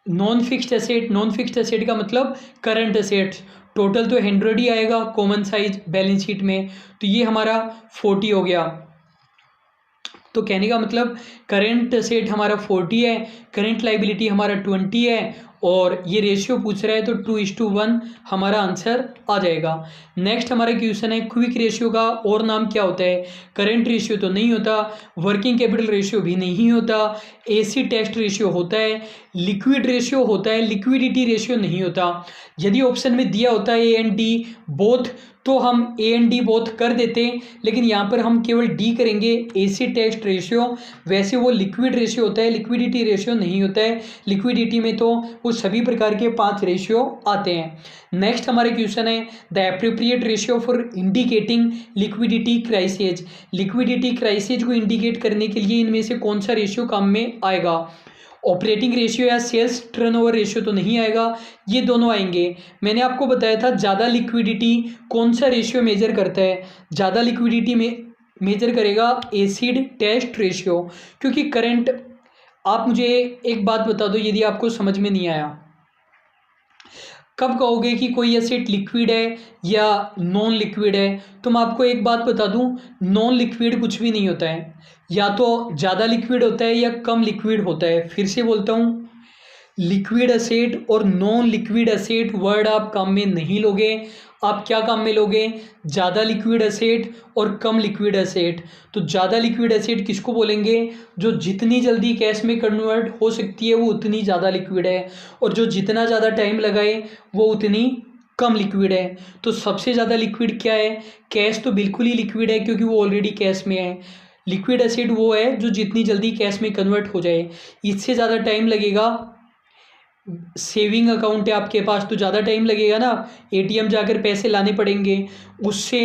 non fixed asset. Non fixed asset का मतलब करंट एसेट, टोटल तो 100 ही आएगा कॉमन साइज बैलेंस शीट में, तो ये हमारा 40 हो गया। तो कहने का मतलब करंट एसेट हमारा 40 है, करंट लाइबिलिटी हमारा 20 है, और ये रेशियो पूछ रहा है तो 2:1 हमारा आंसर आ जाएगा। नेक्स्ट हमारा क्वेश्चन है क्विक रेशियो का और नाम क्या होता है, करंट रेशियो तो नहीं होता, वर्किंग कैपिटल रेशियो भी नहीं होता, एसिड टेस्ट रेशियो होता है, लिक्विड रेशियो होता है, लिक्विडिटी रेशियो नहीं होता। यदि ऑप्शन में दिया होता है ए एंड डी बोथ, तो हम ए एंड डी बोथ कर देते, लेकिन यहाँ पर हम केवल डी करेंगे, एसिड टेस्ट रेशियो। वैसे वो लिक्विड रेशियो होता है, लिक्विडिटी रेशियो नहीं होता है। लिक्विडिटी में तो वो सभी प्रकार के 5 रेशियो आते हैं। नेक्स्ट हमारे क्वेश्चन है the appropriate ratio for indicating liquidity crisis. Liquidity crisis को इंडिकेट करने के लिए इनमें से कौन सा रेशियो काम में आएगा, ऑपरेटिंग रेशियो या सेल्स टर्नओवर रेशियो तो नहीं आएगा, ये दोनों आएंगे। मैंने आपको बताया था ज़्यादा लिक्विडिटी कौन सा रेशियो मेजर करता है, ज़्यादा लिक्विडिटी में मेजर करेगा एसिड टेस्ट रेशियो, क्योंकि करंट। आप मुझे एक बात बता दो यदि आपको समझ में नहीं आया, कब कहोगे कि कोई एसेट लिक्विड है या नॉन लिक्विड है, तो मैं आपको एक बात बता दूं, नॉन लिक्विड कुछ भी नहीं होता है, या तो ज़्यादा लिक्विड होता है या कम लिक्विड होता है। फिर से बोलता हूं, लिक्विड एसेट और नॉन लिक्विड एसेट वर्ड आप काम में नहीं लोगे। आप क्या काम में लोगे, ज़्यादा लिक्विड एसेट और कम लिक्विड एसेट। तो ज़्यादा लिक्विड एसेट किसको बोलेंगे, जो जितनी जल्दी कैश में कन्वर्ट हो सकती है वो उतनी ज़्यादा लिक्विड है, और जो जितना ज़्यादा टाइम लगाए वो उतनी कम लिक्विड है। तो सबसे ज़्यादा लिक्विड क्या है, कैश तो बिल्कुल ही लिक्विड है क्योंकि वो ऑलरेडी कैश में है। लिक्विड एसेट वो है जो जितनी जल्दी कैश में कन्वर्ट हो जाए, इससे ज़्यादा टाइम लगेगा। सेविंग अकाउंट है आपके पास तो ज़्यादा टाइम लगेगा ना, एटीएम जाकर पैसे लाने पड़ेंगे। उससे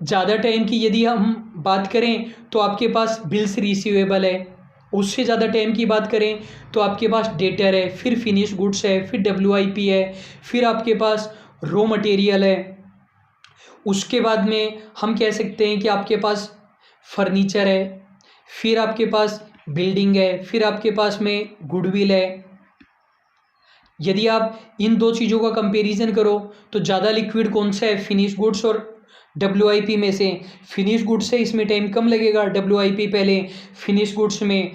ज़्यादा टाइम की यदि हम बात करें तो आपके पास बिल्स रिसीवेबल है। उससे ज़्यादा टाइम की बात करें तो आपके पास डेटर है, फिर फिनिश गुड्स है, फिर WIP है, फिर आपके पास रॉ मटेरियल है। उसके बाद में हम कह सकते हैं कि आपके पास फर्नीचर है, फिर आपके पास बिल्डिंग है, फिर आपके पास में गुडविल है। यदि आप इन दो चीज़ों का कंपैरिजन करो तो ज़्यादा लिक्विड कौन सा है, फिनिश गुड्स और WIP में से फिनिश गुड्स है, इसमें टाइम कम लगेगा। WIP पहले फिनिश गुड्स में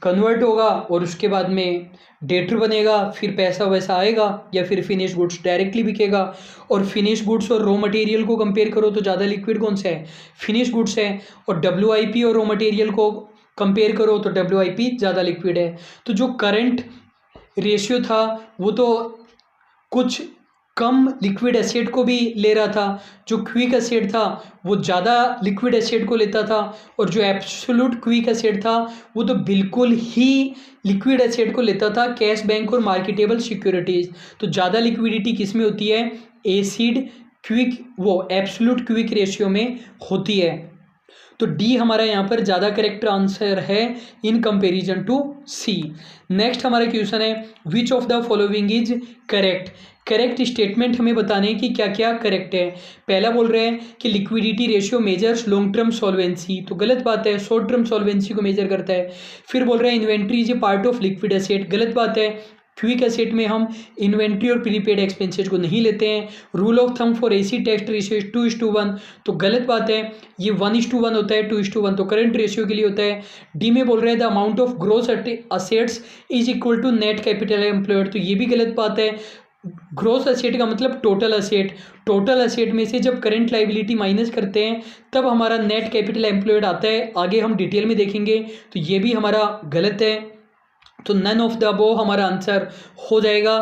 कन्वर्ट होगा और उसके बाद में डेटर बनेगा, फिर पैसा वैसा आएगा, या फिर फिनिश गुड्स डायरेक्टली बिकेगा। और फिनिश गुड्स और रॉ मटेरियल को कंपेयर करो तो ज़्यादा लिक्विड कौन सा है, फिनिश गुड्स है। और WIP और रॉ मटेरियल को कंपेयर करो तो WIP ज़्यादा लिक्विड है। तो जो करंट रेशियो था वो तो कुछ कम लिक्विड एसेट को भी ले रहा था, जो क्विक एसेट था वो ज़्यादा लिक्विड एसेट को लेता था, और जो एब्सोल्यूट क्विक एसेट था वो तो बिल्कुल ही लिक्विड एसेट को लेता था, कैश बैंक और मार्केटेबल सिक्योरिटीज़। तो ज़्यादा लिक्विडिटी किस में होती है, एसिड क्विक वो एब्सोल्यूट क्विक रेशियो में होती है। तो डी हमारा यहाँ पर ज़्यादा करेक्ट आंसर है in comparison to C. Next हमारा क्वेश्चन है which of the following is correct. Correct statement हमें बताने हैं कि क्या क्या करेक्ट है। पहला बोल रहे हैं कि liquidity ratio measures long term solvency, तो गलत बात है, शॉर्ट टर्म सॉल्वेंसी को मेजर करता है। फिर बोल रहे हैं inventory is a part of liquid asset, गलत बात है, क्विक एसेट में हम इन्वेंट्री और प्रीपेड एक्सपेंसेस को नहीं लेते हैं। Rule of thumb for acid test ratio 2:1, तो गलत बात है, ये 1:1 होता है, 2:1 तो करंट रेशियो के लिए होता है। डी में बोल रहे हैं the amount of gross assets is equal to net capital employed, तो ये भी गलत बात है। ग्रोस एसेट का मतलब टोटल एसेट, टोटल एसेट में से जब करंट लाइबिलिटी माइनस करते हैं तब हमारा नेट कैपिटल एम्प्लॉयड आता है, आगे हम डिटेल में देखेंगे। तो ये भी हमारा गलत है, तो नन ऑफ द अबव हमारा आंसर हो जाएगा।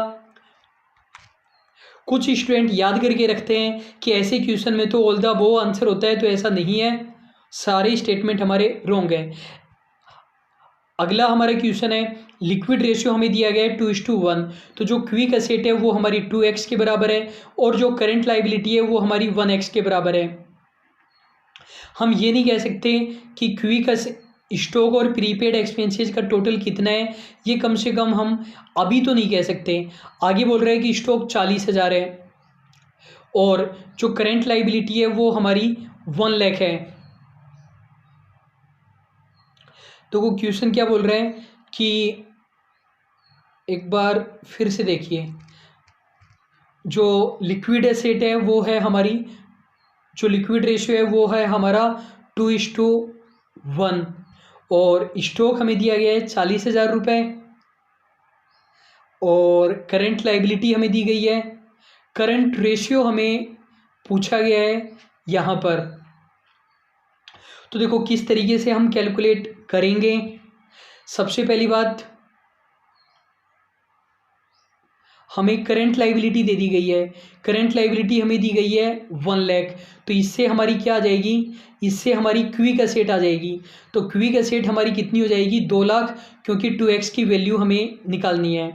कुछ स्टूडेंट याद करके रखते हैं कि ऐसे क्वेश्चन में तो ऑल द अबव आंसर होता है, तो ऐसा नहीं है, सारे स्टेटमेंट हमारे रॉन्ग है। अगला हमारा क्वेश्चन है लिक्विड रेशियो हमें दिया गया है 2:1, तो जो क्विक एसेट है वो हमारी 2x के बराबर है और जो करंट लाइबिलिटी है वो हमारी 1x के बराबर है। हम ये नहीं कह सकते कि क्विक स्टॉक और प्रीपेड एक्सपेंसेस का टोटल कितना है, ये कम से कम हम अभी तो नहीं कह सकते। आगे बोल रहे हैं कि स्टॉक 40,000 है और जो करंट लाइबिलिटी है वो हमारी 1 लाख है। तो वो क्वेश्चन क्या बोल रहे हैं कि एक बार फिर से देखिए, जो लिक्विड एसेट है वो है हमारी, जो लिक्विड रेशियो है वो है हमारा 2:1 और स्टॉक हमें दिया गया है 40,000 रुपये और करंट लाइबिलिटी हमें दी गई है। करंट रेशियो हमें पूछा गया है यहाँ पर। तो देखो किस तरीके से हम कैलकुलेट करेंगे। सबसे पहली बात, हमें करंट लाइबिलिटी दे दी गई है, करंट लाइबिलिटी हमें दी गई है 1 लाख, तो इससे हमारी क्या आ जाएगी, इससे हमारी क्विक एसेट आ जाएगी। तो क्विक एसेट हमारी कितनी हो जाएगी, 2 लाख, क्योंकि 2x की वैल्यू हमें निकालनी है।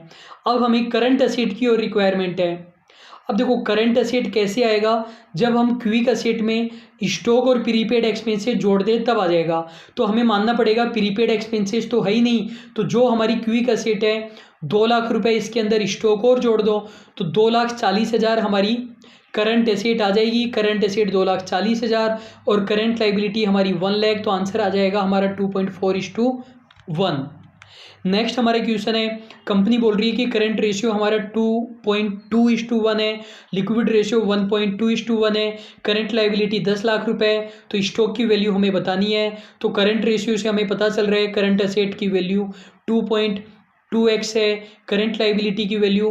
अब हमें करंट एसेट की और रिक्वायरमेंट है। अब देखो करंट एसेट कैसे आएगा, जब हम क्विक एसेट में स्टॉक और प्रीपेड एक्सपेंसेस जोड़ दें तब आ जाएगा। तो हमें मानना पड़ेगा प्रीपेड एक्सपेंसेस तो है ही नहीं, तो जो हमारी क्विक एसेट है 2 लाख रुपए, इसके अंदर स्टॉक और जोड़ दो तो 2,40,000 हमारी करंट एसेट आ जाएगी। करंट एसेट 2,40,000 और करंट लाइबिलिटी हमारी 1 लाख, तो आंसर आ जाएगा हमारा 2.4:1। नेक्स्ट हमारा क्वेश्चन है, कंपनी बोल रही है कि करंट रेशियो हमारा 2.2:1 है, लिक्विड रेशियो 1.2:1 है, करंट लाइबिलिटी 10 लाख रुपए, तो स्टॉक की वैल्यू हमें बतानी है। तो करंट रेशियो से हमें पता चल रहा है करंट एसेट की वैल्यू 2.2x है, करंट लाइबिलिटी की वैल्यू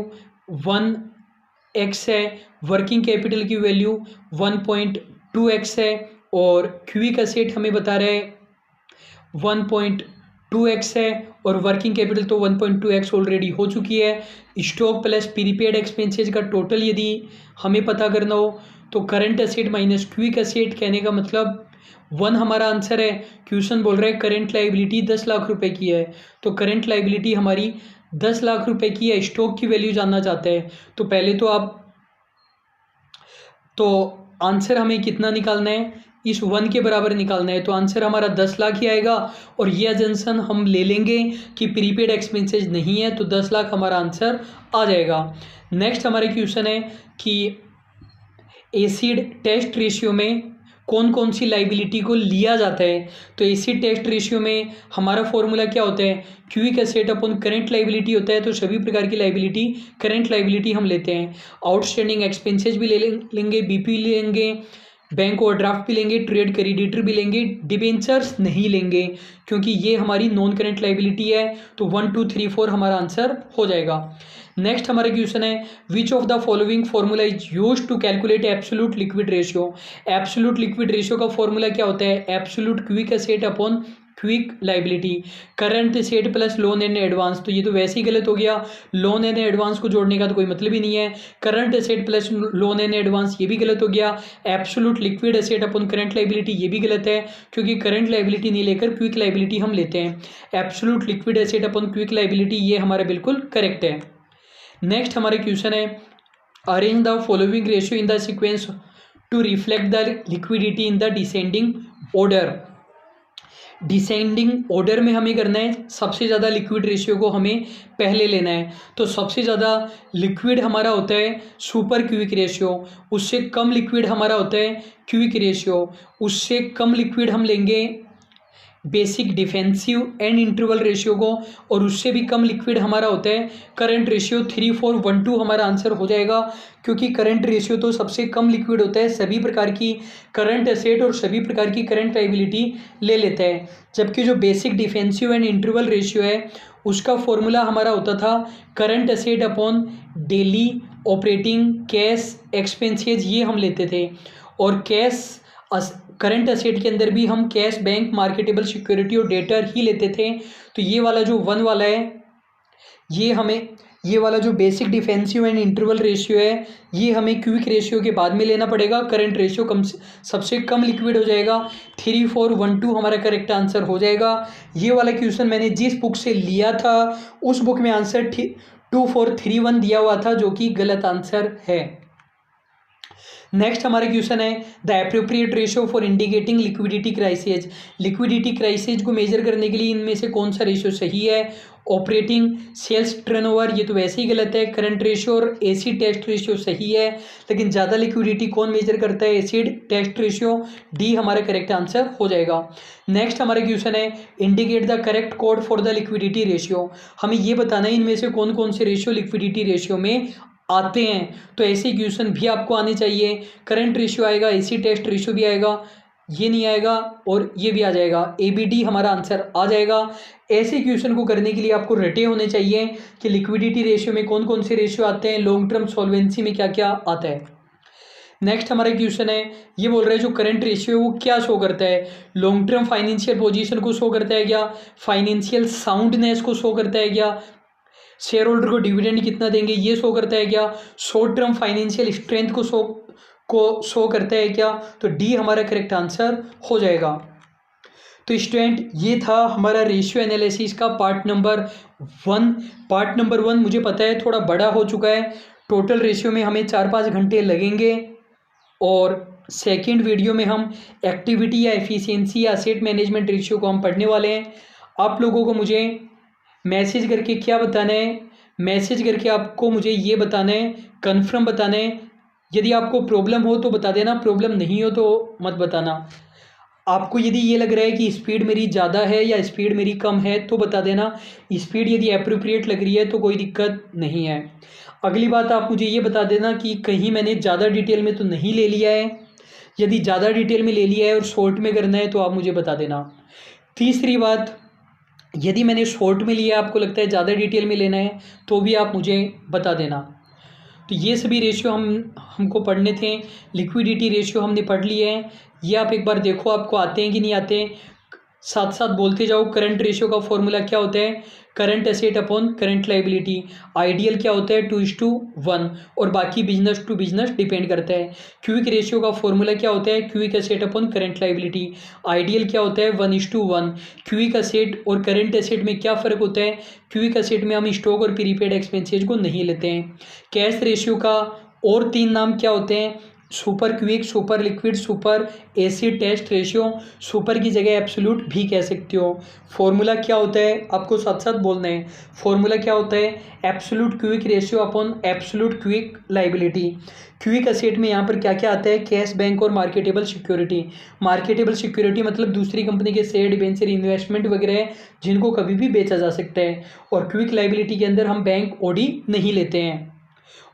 1x है, वर्किंग कैपिटल की वैल्यू 1.2x है और क्विक एसेट हमें बता रहे हैं 1.2x है और वर्किंग कैपिटल तो 1.2x ऑलरेडी हो चुकी है। स्टॉक प्लस प्रीपेड एक्सपेंसेस का टोटल यदि हमें पता करना हो तो current asset minus quick asset, कहने का मतलब 1 हमारा आंसर है। क्वेश्चन बोल रहे हैं करंट लाइबिलिटी 10 लाख रुपए की है, तो करंट लाइबिलिटी हमारी 10 लाख रुपए की है। स्टॉक की वैल्यू जानना चाहते हैं तो पहले तो आंसर हमें कितना निकालना है, इस 1 के बराबर निकालना है, तो आंसर हमारा 10 लाख ही आएगा। और ये एजम्पशन हम ले लेंगे कि प्रीपेड एक्सपेंसेस नहीं है, तो 10 लाख हमारा आंसर आ जाएगा। नेक्स्ट हमारे क्वेश्चन है कि एसिड टेस्ट रेशियो में कौन कौन सी लाइबिलिटी को लिया जाता है। तो एसिड टेस्ट रेशियो में हमारा फॉर्मूला क्या होता है, quick asset upon current liability होता है। तो सभी प्रकार की लाइबिलिटी करंट लाइबिलिटी हम लेते हैं। आउटस्टैंडिंग एक्सपेंसेस भी लेंगे, बीपी लेंगे, बैंक ओवरड्राफ्ट भी लेंगे, ट्रेड क्रेडिटर भी लेंगे, डिबेंचर्स नहीं लेंगे क्योंकि ये हमारी नॉन करंट लाइबिलिटी है। तो 1 2 3 4 हमारा आंसर हो जाएगा। नेक्स्ट हमारा क्वेश्चन है, which of the following formula is used to calculate absolute liquid ratio. Absolute liquid ratio का फॉर्मूला क्या होता है, absolute quick asset upon quick liability, current asset plus loan and advance. तो ये तो वैसे ही गलत हो गया, लोन एंड एडवांस को जोड़ने का तो कोई मतलब ही नहीं है। Current asset plus loan and advance ये भी गलत हो गया। Absolute liquid asset upon current liability ये भी गलत है क्योंकि करंट लाइबिलिटी नहीं लेकर क्विक लाइबिलिटी हम लेते हैं। Absolute liquid asset upon quick liability ये हमारा बिल्कुल करेक्ट है। नेक्स्ट हमारे क्वेश्चन है, arrange the following ratio in the sequence to reflect the liquidity in the descending order. Descending order में हमें करना है, सबसे ज़्यादा लिक्विड रेशियो को हमें पहले लेना है। तो सबसे ज़्यादा लिक्विड हमारा होता है सुपर क्विक रेशियो, उससे कम लिक्विड हमारा होता है क्विक रेशियो, उससे कम लिक्विड हम लेंगे basic defensive and interval ratio को, और उससे भी कम लिक्विड हमारा होता है करंट रेशियो। 3 4 1 2 हमारा आंसर हो जाएगा क्योंकि करंट रेशियो तो सबसे कम लिक्विड होता है, सभी प्रकार की करंट एसेट और सभी प्रकार की करंट लाइबिलिटी ले लेता है। जबकि जो basic defensive and interval ratio है उसका फॉर्मूला हमारा होता था current asset upon daily operating cash expenses, ये हम लेते थे। और कैश करंट एसेट के अंदर भी हम कैश, बैंक, मार्केटेबल सिक्योरिटी और डेटर ही लेते थे। तो ये वाला जो 1 वाला है ये हमें ये वाला जो basic defensive and interval ratio है ये हमें क्विक रेशियो के बाद में लेना पड़ेगा। करंट रेशियो सबसे कम लिक्विड हो जाएगा। 3412 हमारा करेक्ट आंसर हो जाएगा। ये वाला क्वेश्चन मैंने जिस बुक से लिया था उस बुक में आंसर 2431 दिया हुआ था, जो कि गलत आंसर है। नेक्स्ट हमारा क्वेश्चन है the appropriate ratio for indicating liquidity crisis. Liquidity crisis को मेजर करने के लिए इनमें से कौन सा रेशियो सही है? ऑपरेटिंग सेल्स टर्नओवर, ये तो वैसे ही गलत है। करंट रेशियो और एसिड टेस्ट रेशियो सही है, लेकिन ज़्यादा लिक्विडिटी कौन मेजर करता है? Acid test ratio. डी हमारा करेक्ट आंसर हो जाएगा। नेक्स्ट हमारा क्वेश्चन है indicate the correct code for the liquidity ratio. हमें ये बताना है इनमें से कौन कौन से रेशियो लिक्विडिटी रेशियो में आते हैं। तो ऐसे क्वेश्चन भी आपको आने चाहिए। करंट रेशियो आएगा, एसी टेस्ट रेशियो भी आएगा, ये नहीं आएगा और ये भी आ जाएगा। ABD हमारा आंसर आ जाएगा। ऐसे क्वेश्चन को करने के लिए आपको रटे होने चाहिए कि लिक्विडिटी रेशियो में कौन कौन से रेशियो आते हैं, लॉन्ग टर्म सॉल्वेंसी में क्या क्या आता है। नेक्स्ट हमारा क्वेश्चन है ये बोल रहा है जो करंट रेशियो है वो क्या शो करता है? लॉन्ग टर्म फाइनेंशियल पोजीशन को शो करता है क्या? फाइनेंशियल साउंडनेस को शो करता है क्या? शेयर होल्डर को डिविडेंड कितना देंगे ये शो करता है क्या? शॉर्ट टर्म फाइनेंशियल स्ट्रेंथ को शो करता है क्या? तो डी हमारा करेक्ट आंसर हो जाएगा। तो स्टूडेंट ये था हमारा रेशियो एनालिसिस का पार्ट नंबर 1। पार्ट नंबर 1 मुझे पता है थोड़ा बड़ा हो चुका है। टोटल रेशियो में हमें 4-5 घंटे लगेंगे और सेकंड वीडियो में हम एक्टिविटी या एफिशिएंसी या एसेट मैनेजमेंट रेशियो को हम पढ़ने वाले हैं। आप लोगों को मुझे मैसेज करके क्या बताना है? मैसेज करके आपको मुझे ये बताना है, कन्फर्म बताना है। यदि आपको प्रॉब्लम हो तो बता देना, प्रॉब्लम नहीं हो तो मत बताना। आपको यदि ये लग रहा है कि स्पीड मेरी ज़्यादा है या स्पीड मेरी कम है तो बता देना। स्पीड यदि अप्रोप्रिएट लग रही है तो कोई दिक्कत नहीं है। अगली बात आप मुझे ये बता देना कि कहीं मैंने ज़्यादा डिटेल में तो नहीं ले लिया है। यदि ज़्यादा डिटेल में ले लिया है और शॉर्ट में करना है तो आप मुझे बता देना। तीसरी बात, यदि मैंने शॉर्ट में लिया आपको लगता है ज़्यादा डिटेल में लेना है तो भी आप मुझे बता देना। तो ये सभी रेशियो हमको पढ़ने थे। लिक्विडिटी रेशियो हमने पढ़ लिए हैं, ये आप एक बार देखो आपको आते हैं कि नहीं आते। साथ साथ बोलते जाओ। करंट रेशियो का फॉर्मूला क्या होता है? Current asset upon current liability. Ideal क्या होता है? 2:1 और बाकी बिजनेस टू बिजनेस डिपेंड करता है। क्विक रेशियो का फॉर्मूला क्या होता है? Quick asset upon current liability. Ideal क्या होता है? 1:1। क्विक एसेट और करंट एसेट में क्या फ़र्क होता है? क्विक एसेट में हम स्टॉक और प्रीपेड एक्सपेंसेज को नहीं लेते हैं। कैश रेशियो का और 3 नाम क्या होते हैं? Super quick, super liquid, super acid test ratio. Super की जगह एब्सोल्यूट भी कह सकते हो। फॉर्मूला क्या होता है आपको साथ साथ बोलना है। फॉर्मूला क्या होता है? Absolute quick ratio upon absolute quick liability. Quick asset में यहाँ पर क्या क्या आता है? कैश, बैंक और मार्केटेबल सिक्योरिटी। मार्केटेबल सिक्योरिटी मतलब दूसरी कंपनी के शेयर, डिबेंचर, इन्वेस्टमेंट वगैरह जिनको कभी भी बेचा जा सकता है। और क्विक लाइबिलिटी के अंदर हम बैंक ओडी नहीं लेते हैं।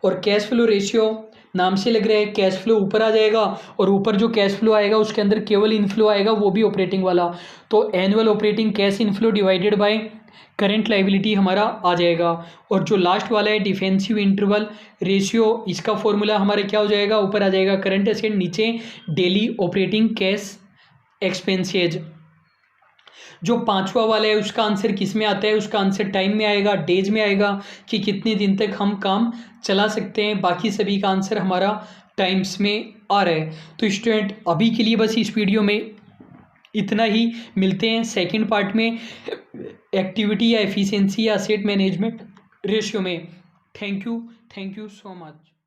और कैश फ्लो रेशियो नाम से लग रहा है कैश फ्लो ऊपर आ जाएगा और ऊपर जो कैश फ्लो आएगा उसके अंदर केवल इनफ्लो आएगा, वो भी ऑपरेटिंग वाला। तो annual operating cash inflow divided by current liability हमारा आ जाएगा। और जो लास्ट वाला है डिफेंसिव इंटरवल रेशियो, इसका फॉर्मूला हमारा क्या हो जाएगा? ऊपर आ जाएगा करंट एसेट, नीचे डेली ऑपरेटिंग कैश एक्सपेंसेज। जो 5वां वाला है उसका आंसर किस में आता है? उसका आंसर टाइम में आएगा, डेज में आएगा कि कितने दिन तक हम काम चला सकते हैं। बाकी सभी का आंसर हमारा टाइम्स में आ रहा है। तो स्टूडेंट अभी के लिए बस इस वीडियो में इतना ही। मिलते हैं सेकंड पार्ट में एक्टिविटी या एफिशिएंसी या एसेट मैनेजमेंट रेशियो में। Thank you so much.